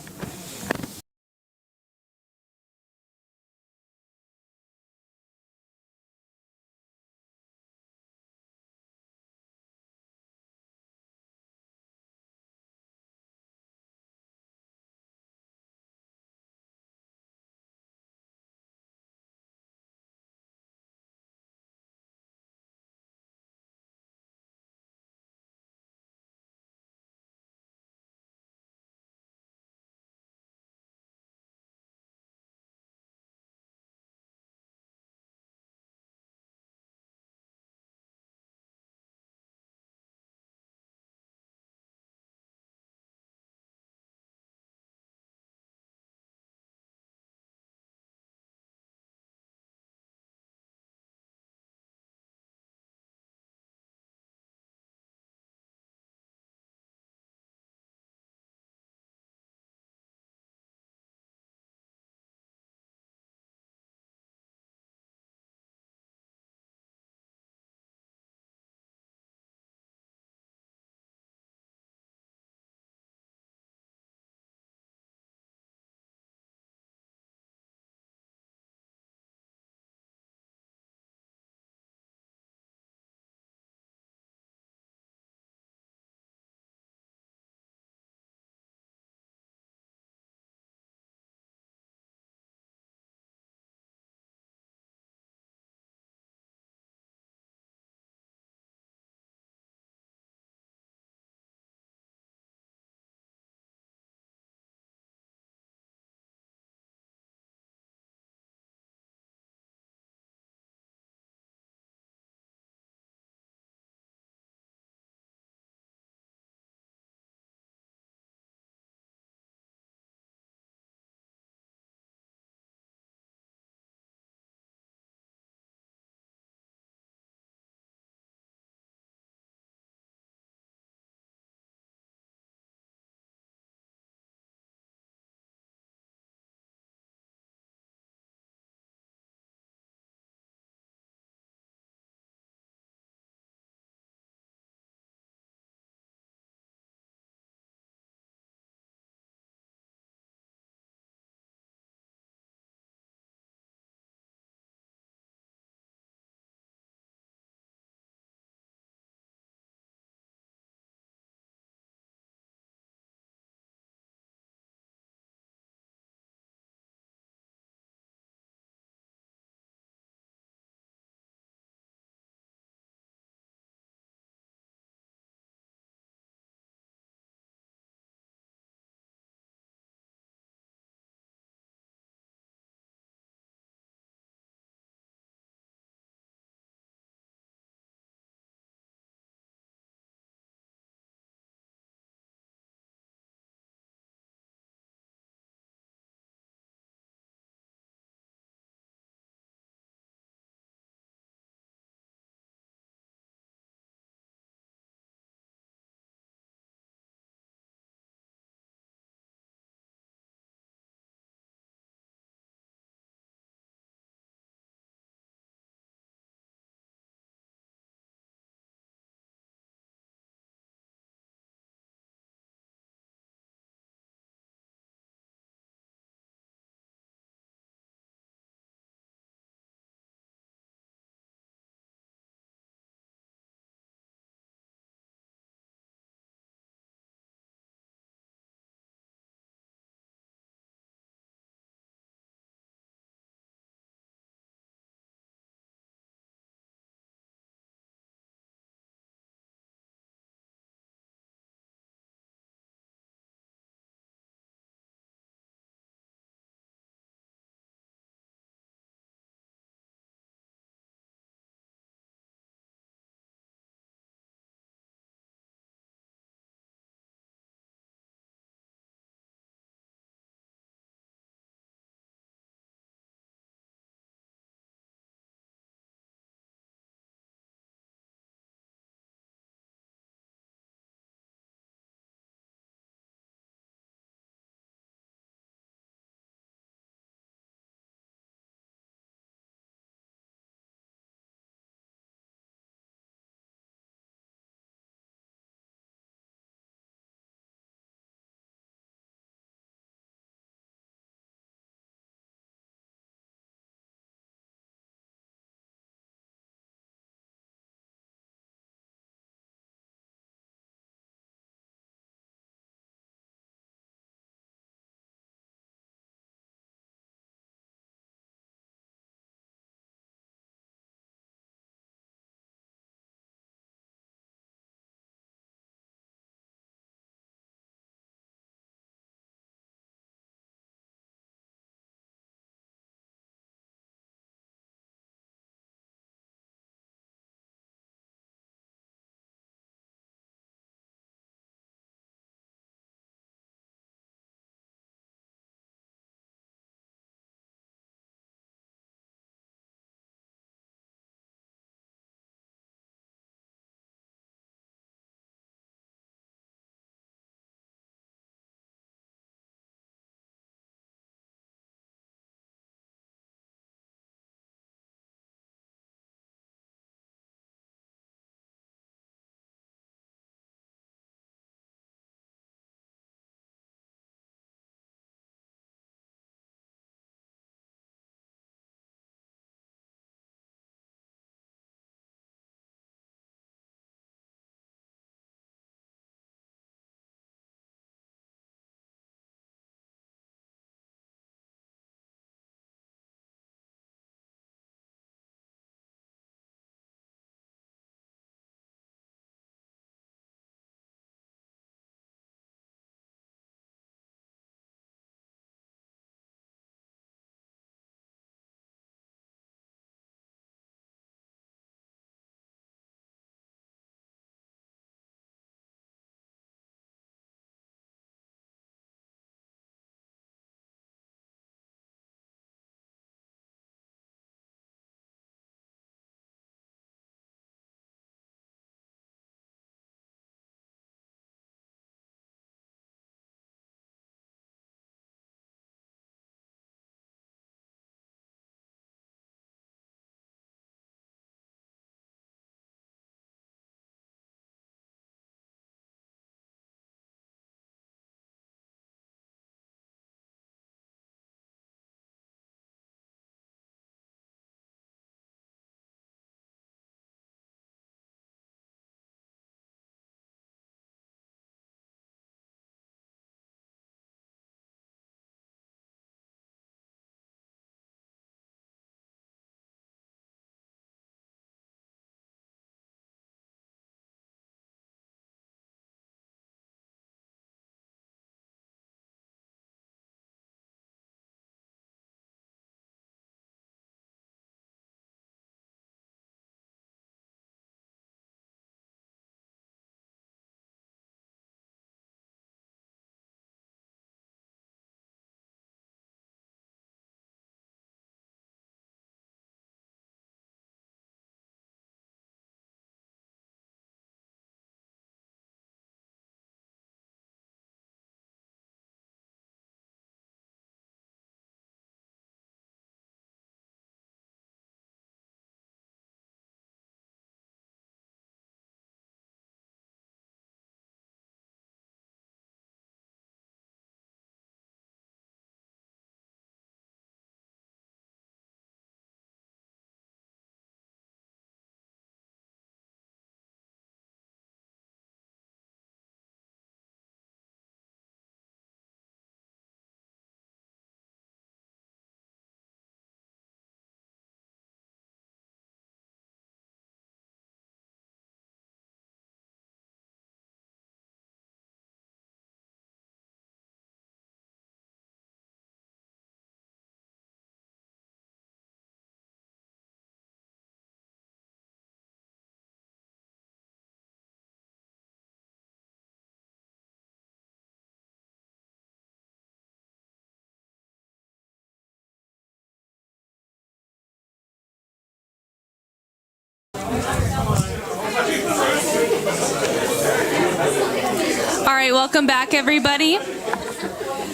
right, welcome back, everybody.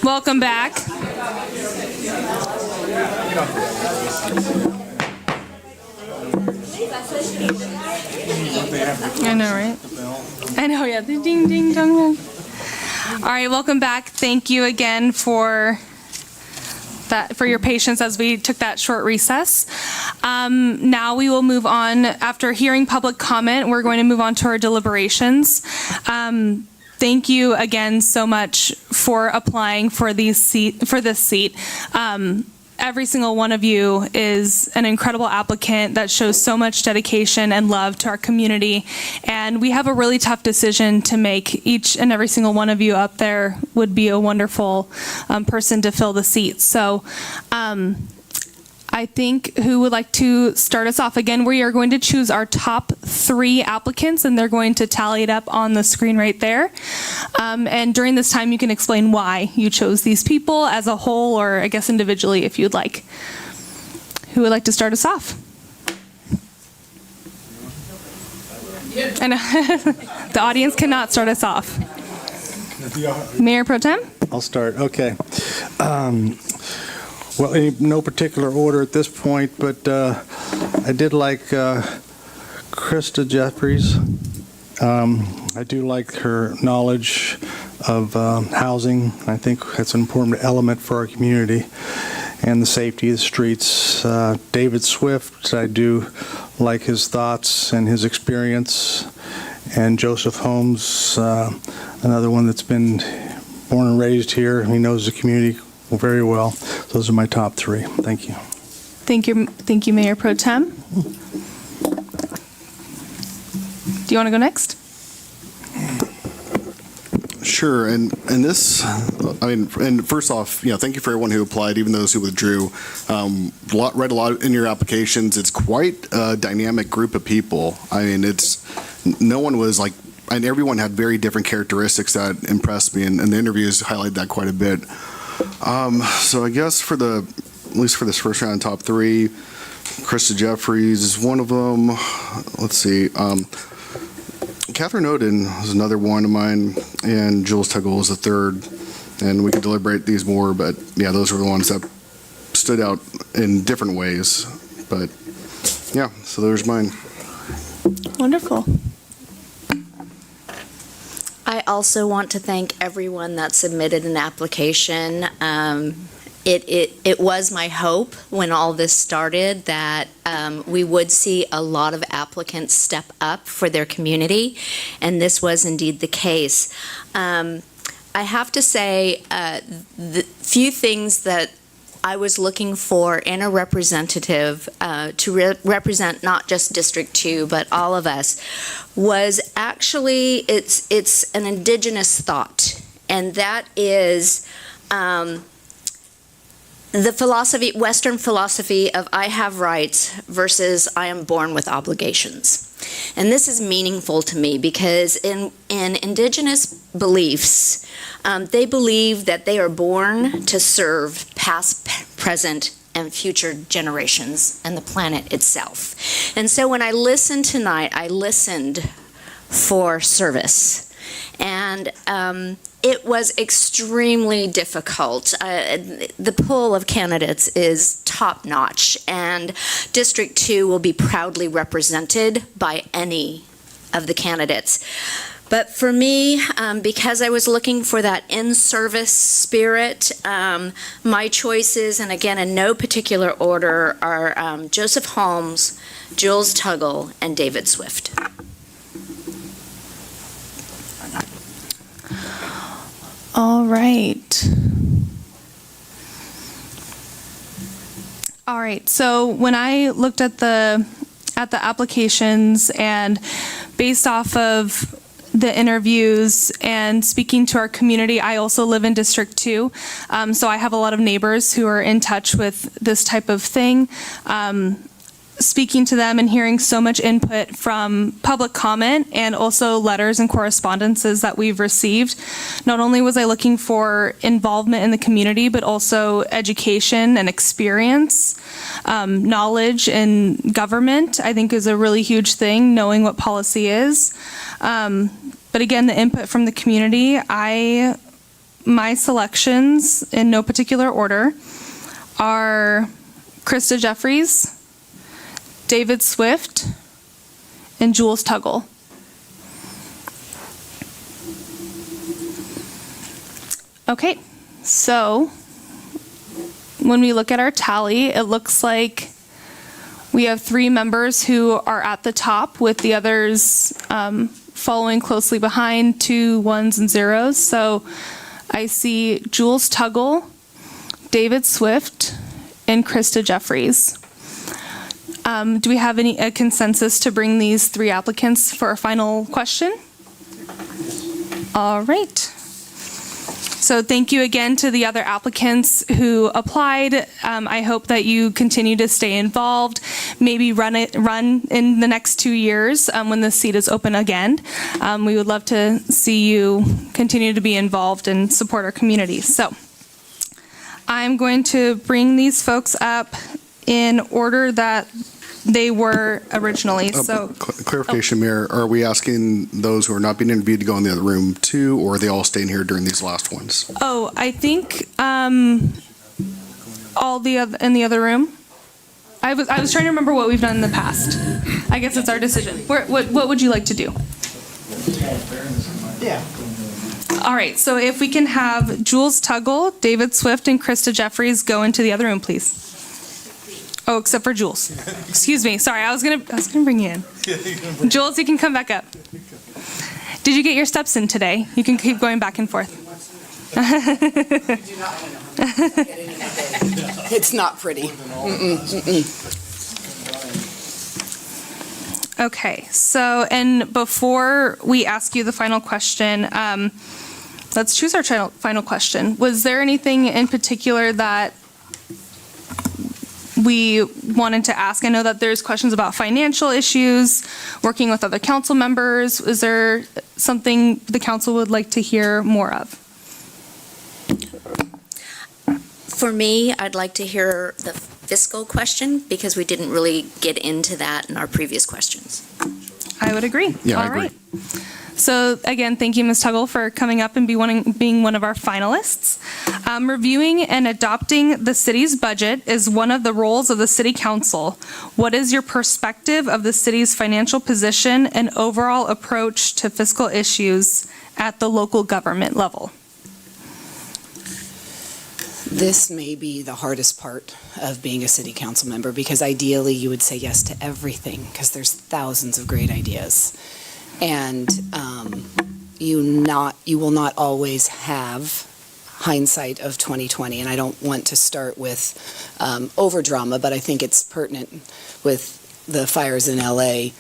Welcome back. I know, right? I know, yeah. The ding, ding, dong, dong. All right, welcome back. Thank you again for your patience as we took that short recess. Now we will move on. After hearing public comment, we're going to move on to our deliberations. Thank you again so much for applying for this seat. Every single one of you is an incredible applicant that shows so much dedication and love to our community. And we have a really tough decision to make. Each and every single one of you up there would be a wonderful person to fill the seat. So I think who would like to start us off? Again, we are going to choose our top 3 applicants, and they're going to tally it up on the screen right there. And during this time, you can explain why you chose these people as a whole, or I guess individually if you'd like. Who would like to start us off? I know. The audience cannot start us off. Mayor Pro Tem? I'll start. Okay. Well, in no particular order at this point, but I did like Krista Jeffries. I do like her knowledge of housing. I think that's an important element for our community and the safety of the streets. David Swift, I do like his thoughts and his experience. And Joseph Holmes, another one that's been born and raised here. He knows the community very well. Those are my top 3. Thank you. Thank you, Mayor Pro Tem. Do you want to go next? Sure, and this, and first off, thank you for everyone who applied, even those who withdrew. Read a lot in your applications. It's quite a dynamic group of people. No one was like, and everyone had very different characteristics that impressed me, and the interviews highlighted that quite a bit. So I guess at least for this first round, top 3, Krista Jeffries is one of them. Let's see. Catherine Oden is another one of mine, and Jules Tuggle is the third. And we could deliberate these more, but yeah, those were the ones that stood out in different ways. But yeah, so there's mine. Wonderful. I also want to thank everyone that submitted an application. It was my hope when all this started that we would see a lot of applicants step up for their community, and this was indeed the case. I have to say, the few things that I was looking for in a representative to represent not just District 2, but all of us, was actually, it's an indigenous thought, and that is the philosophy, Western philosophy of I have rights versus I am born with obligations. And this is meaningful to me because in indigenous beliefs, they believe that they are born to serve past, present, and future generations and the planet itself. And so when I listened tonight, I listened for service. And it was extremely difficult. The pool of candidates is top-notch, and District 2 will be proudly represented by any of the candidates. But for me, because I was looking for that in-service spirit, my choices, and again, in no particular order, are Joseph Holmes, Jules Tuggle, and David Swift. All right. All right. So when I looked at the applications and based off of the interviews and speaking to our community, I also live in District 2. So I have a lot of neighbors who are in touch with this type of thing. speaking to them and hearing so much input from public comment and also letters and correspondences that we've received. Not only was I looking for involvement in the community, but also education and experience, knowledge in government, I think is a really huge thing, knowing what policy is. But again, the input from the community, my selections in no particular order are Krista Jeffries, David Swift, and Jules Tuggle. Okay, so when we look at our tally, it looks like we have 3 members who are at the top, with the others following closely behind, 2 1s and 0s. So I see Jules Tuggle, David Swift, and Krista Jeffries. Do we have a consensus to bring these 3 applicants for a final question? All right. So thank you again to the other applicants who applied. I hope that you continue to stay involved, maybe run in the next 2 years when the seat is open again. We would love to see you continue to be involved and support our community. So I'm going to bring these folks up in order that they were originally. Clarification, Mayor, are we asking those who are not being interviewed to go in the other room too, or are they all staying here during these last ones? Oh, I think all in the other room. I was trying to remember what we've done in the past. I guess it's our decision. What would you like to do? Yeah. All right, so if we can have Jules Tuggle, David Swift, and Krista Jeffries go into the other room, please. Oh, except for Jules. Excuse me. Sorry, I was gonna bring you in. Jules, you can come back up. Did you get your steps in today? You can keep going back and forth. It's not pretty. Okay, so, and before we ask you the final question, let's choose our final question. Was there anything in particular that we wanted to ask? I know that there's questions about financial issues, working with other council members. Is there something the council would like to hear more of? For me, I'd like to hear the fiscal question, because we didn't really get into that in our previous questions. I would agree. Yeah, All I agree. right. So again, thank you, Ms. Tuggle, for coming up and being one of our finalists. Reviewing and adopting the city's budget is one of the roles of the city council. What is your perspective of the city's financial position and overall approach to fiscal issues at the local government level? This may be the hardest part of being a city council member, because ideally you would say yes to everything, because there's thousands of great ideas. And you will not always have hindsight of 2020. And I don't want to start with over drama, but I think it's pertinent with the fires in LA.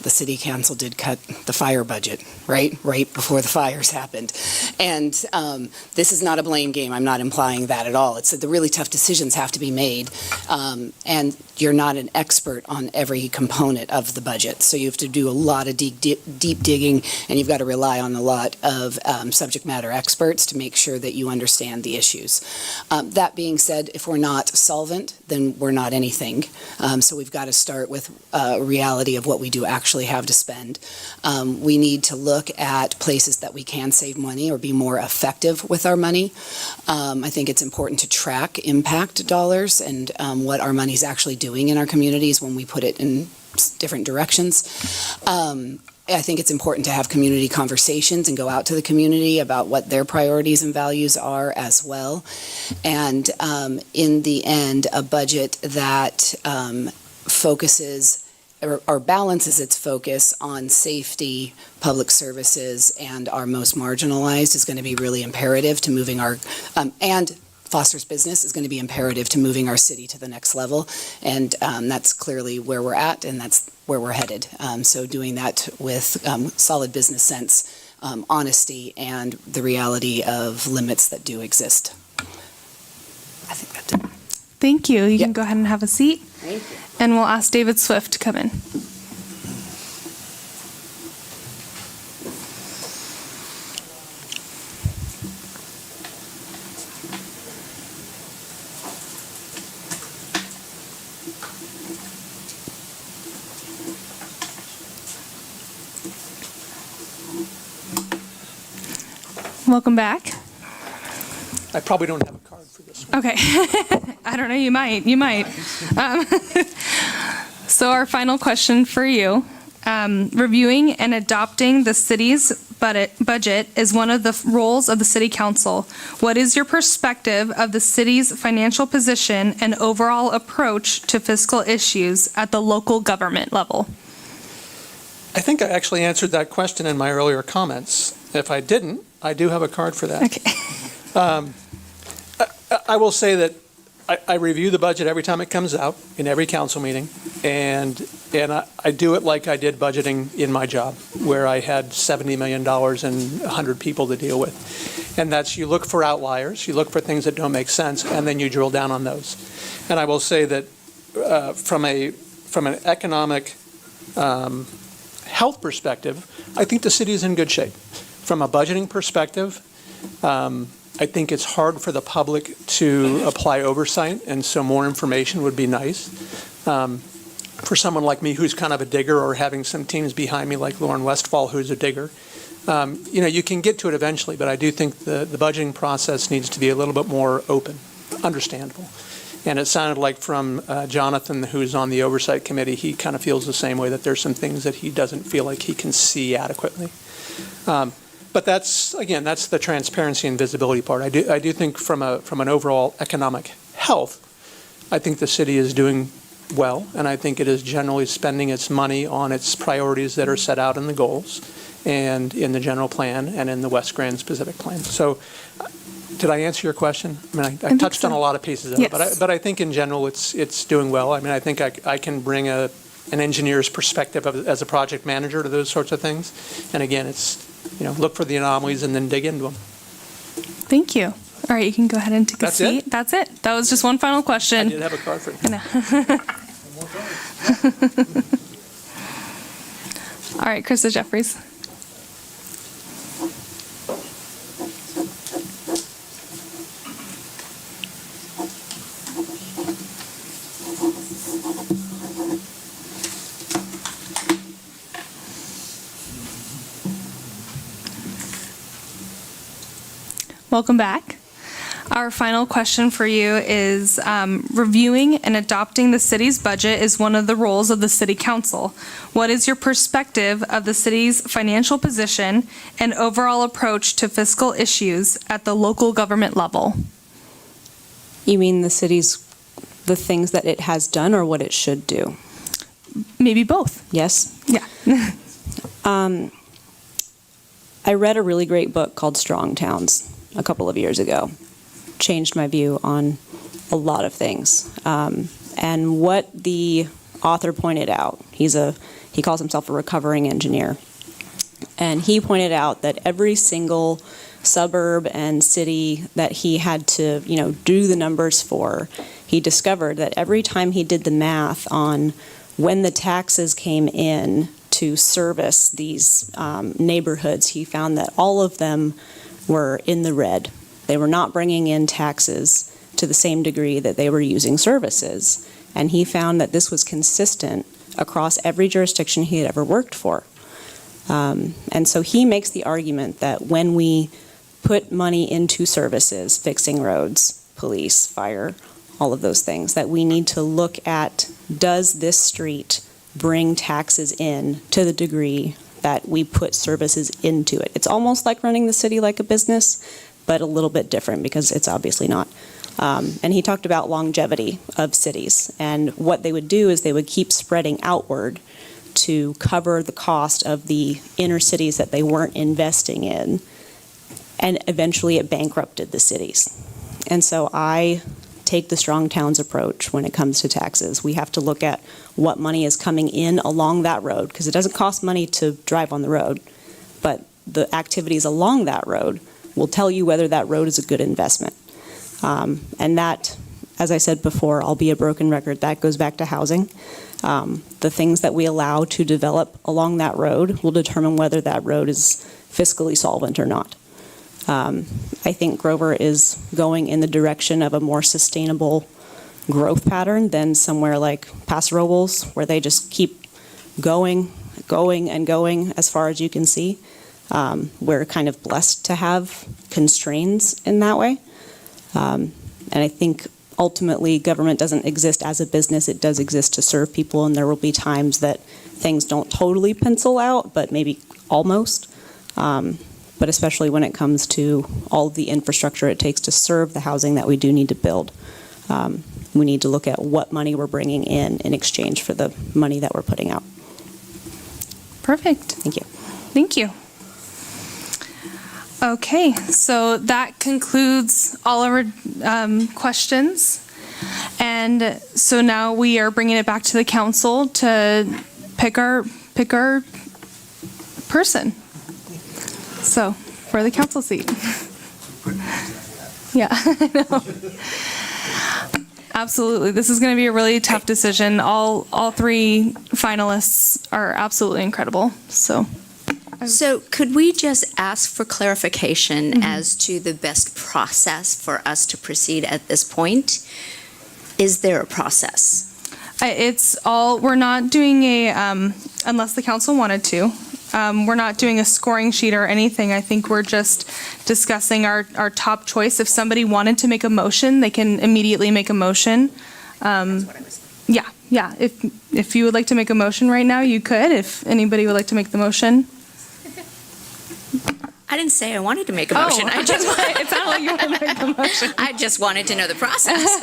The city council did cut the fire budget, right before the fires happened. And this is not a blame game. I'm not implying that at all. It's that the really tough decisions have to be made. And you're not an expert on every component of the budget. So you have to do a lot of deep digging, and you've got to rely on a lot of subject matter experts to make sure that you understand the issues. That being said, if we're not solvent, then we're not anything. So we've got to start with a reality of what we do actually have to spend. We need to look at places that we can save money or be more effective with our money. I think it's important to track impact dollars and what our money's actually doing in our communities when we put it in different directions. I think it's important to have community conversations and go out to the community about what their priorities and values are as well. And in the end, a budget that focuses or balances its focus on safety, public services, and our most marginalized is going to be really imperative to moving our, and fosters business is going to be imperative to moving our city to the next level. And that's clearly where we're at, and that's where we're headed. So doing that with solid business sense, honesty, and the reality of limits that do exist. I think that's it. Thank you. You can go ahead and have a seat. Thank you. And we'll ask David Swift to come in. Welcome back. I probably don't have a card for this one. Okay. I don't know, you might. So our final question for you, reviewing and adopting the city's budget is one of the roles of the city council. What is your perspective of the city's financial position and overall approach to fiscal issues at the local government level? I think I actually answered that question in my earlier comments. If I didn't, I do have a card for that. Okay. I will say that I review the budget every time it comes out, in every council meeting, and I do it like I did budgeting in my job, where I had $70 million and 100 people to deal with. And that's, you look for outliers, you look for things that don't make sense, and then you drill down on those. And I will say that from an economic health perspective, I think the city is in good shape. From a budgeting perspective, I think it's hard for the public to apply oversight, and so more information would be nice. For someone like me who's kind of a digger, or having some teams behind me like Lauren Westfall who's a digger, you can get to it eventually, but I do think the budgeting process needs to be a little bit more open, understandable. And it sounded like from Jonathan, who's on the oversight committee, he kind of feels the same way, that there's some things that he doesn't feel like he can see adequately. But that's the transparency and visibility part. I do think from an overall economic health, I think the city is doing well, and I think it is generally spending its money on its priorities that are set out in the goals and in the general plan and in the West Grand specific plan. So did I answer your question? I mean, I touched on a lot of pieces of it, but I think in general it's doing well. I mean, I think I can bring an engineer's perspective as a project manager to those sorts of things. And again, it's, look for the anomalies and then dig into them. Thank you. All right, you can go ahead and take a seat. It? That's it. That was just one final question. I did have a card for you. All right, Krista Jeffries. Welcome back. Our final question for you is reviewing and adopting the city's budget is one of the roles of the city council. What is your perspective of the city's financial position and overall approach to fiscal issues at the local government level? You mean the things that it has done, or what it should do? Maybe both. Yes? Yeah. I read a really great book called Strong Towns a couple of years ago. Changed my view on a lot of things. And what the author pointed out, he calls himself a recovering engineer, and he pointed out that every single suburb and city that he had to, do the numbers for, he discovered that every time he did the math on when the taxes came in to service these neighborhoods, he found that all of them were in the red. They were not bringing in taxes to the same degree that they were using services. And he found that this was consistent across every jurisdiction he had ever worked for. And so he makes the argument that when we put money into services, fixing roads, police, fire, all of those things, that we need to look at, does this street bring taxes in to the degree that we put services into it? It's almost like running the city like a business, but a little bit different because it's obviously not. And he talked about longevity of cities, and what they would do is they would keep spreading outward to cover the cost of the inner cities that they weren't investing in, and eventually it bankrupted the cities. And so I take the Strong Towns approach when it comes to taxes. We have to look at what money is coming in along that road, because it doesn't cost money to drive on the road, but the activities along that road will tell you whether that road is a good investment. And that as I said before, I'll be a broken record. That goes back to housing. The things that we allow to develop along that road will determine whether that road is fiscally solvent or not. I think Grover is going in the direction of a more sustainable growth pattern than somewhere like Paso Robles, where they just keep going as far as you can see. We're kind of blessed to have constraints in that way. And I think ultimately government doesn't exist as a business. It does exist to serve people, and there will be times that things don't totally pencil out, but maybe almost. But especially when it comes to all of the infrastructure it takes to serve the housing that we do need to build. We need to look at what money we're bringing in exchange for the money that we're putting out. Perfect. Thank you. Thank you. Okay, so that concludes all of our questions. And so now we are bringing it back to the council to pick our person. So, for the council seat. Yeah, I know. Absolutely. This is going to be a really tough decision. All three finalists are absolutely incredible. So could we just ask for clarification as to the best process for us to proceed at this point? Is there a process? We're not doing unless the council wanted to. We're not doing a scoring sheet or anything. I think we're just discussing our top choice. If somebody wanted to make a motion, they can immediately make a motion. Yeah. If you would like to make a motion right now, you could. If anybody would like to make the motion. I didn't say I wanted to make a motion. It sounded like you wanted to make the motion. I just wanted to know the process.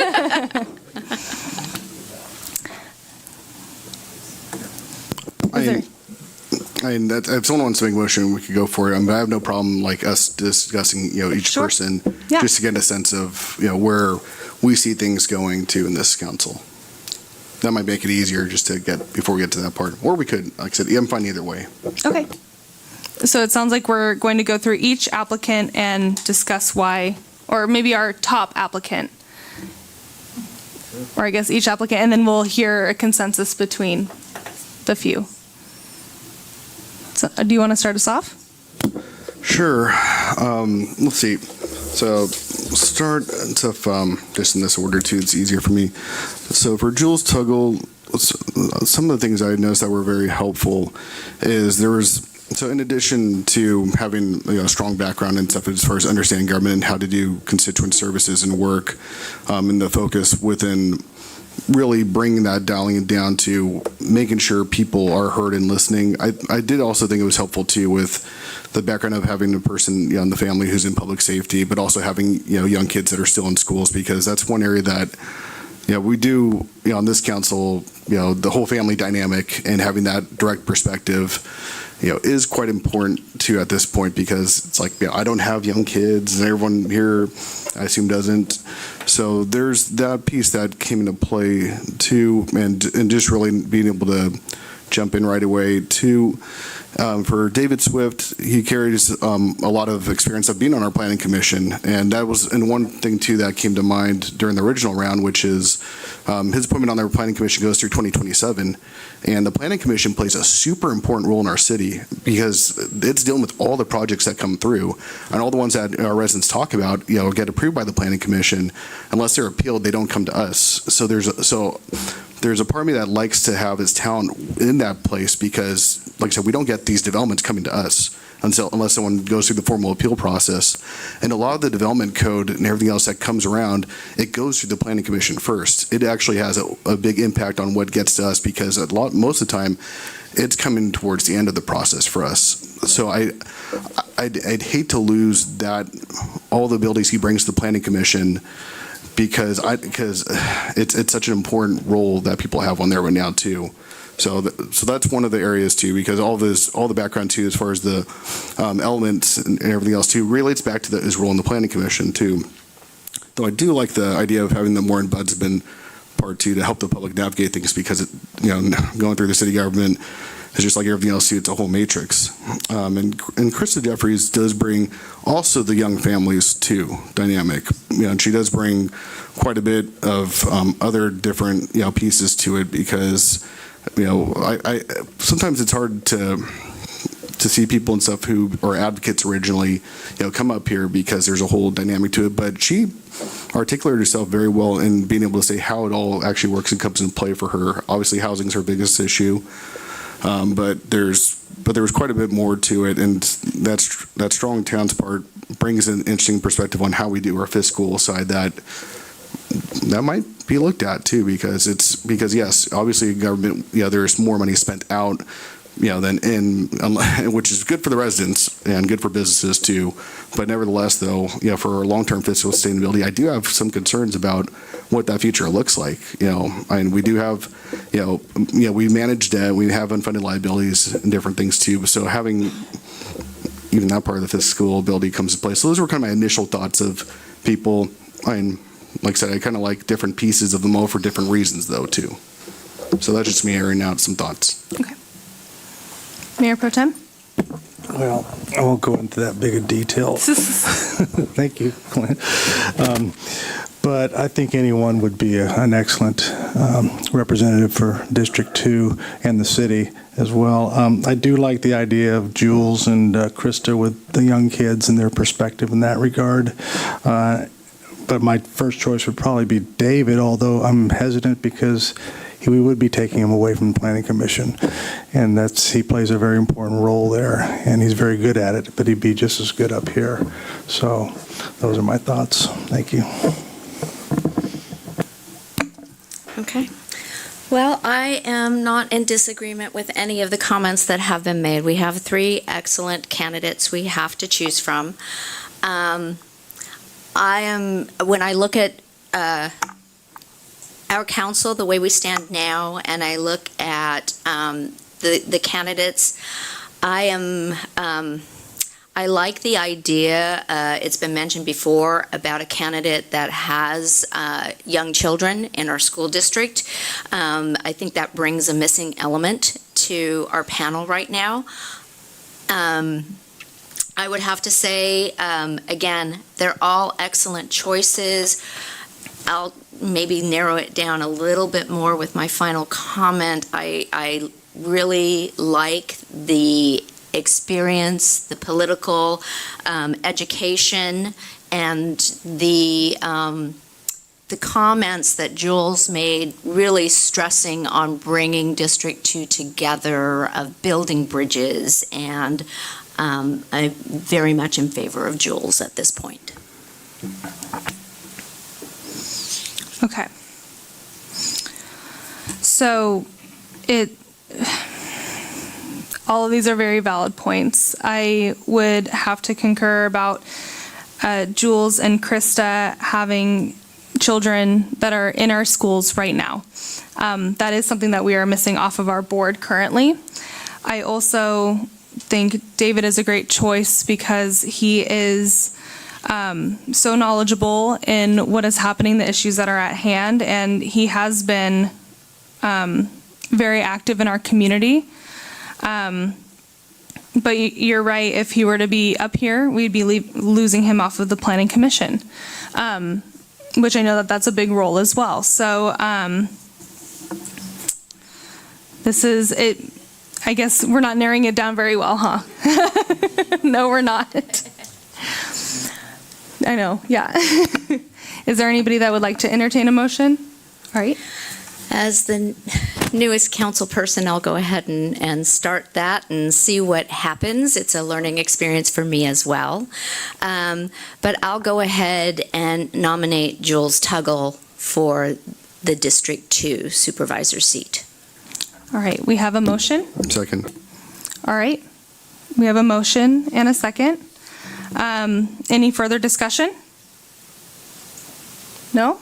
If someone wants to make a motion, we could go for it. But I have no problem like us discussing, each person, just to get a sense of, where we see things going to in this council. That might make it easier just to get before we get to that part. Or we could, like I said, I'm fine either way. Okay. So it sounds like we're going to go through each applicant and discuss why, or maybe our top applicant. Or I guess each applicant, and then we'll hear a consensus between the few. So, do you want to start us off? Sure. Let's see. So start just in this order too. It's easier for me. So for Jules Tuggle, some of the things I noticed that were very helpful is so in addition to having a strong background and stuff as far as understanding government and how to do constituent services and work, and the focus within really bringing that dialing it down to making sure people are heard and listening. I did also think it was helpful too with the background of having a person in the family who's in public safety, but also having young kids that are still in schools, because that's one area that we do on this council, the whole family dynamic and having that direct perspective is quite important too at this point, because it's like, I don't have young kids and everyone here I assume doesn't. So there's that piece that came into play too, and just really being able to jump in right away too. For David Swift, he carries a lot of experience of being on our planning commission, and that was one thing too that came to mind during the original round, which is his appointment on the planning commission goes through 2027, and the planning commission plays a super important role in our city because it's dealing with all the projects that come through, and all the ones that our residents talk about, get approved by the planning commission. Unless they're appealed, they don't come to us. So there's a part of me that likes to have his talent in that place because, like I said, we don't get these developments coming to us unless someone goes through the formal appeal process. And a lot of the development code and everything else that comes around, it goes through the planning commission first. It actually has a big impact on what gets to us because most of the time, it's coming towards the end of the process for us. So I'd hate to lose all the abilities he brings to the planning commission, because it's such an important role that people have on there right now too. So that's one of the areas too, because all the background too, as far as the elements and everything else too, relates back to his role in the planning commission too. Though I do like the idea of having the Warren Budsman part too to help the public navigate things, because going through the city government it's just like everything else, it's a whole matrix. And Krista Jeffries does bring also the young families too dynamic. And she does bring quite a bit of other different pieces to it, because I sometimes it's hard to see people and stuff who are advocates originally, come up here, because there's a whole dynamic to it. But she articulated herself very well in being able to say how it all actually works and comes into play for her. Obviously, housing is her biggest issue, but there was quite a bit more to it, and that Strong Towns part brings an interesting perspective on how we do our fiscal side that might be looked at too, because yes, obviously government, there's more money spent out than in, which is good for the residents and good for businesses too. But nevertheless, though, for long-term fiscal sustainability, I do have some concerns about what that future looks like. And we do have, we manage debt, we have unfunded liabilities and different things too. So having even that part of the fiscal ability comes into play. So those were kind of my initial thoughts of people. And like I said, I kind of like different pieces of them all for different reasons, though, too. So that's just me airing out some thoughts. Okay. Mayor Pro Tem? Well, I won't go into that big a detail. Thank you, Clint. But I think anyone would be an excellent representative for District 2 and the city as well. I do like the idea of Jules and Krista with the young kids and their perspective in that regard. But my first choice would probably be David, although I'm hesitant because we would be taking him away from the Planning Commission. And he plays a very important role there, and he's very good at it, but he'd be just as good up here. So those are my thoughts. Thank you. Okay. Well, I am not in disagreement with any of the comments that have been made. We have 3 excellent candidates we have to choose from. When I look at our council, the way we stand now, and I look at the candidates, I like the idea, it's been mentioned before, about a candidate that has young children in our school district. I think that brings a missing element to our panel right now. I would have to say, again, they're all excellent choices. I'll maybe narrow it down a little bit more with my final comment. I really like the experience, the political education, and the comments that Jules made, really stressing on bringing District 2 together, of building bridges, and I'm very much in favor of Jules at this point. Okay. So all of these are very valid points. I would have to concur about Jules and Krista having children that are in our schools right now. That is something that we are missing off of our board currently. I also think David is a great choice because he is so knowledgeable in what is happening, the issues that are at hand, and he has been very active in our community. But you're right, if he were to be up here, we'd be losing him off of the Planning Commission, which I know that that's a big role as well. So this is it. I guess we're not narrowing it down very well, huh? No, we're not. I know, yeah. Is there anybody that would like to entertain a motion? All right. As the newest council person, I'll go ahead and start that and see what happens. It's a learning experience for me as well. But I'll go ahead and nominate Jules Tuggle for the District 2 supervisor seat. All right, we have a motion. Second. All right, we have a motion and a second. Any further discussion? No?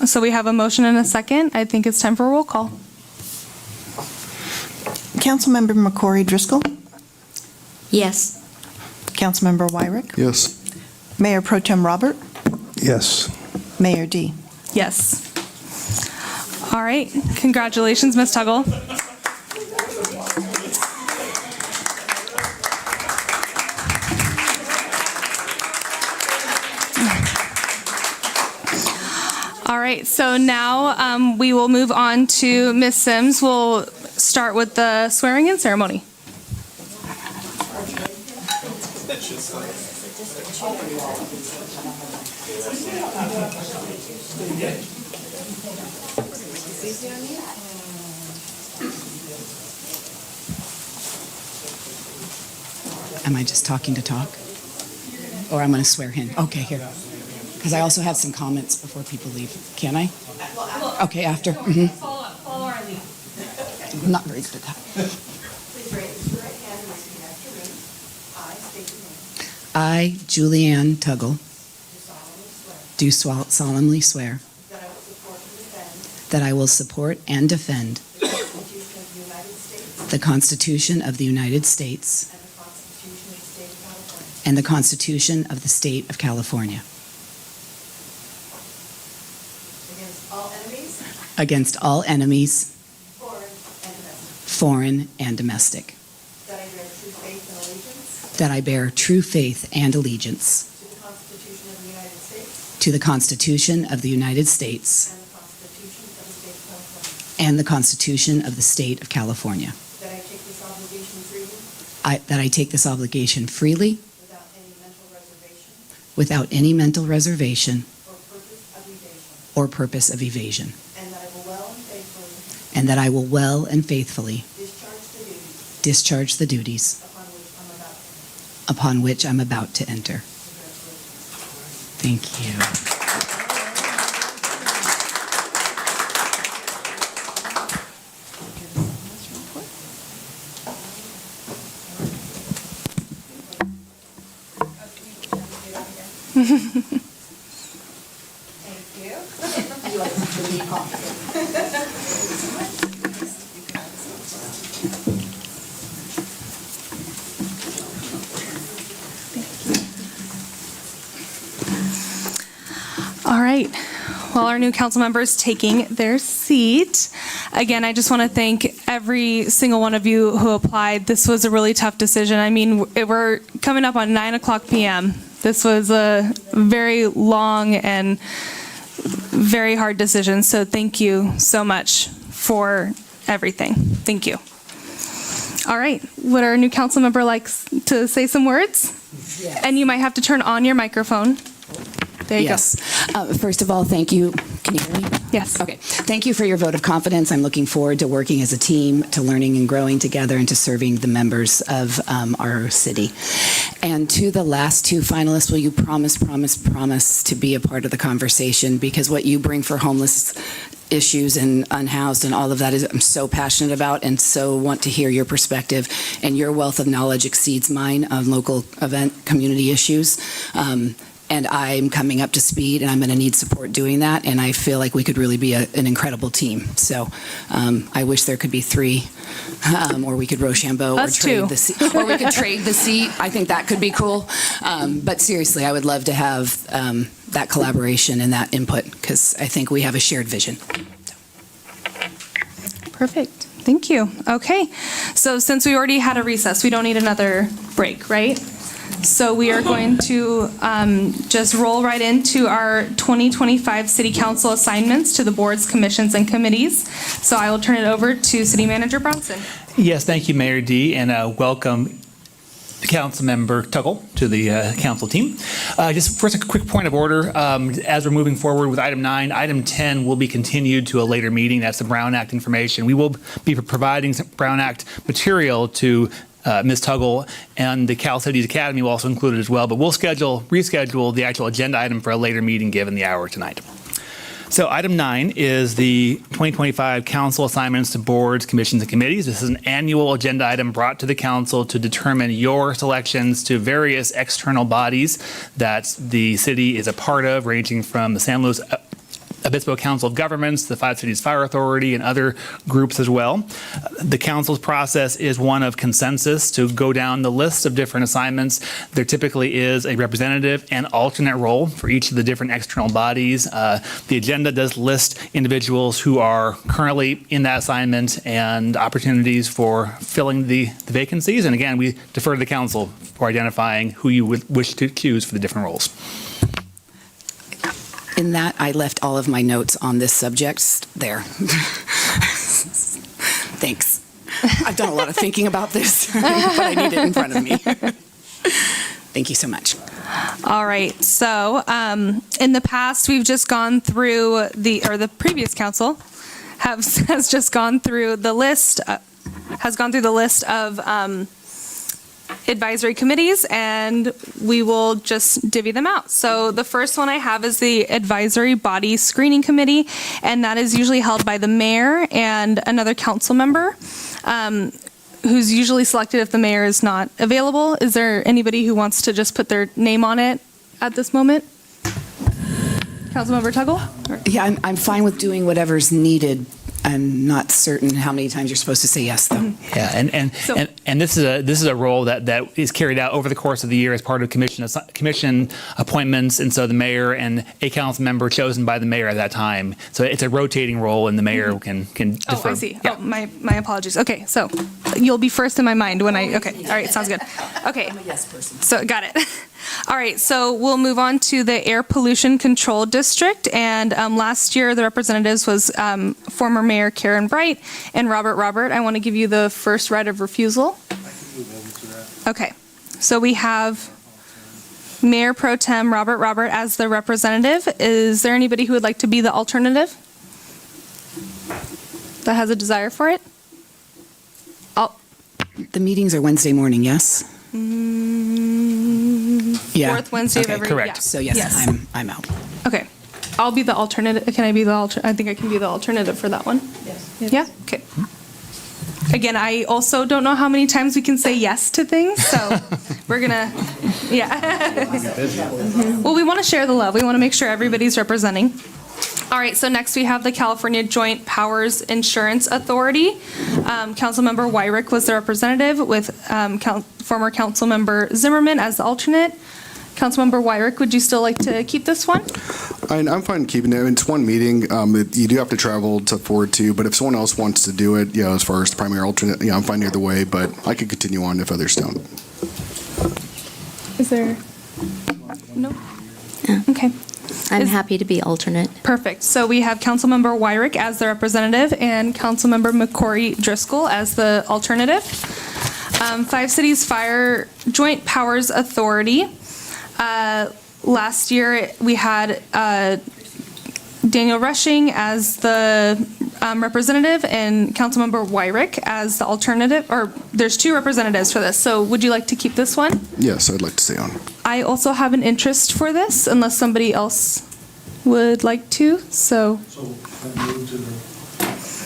So we have a motion and a second. I think it's time for a roll call. Councilmember McCrory Driscoll? Yes. Councilmember Wyrick? Yes. Mayor Pro Tem Robert? Yes. Mayor D? Yes. All right, congratulations, Ms. Tuggle. right, so now we will move on to Ms. Sims. We'll start with the swearing-in ceremony. Am I just talking to talk? Or I'm going to swear in? Okay, here. Because I also have some comments before people leave. Can I? Okay, after. Follow our lead. I'm not very good at that. Please raise your right hand and repeat after me. I state your name. I, Julianne Tuggle, Do solemnly swear do solemnly swear that I will support and defend that I will support and defend the Constitution of the United States the Constitution of the United States and the Constitution of the State of California and the Constitution of the State of California against all enemies, against all enemies, foreign and domestic, foreign and domestic, that I bear true faith and allegiance that I bear true faith and allegiance to the Constitution of the United States to the Constitution of the United States and the Constitution of the State of California, and the Constitution of the State of California, that I take this obligation freely that I take this obligation freely without any mental reservation or purpose of evasion, or purpose of evasion, and that I will well and faithfully discharge the duties upon which I'm about to enter. Thank you. All right. While our new council member is taking their seat, again, I just want to thank every single one of you who applied. This was a really tough decision. I mean, we're coming up on 9:00 p.m. This was a very long and very hard decision. So thank you so much for everything. Thank you. All right. Would our new council member like to say some words? Yes. And you might have to turn on your microphone. There you Yes. First of all, thank you. Can you hear me? Yes. Okay. Thank you for your vote of confidence. I'm looking forward to working as a team, to learning and growing together, and to serving the members of our city. And to the last two finalists, will you promise to be a part of the conversation? Because what you bring for homeless issues and unhoused and all of that is I'm so passionate about and so want to hear your perspective, and your wealth of knowledge exceeds mine on local event community issues. And I'm coming up to speed, and I'm going to need support doing that, and I feel like we could really be an incredible team. So I wish there could be three, or we could Rochambeau, or Us trade too. the seat, or we could trade the seat. I think that could be cool. But seriously, I would love to have that collaboration and that input, because I think we have a shared vision. Perfect. Thank you. Okay. So since we already had a recess, we don't need another break, right? So we are going to just roll right into our 2025 City Council assignments to the boards, commissions, and committees. So I will turn it over to City Manager Bronson. Yes, thank you, Mayor D, and welcome Councilmember Tuggle to the council team. Just first, a quick point of order. As we're moving forward with item 9, item 10 will be continued to a later meeting. That's the Brown Act information. We will be providing some Brown Act material to Ms. Tuggle, and the Cal Cities Academy will also include it as well, but we'll reschedule the actual agenda item for a later meeting given the hour tonight. So item 9 is the 2025 council assignments to boards, commissions, and committees. This is an annual agenda item brought to the council to determine your selections to various external bodies that the city is a part of, ranging from the San Luis Obispo Council of Governments, the Five Cities Fire Authority, and other groups as well. The council's process is one of consensus to go down the list of different assignments. There typically is a representative and alternate role for each of the different external bodies. The agenda does list individuals who are currently in that assignment and opportunities for filling the vacancies. And again, we defer to the council for identifying who you would wish to choose for the different roles. In that, I left all of my notes on this subject there. Thanks. I've done a lot of thinking about this, but I need it in front of me. Thank you so much. All right, so in the past, we've just gone through the previous council has just gone through the list, of advisory committees, and we will just divvy them out. So the first one I have is the Advisory Body Screening Committee, and that is usually held by the mayor and another council member, who's usually selected if the mayor is not available. Is there anybody who wants to just put their name on it at this moment? Councilmember Tuggle? Yeah, I'm fine with doing whatever's needed. I'm not certain how many times you're supposed to say yes, though. Yeah, and this is a role that is carried out over the course of the year as part of commission appointments, and so the mayor and a council member chosen by the mayor at that time. So it's a rotating role, and the mayor can defer. Oh, I see. Yeah. Oh, my apologies. Okay, so you'll be first in my mind when okay, all right, sounds good. Okay. I'm a yes person. So, got it. All right, so we'll move on to the Air Pollution Control District, and last year the representatives was former Mayor Karen Bright and Robert. I want to give you the first right of refusal. Okay, so we have Mayor Pro Tem Robert as the representative. Is there anybody who would like to be the alternative that has a desire for it? The meetings are Wednesday morning, yes? Yeah. Fourth Wednesday of Okay, every correct. yeah. So yes, I'm out. Okay. I'll be the alternative. Can I be the I think I can be the alternative for that one. Yes. Yeah? Okay. Again, I also don't know how many times we can say yes to things, so we're gonna, Well, we want to share the love. We want to make sure everybody's representing. All right, so next we have the California Joint Powers Insurance Authority. Councilmember Wyrick was the representative with former Councilmember Zimmerman as the alternate. Councilmember Wyrick, would you still like to keep this one? I'm fine keeping it. It's one meeting. You do have to travel to forward to, but if someone else wants to do it, as far as the primary alternate, I'm fine either way, but I could continue on if others don't. Is there? No? Okay. I'm happy to be alternate. Perfect. So we have Councilmember Wyrick as the representative and Councilmember McCory Driscoll as the alternative. Five Cities Fire Joint Powers Authority. Last year we had Daniel Rushing as the representative and Councilmember Wyrick as the alternative, or there's two representatives for this. So would you like to keep this one? Yes, I'd like to stay on. I also have an interest for this, unless somebody else would like to, so.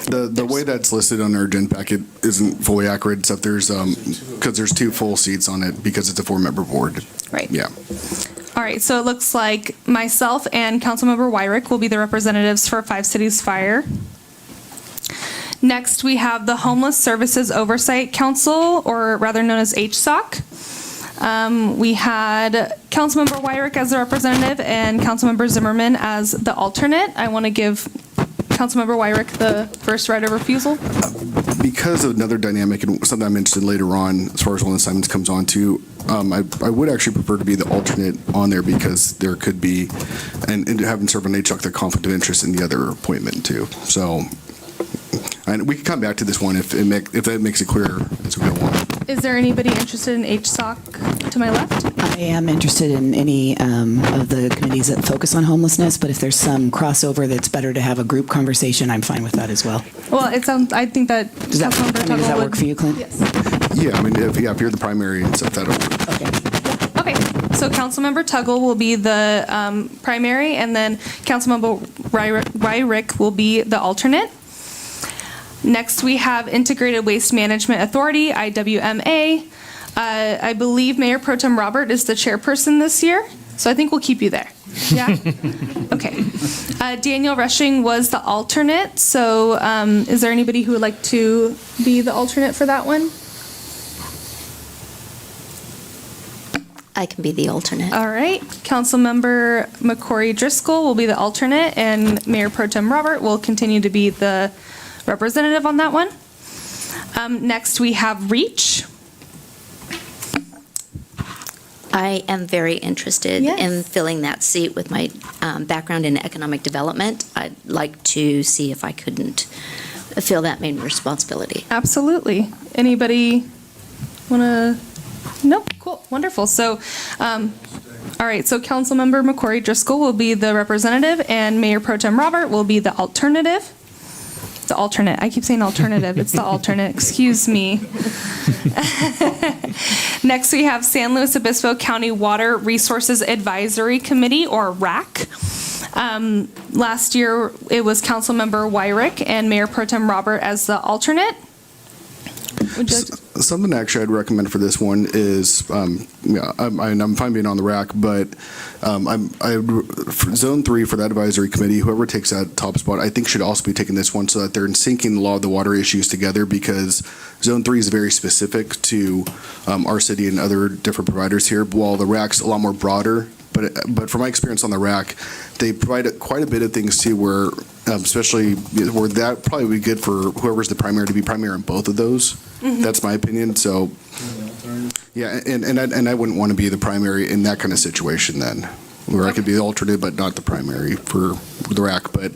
The way that's listed on our agenda packet isn't fully accurate, except there's, because there's two full seats on it because it's a 4-member board. Right. Yeah. All right, so it looks like myself and Councilmember Wyrick will be the representatives for Five Cities Fire. Next, we have the Homeless Services Oversight Council, or rather known as HSOC. We had Councilmember Wyrick as the representative and Councilmember Zimmerman as the alternate. I want to give Councilmember Wyrick the first right of refusal. Because of another dynamic and something I'm interested in later on, as far as when assignments comes on to, I would actually prefer to be the alternate on there because there could be, and having served on HOC, the conflict of interest in the other appointment too. So, and we can come back to this one if that makes it clearer as we go on. Is there anybody interested in HSOC to my left? I am interested in any of the committees that focus on homelessness, but if there's some crossover that's better to have a group conversation, I'm fine with that as well. Well, it sounds, I think that. Does that work for you, Clint? Yes. Yeah, I mean, if you're the primary and stuff, that'll work. Okay, so Councilmember Tuggle will be the primary, and then Councilmember Wyrick will be the alternate. Next, we have Integrated Waste Management Authority, IWMA. I believe Mayor Pro Tem Robert is the chairperson this year, so I think we'll keep you there. Yeah? Okay. Daniel Rushing was the alternate, so is there anybody who would like to be the alternate for that one? I can be the alternate. All right. Councilmember McCory Driscoll will be the alternate, and Mayor Pro Tem Robert will continue to be the representative on that one. Next, we have REACH. I am very interested in filling that seat with my background in economic development. I'd like to see if I couldn't fill that main responsibility. Absolutely. Anybody want to? Nope. Cool. Wonderful. So, all right. So Councilmember McCrory Driscoll will be the representative, and Mayor Pro Tem Robert will be the alternative. The alternate. I keep saying alternative. It's the alternate. Excuse me. Next, we have San Luis Obispo County Water Resources Advisory Committee, or RAC. Last year, it was Councilmember Wyrick and Mayor Pro Tem Robert as the alternate. Something actually I'd recommend for this one is, I'm fine being on the rack, but for Zone 3 for that advisory committee, whoever takes that top spot, I think should also be taking this one so that they're syncing a lot of the water issues together, because Zone 3 is very specific to our city and other different providers here, while the rack's a lot more broader. But from my experience on the rack, they provide quite a bit of things too, where especially where that probably would be good for whoever's the primary to be primary in both of those. That's my opinion. So, yeah, and I wouldn't want to be the primary in that kind of situation then, where I could be the alternate but not the primary for the rack. But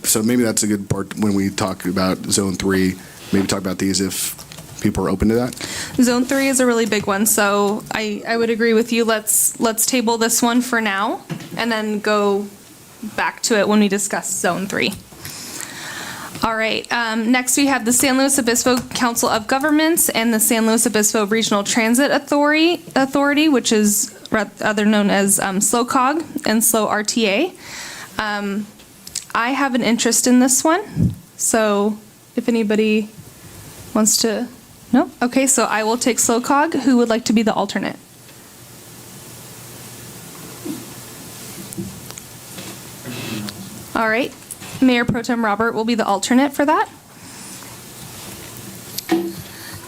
so maybe that's a good part when we talk about Zone 3. Maybe talk about these if people are open to that. Zone 3 is a really big one, so I would agree with you. Let's table this one for now, and then go back to it when we discuss Zone 3. All right, next we have the San Luis Obispo Council of Governments and the San Luis Obispo Regional Transit Authority, which is other known as SLOCOG and SLO RTA. I have an interest in this one, so if anybody wants to, no? Okay, so I will take SLOCOG. Who would like to be the alternate? All right. Mayor Pro Tem Robert will be the alternate for that.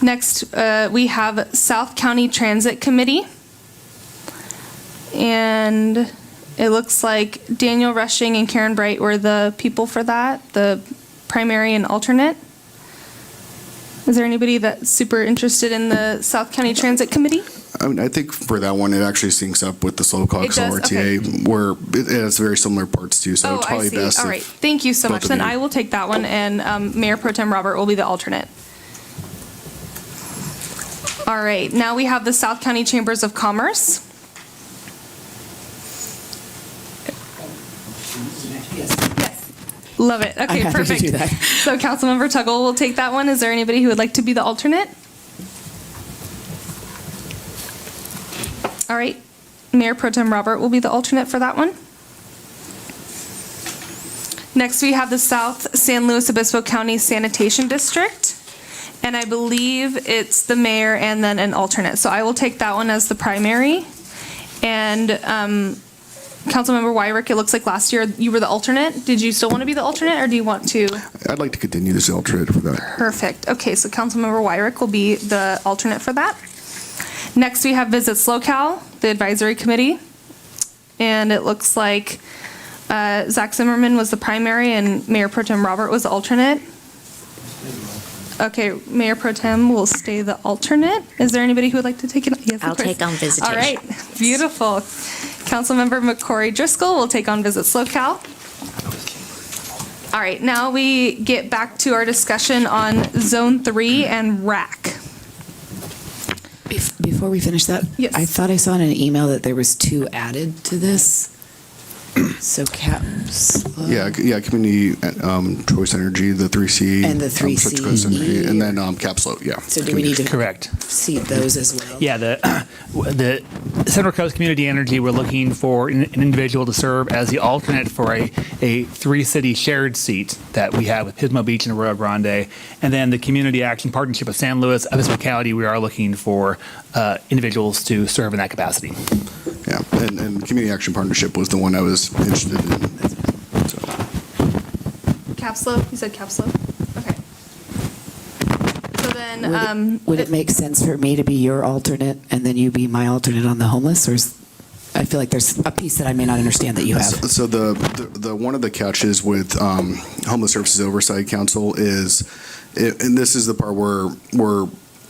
Next, we have South County Transit Committee. And it looks like Daniel Rushing and Karen Bright were the people for that, the primary and alternate. Is there anybody that's super interested in the South County Transit Committee? I mean, I think for that one, it actually syncs up with the SLOCOG It does? RTA, where it has very similar parts too, so it's I probably see. best. All right, thank you so much. Then I will take that one, and Mayor Pro Tem Robert will be the alternate. All right, now we have the South County Chambers of Commerce. Love it. Okay, I'm happy to perfect. do that. So Councilmember Tuggle will take that one. Is there anybody who would like to be the alternate? All right. Mayor Pro Tem Robert will be the alternate for that one. Next, we have the South San Luis Obispo County Sanitation District. And I believe it's the mayor and then an alternate. So I will take that one as the primary. And Councilmember Wyrick, it looks like last year you were the alternate. Did you still want to be the alternate, or do you want to? I'd like to continue this alternate for that. Perfect. Okay, so Councilmember Wyrick will be the alternate for that. Next, we have Visit SLOCAL, the advisory committee. And it looks like Zach Zimmerman was the primary and Mayor Pro Tem Robert was the alternate. Okay, Mayor Pro Tem will stay the alternate. Is there anybody who would like to take it? Yes, I'll take on visitation. All right, beautiful. Councilmember McCrory Driscoll will take on Visit SLOCAL. All right, now we get back to our discussion on Zone 3 and RAC. Before we finish that, Yes. I thought I saw in an email that there was 2 added to this. So CAPS. Yeah, Community Choice Energy, the 3C. And the 3C. Central Coast Energy, and then CAPSLO, yeah. So do we need to Correct. see those as well? Yeah, the Central Coast Community Energy, we're looking for an individual to serve as the alternate for a 3-city shared seat that we have with Pismo Beach and Arroyo Grande. And then the Community Action Partnership of San Luis Obispo County, we are looking for individuals to serve in that capacity. Yeah, and Community Action Partnership was the one I was interested in. So. CAPSLO, you said CAPSLO? Okay. So then, Would it make sense for me to be your alternate and then you be my alternate on the homeless, or I feel like there's a piece that I may not understand that you have. So the one of the catches with Homeless Services Oversight Council is, and this is the part where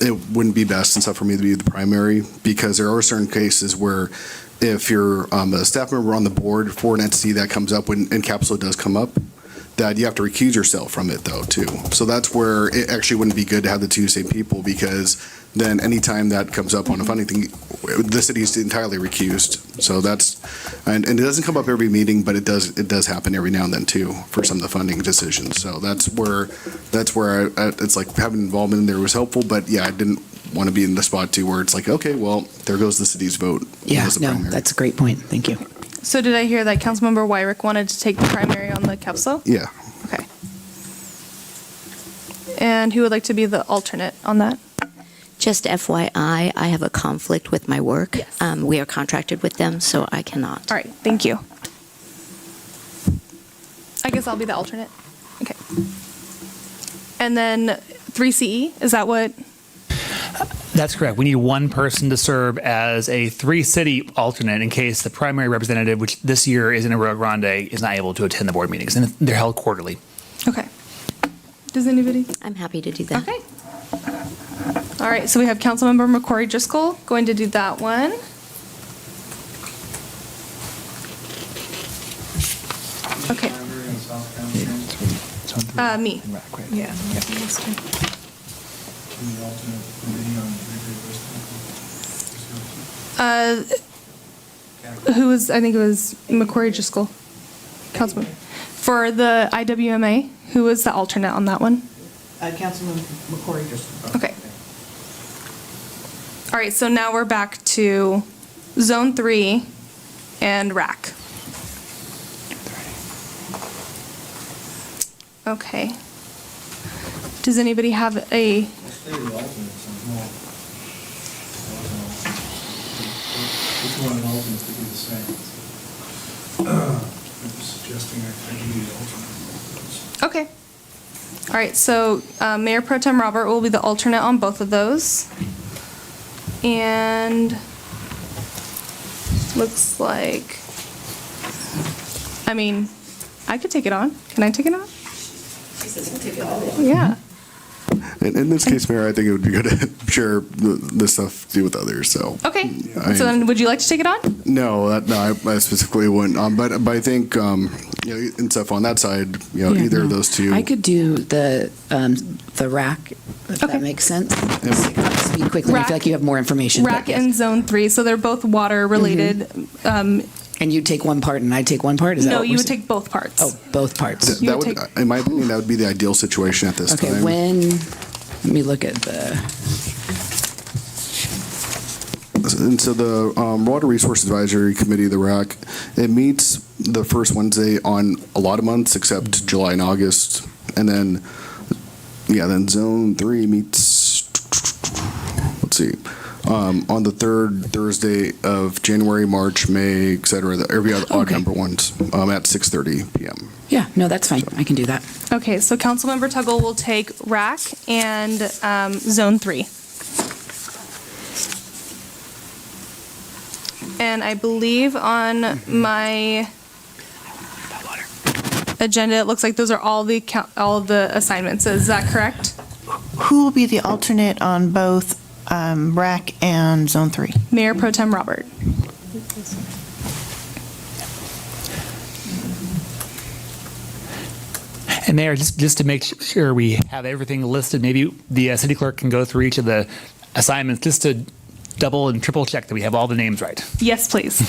it wouldn't be best and stuff for me to be the primary, because there are certain cases where if you're a staff member on the board for an entity that comes up when encapsula does come up, that you have to recuse yourself from it though too. So that's where it actually wouldn't be good to have the two same people, because then anytime that comes up on a funding thing, the city is entirely recused. So that's, and it doesn't come up every meeting, but it does happen every now and then too for some of the funding decisions. So that's where it's like having involvement in there was helpful, but yeah, I didn't want to be in the spot too where it's like, okay, well, there goes the city's vote. Yeah, as a no, primary. that's a great point. Thank you. So did I hear that Councilmember Wyrick wanted to take the primary on the CAPSO? Yeah. Okay. And who would like to be the alternate on that? Just FYI, I have a conflict with my work. Yes. We are contracted with them, so I cannot. All right, thank you. I guess I'll be the alternate. Okay. And then 3CE, is that what? That's correct. We need one person to serve as a 3-city alternate in case the primary representative, which this year is in Arroyo Grande, is not able to attend the board meetings, and they're held quarterly. Okay. Does anybody? I'm happy to do that. Okay. All right, so we have Councilmember McCrory Driscoll going to do that one. Okay. Me. Yeah. Who was, I think it was McCrory Driscoll, Councilman. For the IWMA, who was the alternate on that one? Councilman McCrory Driscoll. Okay. All right, so now we're back to Zone 3 and RAC. Okay. Does anybody have a? Okay. All right, so Mayor Pro Tem Robert will be the alternate on both of those. And looks like, I mean, I could take it on. Can I take it on? Yeah. In this case, Mayor, I think it would be good to share the stuff to do with others. So Okay. So then, would you like to take it on? no, I specifically wouldn't. But I think and stuff on that side, either of those two. I could do the rack, if that makes sense. Speak quickly. I feel like you have more information. but RAC yes. and Zone 3, so they're both water related. And you'd take one part and I'd take one part? Is that No, what you we're would saying? take both parts. Oh, both parts. That would, in my opinion, that would be the ideal situation at this Okay, time. let me look at the, And so the Water Resource Advisory Committee, the RAC, it meets the first Wednesday on a lot of months except July and August. And then, then Zone 3 meets, let's see, on the third Thursday of January, March, May, et cetera, every other odd number ones at 6:30 p.m. yeah, no, that's fine. I can do that. Okay, so Councilmember Tuggle will take RAC and Zone 3. And I believe on my agenda, it looks like those are all the assignments. Is that correct? Who will be the alternate on both RAC and Zone 3? Mayor Pro Tem Robert. And Mayor, just to make sure we have everything listed, maybe the city clerk can go through each of the assignments just to double and triple check that we have all the names right. Yes, please.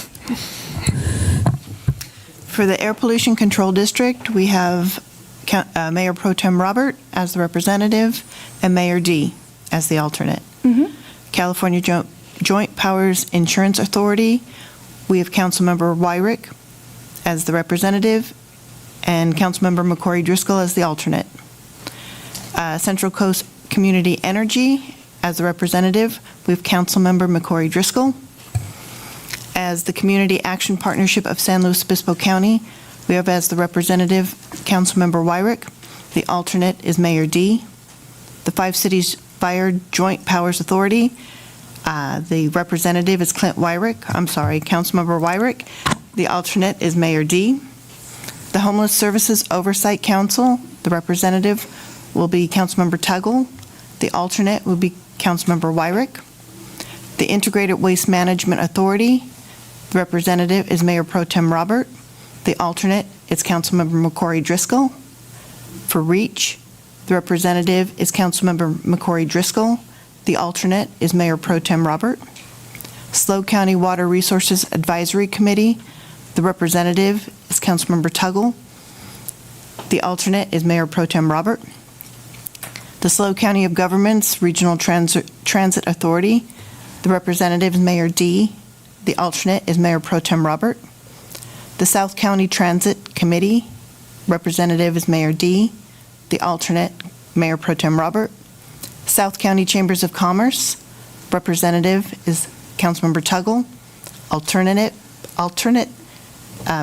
For the Air Pollution Control District, we have Mayor Pro Tem Robert as the representative and Mayor D as the alternate. California Joint Powers Insurance Authority, we have Councilmember Wyrick as the representative and Councilmember McCrory Driscoll as the alternate. Central Coast Community Energy as the representative, we have Councilmember McCrory Driscoll. As the Community Action Partnership of San Luis Obispo County, we have as the representative Councilmember Wyrick. The alternate is Mayor D. The Five Cities Fire Joint Powers Authority, the representative is Councilmember Wyrick. The alternate is Mayor D. The Homeless Services Oversight Council, the representative will be Councilmember Tuggle. The alternate will be Councilmember Wyrick. The Integrated Waste Management Authority, the representative is Mayor Pro Tem Robert. The alternate is Councilmember McCory Driscoll. For REACH, the representative is Councilmember McCory Driscoll. The alternate is Mayor Pro Tem Robert. SLO County Water Resources Advisory Committee, the representative is Councilmember Tuggle. The alternate is Mayor Pro Tem Robert. The SLO County of Governments Regional Transit Authority, the representative is Mayor D. The alternate is Mayor Pro Tem Robert. The South County Transit Committee, representative is Mayor D. The alternate, Mayor Pro Tem Robert. South County Chambers of Commerce, representative is Councilmember Tuggle. Alternate,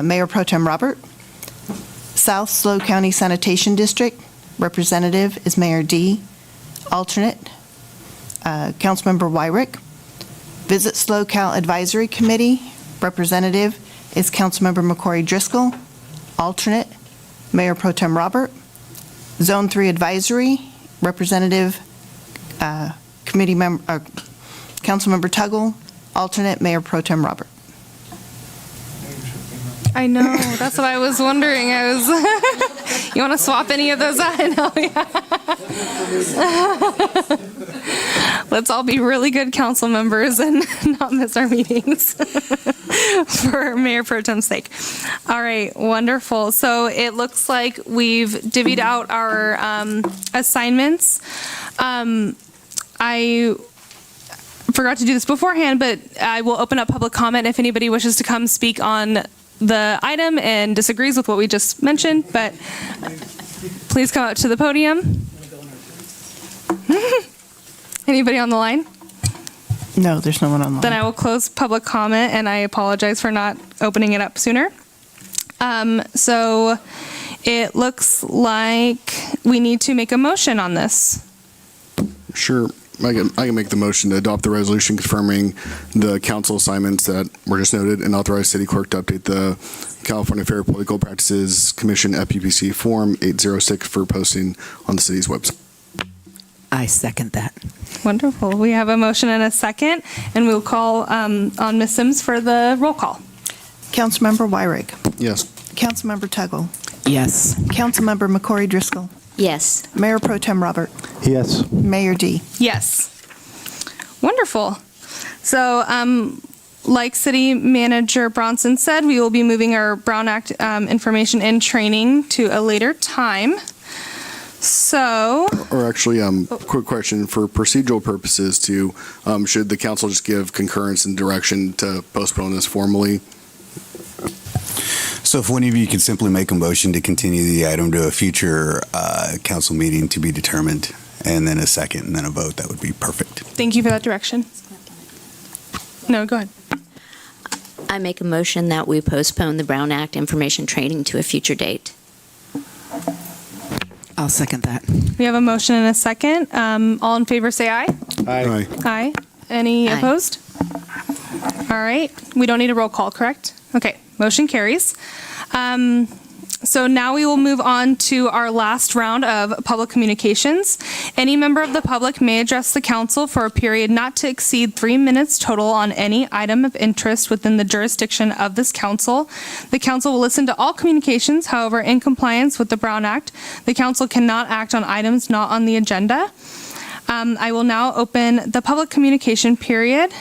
Mayor Pro Tem Robert. South SLO County Sanitation District, representative is Mayor D. Alternate, Councilmember Wyrick. Visit SLO Cal Advisory Committee, representative is Councilmember McCory Driscoll. Alternate, Mayor Pro Tem Robert. Zone 3 Advisory, representative, committee member, Councilmember Tuggle. Alternate, Mayor Pro Tem Robert. I know, that's what I was wondering. You want to swap any of those? I know, yeah. Let's all be really good council members and not miss our meetings for Mayor Pro Tem's sake. All right, wonderful. So it looks like we've divvied out our assignments. I forgot to do this beforehand, but I will open up public comment if anybody wishes to come speak on the item and disagrees with what we just mentioned, but please come up to the podium. Anybody on the line? No, there's no one on the line. Then I will close public comment, and I apologize for not opening it up sooner. So it looks like we need to make a motion on this. Sure. I can make the motion to adopt the resolution confirming the council assignments that were just noted and authorize city clerk to update the California Fair Political Practices Commission FPPC Form 806 for posting on the city's website. I second that. Wonderful. We have a motion and a second, and we'll call on Ms. Sims for the roll call. Councilmember Wyrick. Yes. Councilmember Tuggle. Yes. Councilmember McCory Driscoll. Yes. Mayor Pro Tem Robert. Yes. Mayor D. Yes. Wonderful. So, like City Manager Bronson said, we will be moving our Brown Act information and training to a later time. So, Or actually, quick question for procedural purposes too, should the council just give concurrence and direction to postpone this formally? So if one of you could simply make a motion to continue the item to a future council meeting to be determined, and then a second, and then a vote, that would be perfect. thank you for that direction. No, go ahead. I make a motion that we postpone the Brown Act information training to a future date. I'll second that. We have a motion and a second. All in favor, say aye. Aye. Aye. Any Aye. opposed? All right. We don't need a roll call, correct? Okay. Motion carries. So now we will move on to our last round of public communications. Any member of the public may address the council for a period not to exceed 3 minutes total on any item of interest within the jurisdiction of this council. The council will listen to all communications. However, in compliance with the Brown Act, the council cannot act on items not on the agenda. I will now open the public communication period.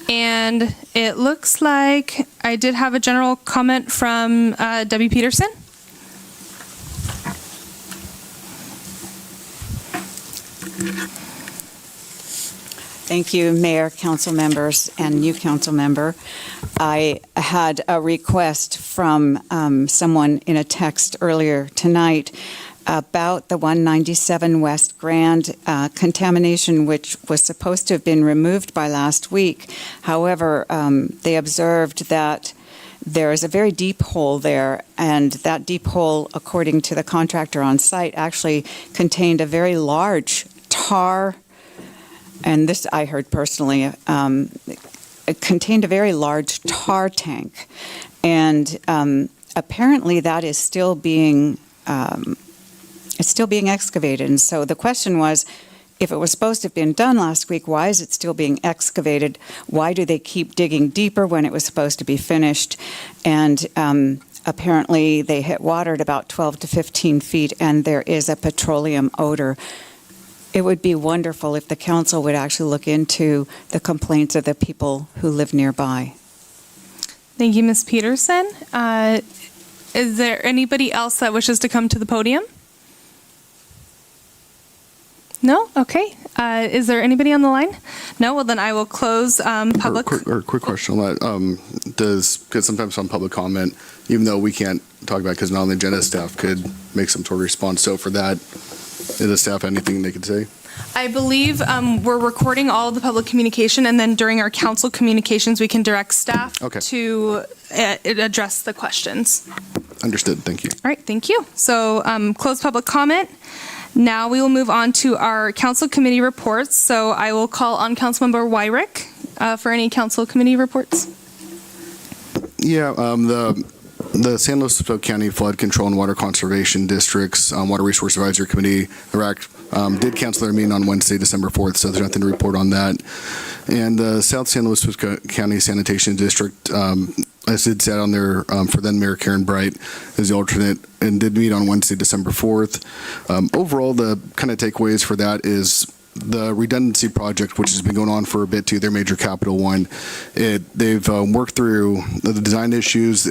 And it looks like I did have a general comment from Debbie Peterson. Thank you, Mayor, council members, and new council member. I had a request from someone in a text earlier tonight about the 197 West Grand contamination, which was supposed to have been removed by last week. However, they observed that there is a very deep hole there, and that deep hole, according to the contractor on site, actually contained a very large tar, and this I heard personally, it contained a very large tar tank. And apparently that is still being it's still being excavated. And so the question was, if it was supposed to have been done last week, why is it still being excavated? Why do they keep digging deeper when it was supposed to be finished? And apparently they hit water at about 12 to 15 feet, and there is a petroleum odor. It would be wonderful if the council would actually look into the complaints of the people who live nearby. Thank you, Ms. Peterson. Is there anybody else that wishes to come to the podium? No? Okay. Is there anybody on the line? No? Well, then I will close public. Quick question on that. Because sometimes on public comment, even though we can't talk about it because not on the agenda, staff could make some sort of response. So for that, is the staff anything they could say? I believe we're recording all of the public communication, and then during our council communications, we can direct staff to address the questions. Understood. Thank you. All right. Thank you. So close public comment. Now we will move on to our council committee reports. So I will call on Councilmember Wyrick for any council committee reports. Yeah, the San Luis Obispo County Flood Control and Water Conservation District's Water Resource Advisory Committee, RAC, did cancel their meeting on Wednesday, December 4th, so there's nothing to report on that. And the South San Luis Obispo County Sanitation District, as it said on there, for then Mayor Karen Bright as the alternate, and did meet on Wednesday, December 4th. Overall, the kind of takeaways for that is the redundancy project, which has been going on for a bit too, their major capital one. They've worked through the design issues.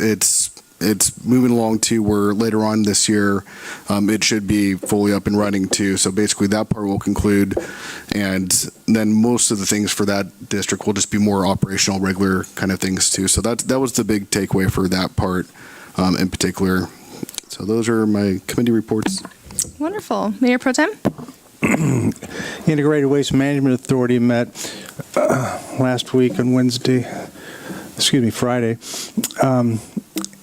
It's moving along to where later on this year it should be fully up and running too. So basically that part will conclude, and then most of the things for that district will just be more operational, regular kind of things too. So that was the big takeaway for that part in particular. So those are my committee reports. Wonderful. Mayor Pro Tem? Integrated Waste Management Authority met last week on Friday.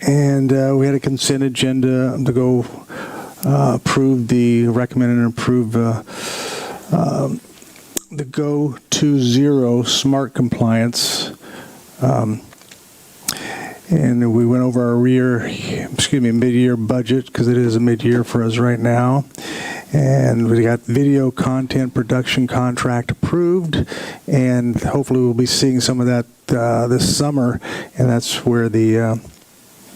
And we had a consent agenda to go recommend and approve the Go to Zero Smart Compliance. And we went over our mid-year budget, because it is a mid-year for us right now. And we got video content production contract approved, and hopefully we'll be seeing some of that this summer. And that's where they're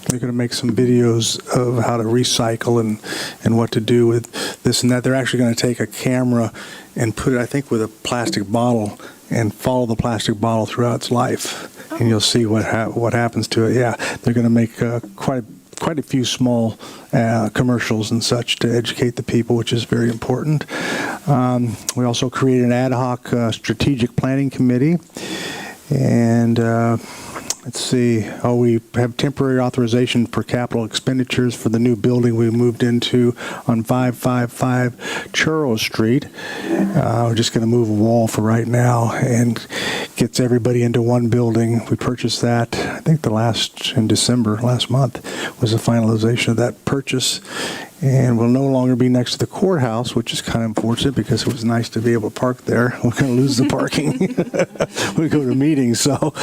going to make some videos of how to recycle and what to do with this and that. They're actually going to take a camera and put it, I think, with a plastic bottle and follow the plastic bottle throughout its life. And you'll see what happens to it. Yeah, they're going to make quite a few small commercials and such to educate the people, which is very important. We also created an ad hoc strategic planning committee. And let's see. We have temporary authorization for capital expenditures for the new building we moved into on 555 Churro Street. We're just going to move a wall for right now and gets everybody into one building. We purchased that, I think in December last month was the finalization of that purchase. And we'll no longer be next to the courthouse, which is kind of unfortunate because it was nice to be able to park there. We're going to lose the parking when we go to meetings. So,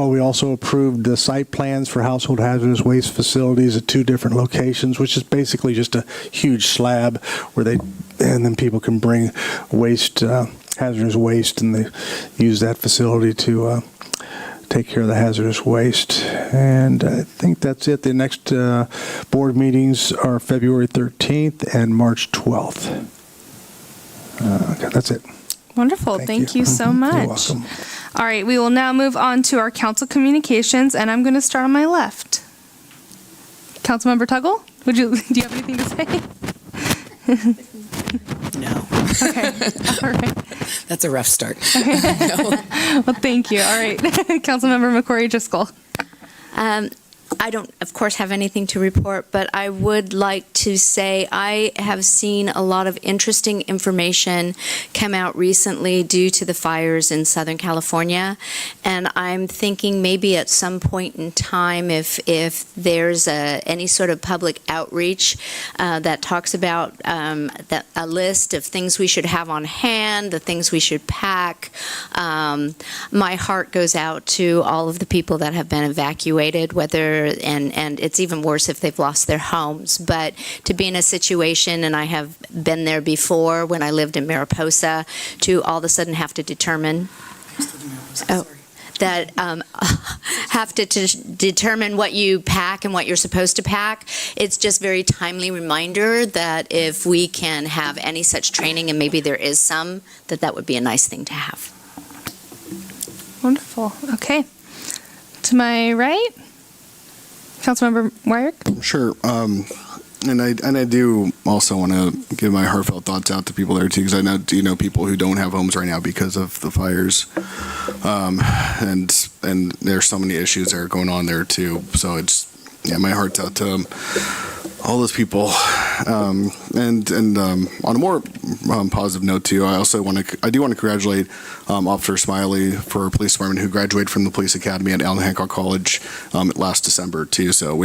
we also approved the site plans for household hazardous waste facilities at 2 different locations, which is basically just a huge slab and then people can bring hazardous waste, and they use that facility to take care of the hazardous waste. And I think that's it. The next board meetings are February 13th and March 12th. Okay, that's it. Wonderful. Thank you so much. You're welcome. All right, we will now move on to our council communications, and I'm going to start on my left. Councilmember Tuggle, do you have anything to say? No. Okay. All right. That's a rough start. Well, thank you. All right. Councilmember McCrory Driscoll. I don't, of course, have anything to report, but I would like to say I have seen a lot of interesting information come out recently due to the fires in Southern California, and I'm thinking maybe at some point in time, if there's any sort of public outreach that talks about a list of things we should have on hand, the things we should pack. My heart goes out to all of the people that have been evacuated, whether other, and it's even worse if they've lost their homes. But to be in a situation, and I have been there before when I lived in Mariposa, to all of a sudden have to determine have to determine what you pack and what you're supposed to pack. It's just very timely reminder that if we can have any such training, and maybe there is some, that would be a nice thing to have. Wonderful. Okay. To my right, Councilmember Wyrick. Sure. And I do also want to give my heartfelt thoughts out to people there too, because I know people who don't have homes right now because of the fires, and there's so many issues that are going on there too. So my heart's out to all those people. And on a more positive note too, I do want to congratulate Officer Smiley for our police department, who graduated from the police academy at Allen Hancock College last December too. So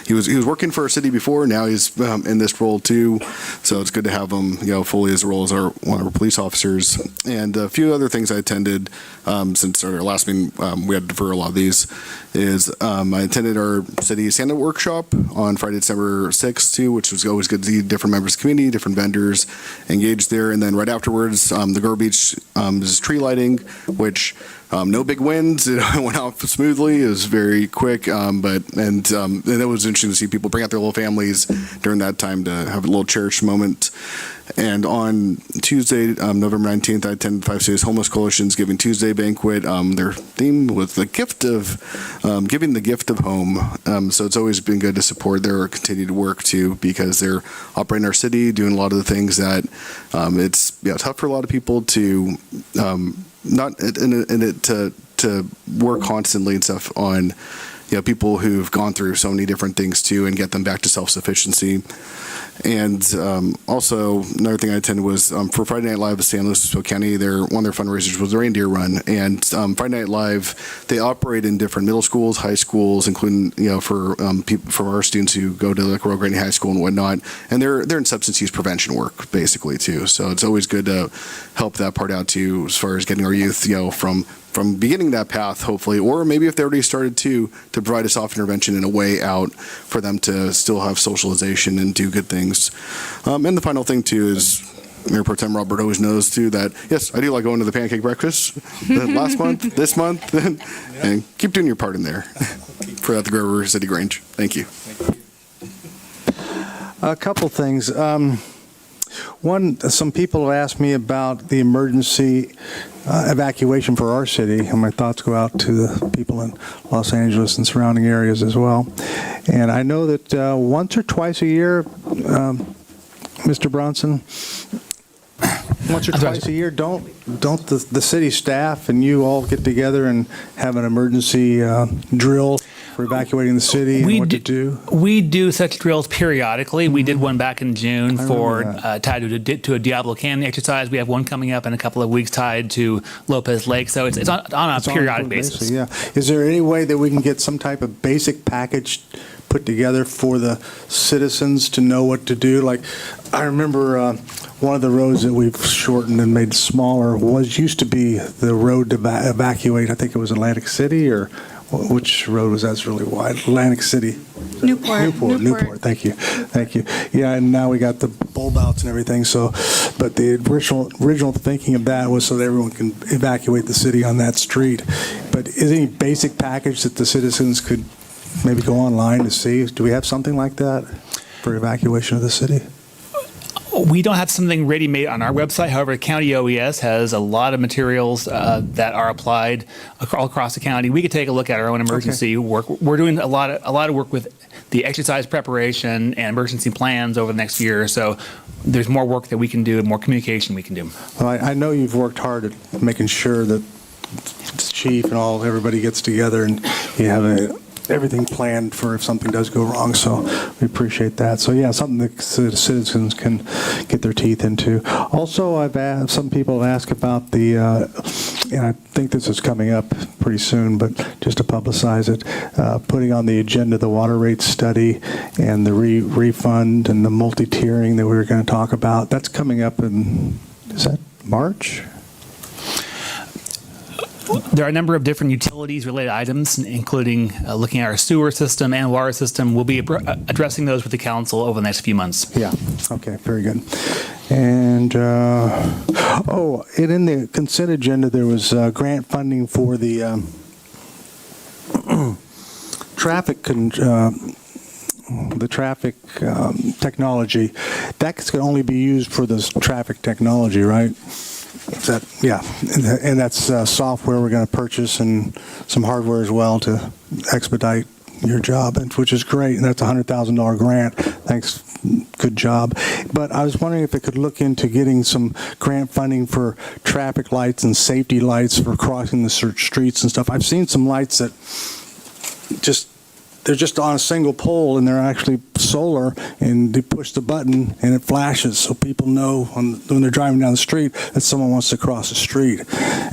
he was working for our city before. Now he's in this role too. So it's good to have him fully as a role as one of our police officers. And a few other things I attended since our last meeting. We had to defer a lot of these. I attended our city Santa workshop on Friday, December 6th too, which was always good to see different members of the community, different vendors engaged there. And then right afterwards, the Grover Beach is tree lighting, which no big winds. It went off smoothly. It was very quick, and it was interesting to see people bring out their little families during that time to have a little cherished moment. And on Tuesday, November 19th, I attended Five Cities Homeless Coalition's Giving Tuesday banquet. Their theme was the gift of giving the gift of home. So it's always been good to support their continued work too, because they're operating our city, doing a lot of the things that it's tough for a lot of people to not in it to work constantly and stuff on people who've gone through so many different things too, and get them back to self-sufficiency. And also another thing I attended was for Friday Night Live at San Luis Obispo County. One of their fundraisers was the Reindeer Run, and Friday Night Live, they operate in different middle schools, high schools, including for people from our students who go to like Royal Granny High School and whatnot, and they're in substance use prevention work basically too. So it's always good to help that part out too, as far as getting our youth from beginning that path, hopefully, or maybe if they already started to provide a soft intervention and a way out for them to still have socialization and do good things. And the final thing too is Mayor Pro Tem Robert always knows too that, yes, I do like going to the pancake breakfast last month, this month, and keep doing your part in there for at the Grover City Grange. Thank you. A couple things. One, some people have asked me about the emergency evacuation for our city, and my thoughts go out to the people in Los Angeles and surrounding areas as well. And I know that once or twice a year, Mr. Bronson, once or twice a year, don't the city staff and you all get together and have an emergency drill for evacuating the city and what to do? We do such drills periodically. We did one back in June tied to a Diablo Canyon exercise. We have one coming up in a couple of weeks tied to Lopez Lake. So it's on a periodic basis. Yeah. Is there any way that we can get some type of basic package put together for the citizens to know what to do? Like, I remember one of the roads that we've shortened and made smaller used to be the road to evacuate. I think it was Atlantic City, or which road was that's really wide? Atlantic City. Newport. Thank you. Yeah, and now we got the bulb outs and everything. So, but the original thinking of that was so that everyone can evacuate the city on that street. But is there any basic package that the citizens could maybe go online to see? Do we have something like that for evacuation of the city? We don't have something ready-made on our website. However, County OES has a lot of materials that are applied all across the county. We could take a look at our own emergency work. We're doing a lot of work with the exercise preparation and emergency plans over the next year. So there's more work that we can do and more communication we can do. Well, I know you've worked hard at making sure that the chief and everybody gets together and you have everything planned for if something does go wrong, so we appreciate that. So yeah, something that citizens can get their teeth into. Also, some people have asked about and I think this is coming up pretty soon, but just to publicize it, putting on the agenda the water rate study and the refund and the multi-tiering that we were going to talk about. That's coming up in, is that March? There are a number of different utilities-related items, including looking at our sewer system and water system. We'll be addressing those with the council over the next few months. Yeah, okay, very good. And, and in the consent agenda, there was grant funding for the traffic technology. That can only be used for this traffic technology, right? Is that, yeah, and that's software we're going to purchase and some hardware as well to expedite your job, which is great, and that's a $100,000 grant. Thanks, good job. But I was wondering if it could look into getting some grant funding for traffic lights and safety lights for crossing the streets and stuff. I've seen some lights that they're just on a single pole, and they're actually solar, and they push the button and it flashes so people know when they're driving down the street that someone wants to cross the street.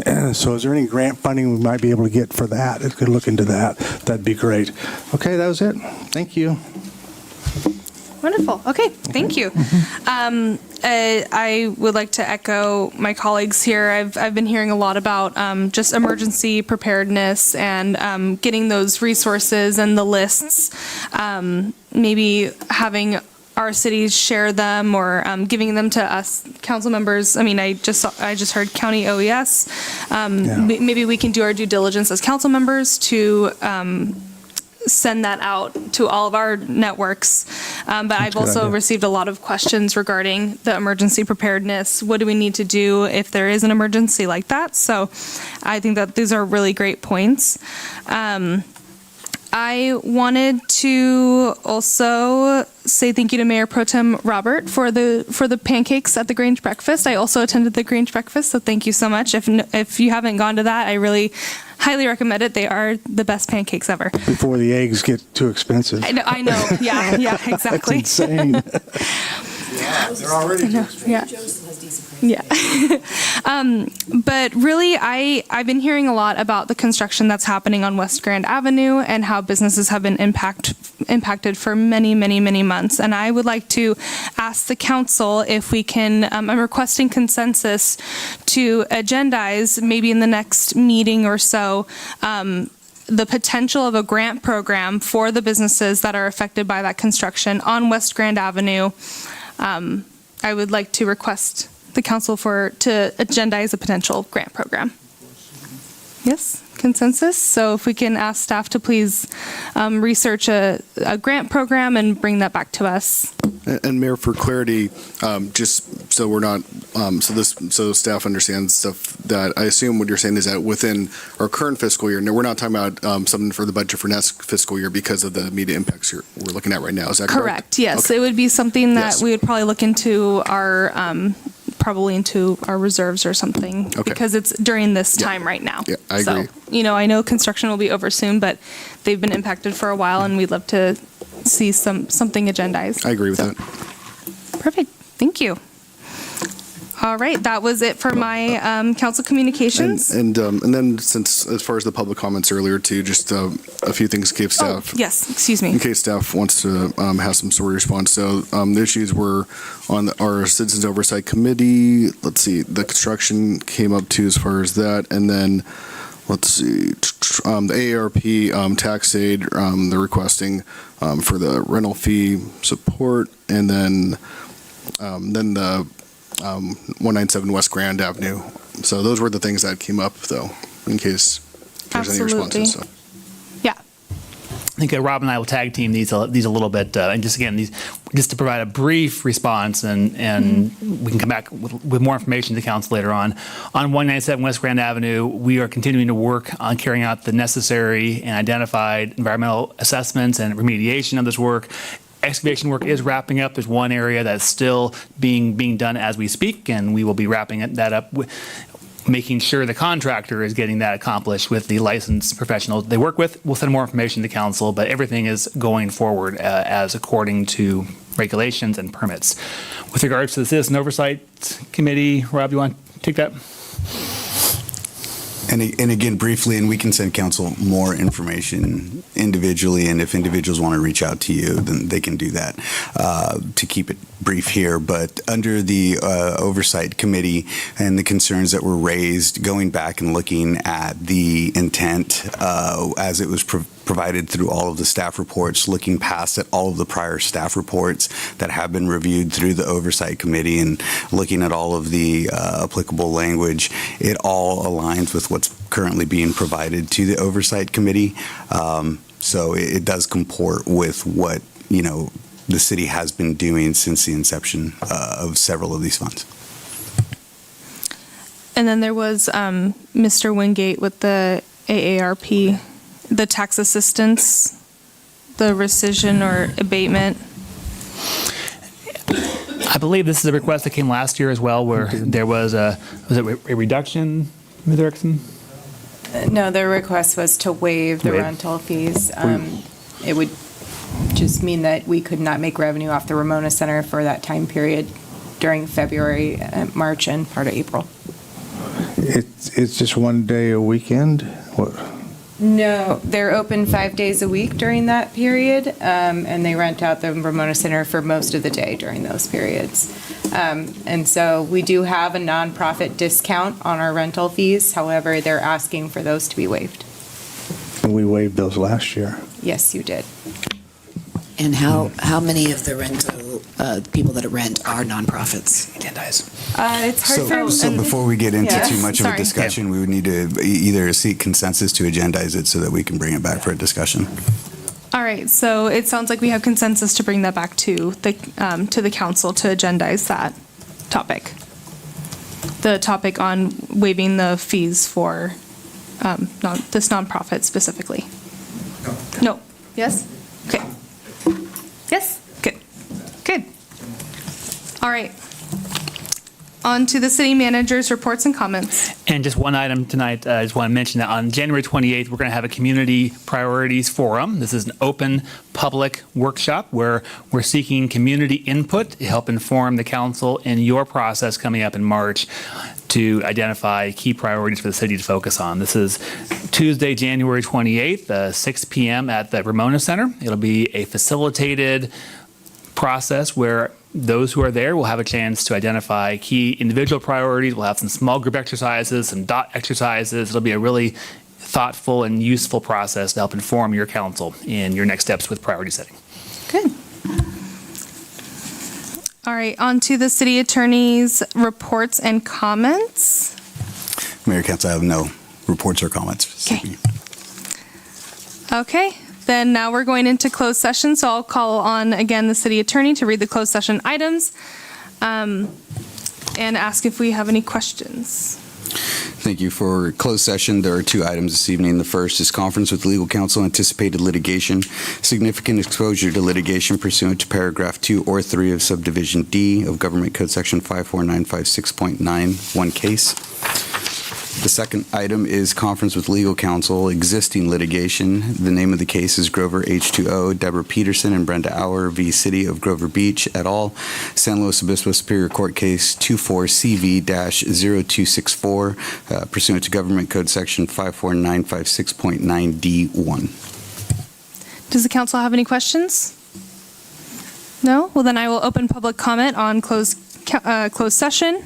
And so is there any grant funding we might be able to get for that? It could look into that. That'd be great. Okay, that was it. Thank you. Wonderful. Okay, thank you. I would like to echo my colleagues here. I've been hearing a lot about just emergency preparedness and getting those resources and the lists, maybe having our cities share them or giving them to us council members. I mean, I just heard county OES. Maybe we can do our due diligence as council members to send that out to all of our networks. But I've also received a lot of questions regarding the emergency preparedness. What do we need to do if there is an emergency like that? So I think that these are really great points. I wanted to also say thank you to Mayor Pro Tem Robert for the pancakes at the Grange Breakfast. I also attended the Grange Breakfast, so thank you so much. If you haven't gone to that, I really highly recommend it. They are the best pancakes ever. Before the eggs get too expensive. I know. Yeah, exactly. That's insane. Yeah, they're already too expensive. Yeah. But really, I've been hearing a lot about the construction that's happening on West Grand Avenue and how businesses have been impacted for many, many, many months. And I would like to ask the council if we can, I'm requesting consensus to agendize maybe in the next meeting or so, the potential of a grant program for the businesses that are affected by that construction on West Grand Avenue. I would like to request the council to agendize a potential grant program. Yes, consensus? So if we can ask staff to please research a grant program and bring that back to us. And Mayor, for clarity, just so we're not, so staff understands stuff, that I assume what you're saying is that within our current fiscal year, no, we're not talking about something for the budget for next fiscal year because of the immediate impacts we're looking at right now. Is that correct? Correct, yes. Okay. It would be something that we would probably look into our reserves or something, because it's during this time right now. Yeah, I agree. So, I know construction will be over soon, but they've been impacted for a while, and we'd love to see something agendized. I agree with that. Perfect. Thank you. All right, that was it for my council communications. And then, since as far as the public comments earlier too, just a few things gave staff. Oh, yes, excuse me. In case staff wants to have some sort of response. So the issues were on our Citizens Oversight Committee. Let's see, the construction came up too as far as that, and then let's see, the AARP tax aid, they're requesting for the rental fee support, and then the 197 West Grand Avenue. So those were the things that came up, though, in case there's any responses. So. Yeah. I think Rob and I will tag team these a little bit, and just to provide a brief response, and we can come back with more information to the council later on. On 197 West Grand Avenue, we are continuing to work on carrying out the necessary and identified environmental assessments and remediation of this work. Excavation work is wrapping up. There's one area that's still being done as we speak, and we will be wrapping that up, making sure the contractor is getting that accomplished with the licensed professionals they work with. We'll send more information to council, but everything is going forward as according to regulations and permits. With regards to the Citizen Oversight Committee, Rob, you want to take that? And again, briefly, and we can send council more information individually, and if individuals want to reach out to you, then they can do that to keep it brief here, but under the Oversight Committee and the concerns that were raised, going back and looking at the intent as it was provided through all of the staff reports, looking past at all of the prior staff reports that have been reviewed through the Oversight Committee and looking at all of the applicable language, it all aligns with what's currently being provided to the Oversight Committee. So it does comport with what, the city has been doing since the inception of several of these funds. And then there was Mr. Wingate with the AARP, the tax assistance, the rescission or abatement. I believe this is a request that came last year as well, where there was a reduction, Ms. Erickson? No, their request was to waive the rental fees. It would just mean that we could not make revenue off the Ramona Center for that time period during February, March, and part of April. It's just one day a weekend? What? No, they're open 5 days a week during that period, and they rent out the Ramona Center for most of the day during those periods. And so we do have a nonprofit discount on our rental fees. However, they're asking for those to be waived. We waived those last year. Yes, you did. And how many of the rental people that rent are nonprofits? It's hard for So before we get into Yeah. too much of a Sorry. discussion, we would need to either seek consensus to agendize it so that we can bring it back for a discussion. All right, so it sounds like we have consensus to bring that back to the council to agendize that topic. The topic on waiving the fees for this nonprofit specifically. No. Yes? Okay. Yes? Good. Good. All right. On to the city manager's reports and comments. And just one item tonight, I just want to mention that on January 28th, we're going to have a Community Priorities Forum. This is an open public workshop where we're seeking community input to help inform the council in your process coming up in March to identify key priorities for the city to focus on. This is Tuesday, January 28th, 6 p.m. at the Ramona Center. It'll be a facilitated process where those who are there will have a chance to identify key individual priorities. We'll have some small group exercises, some dot exercises. It'll be a really thoughtful and useful process to help inform your council in your next steps with priority setting. Good. All right, on to the city attorney's reports and comments. Mayor, Council, I have no reports or comments. Okay, then now we're going into closed session, so I'll call on again the city attorney to read the closed session items and ask if we have any questions. Thank you. For closed session, there are two items this evening. The first is conference with legal counsel, anticipated litigation, significant exposure to litigation pursuant to paragraph 2 or 3 of subdivision D of Government Code Section 54956.9, one case. The second item is conference with legal counsel, existing litigation. The name of the case is Grover H2O, Deborah Peterson and Brenda Auer v. City of Grover Beach et al., San Luis Obispo Superior Court Case 24CV-0264, pursuant to Government Code Section 54956.9D1. Does the council have any questions? No? Well, then I will open public comment on closed session.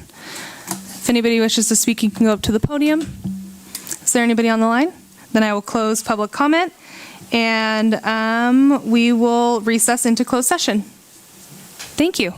If anybody wishes to speak, you can go up to the podium. Is there anybody on the line? Then I will close public comment, and we will recess into closed session. Thank you.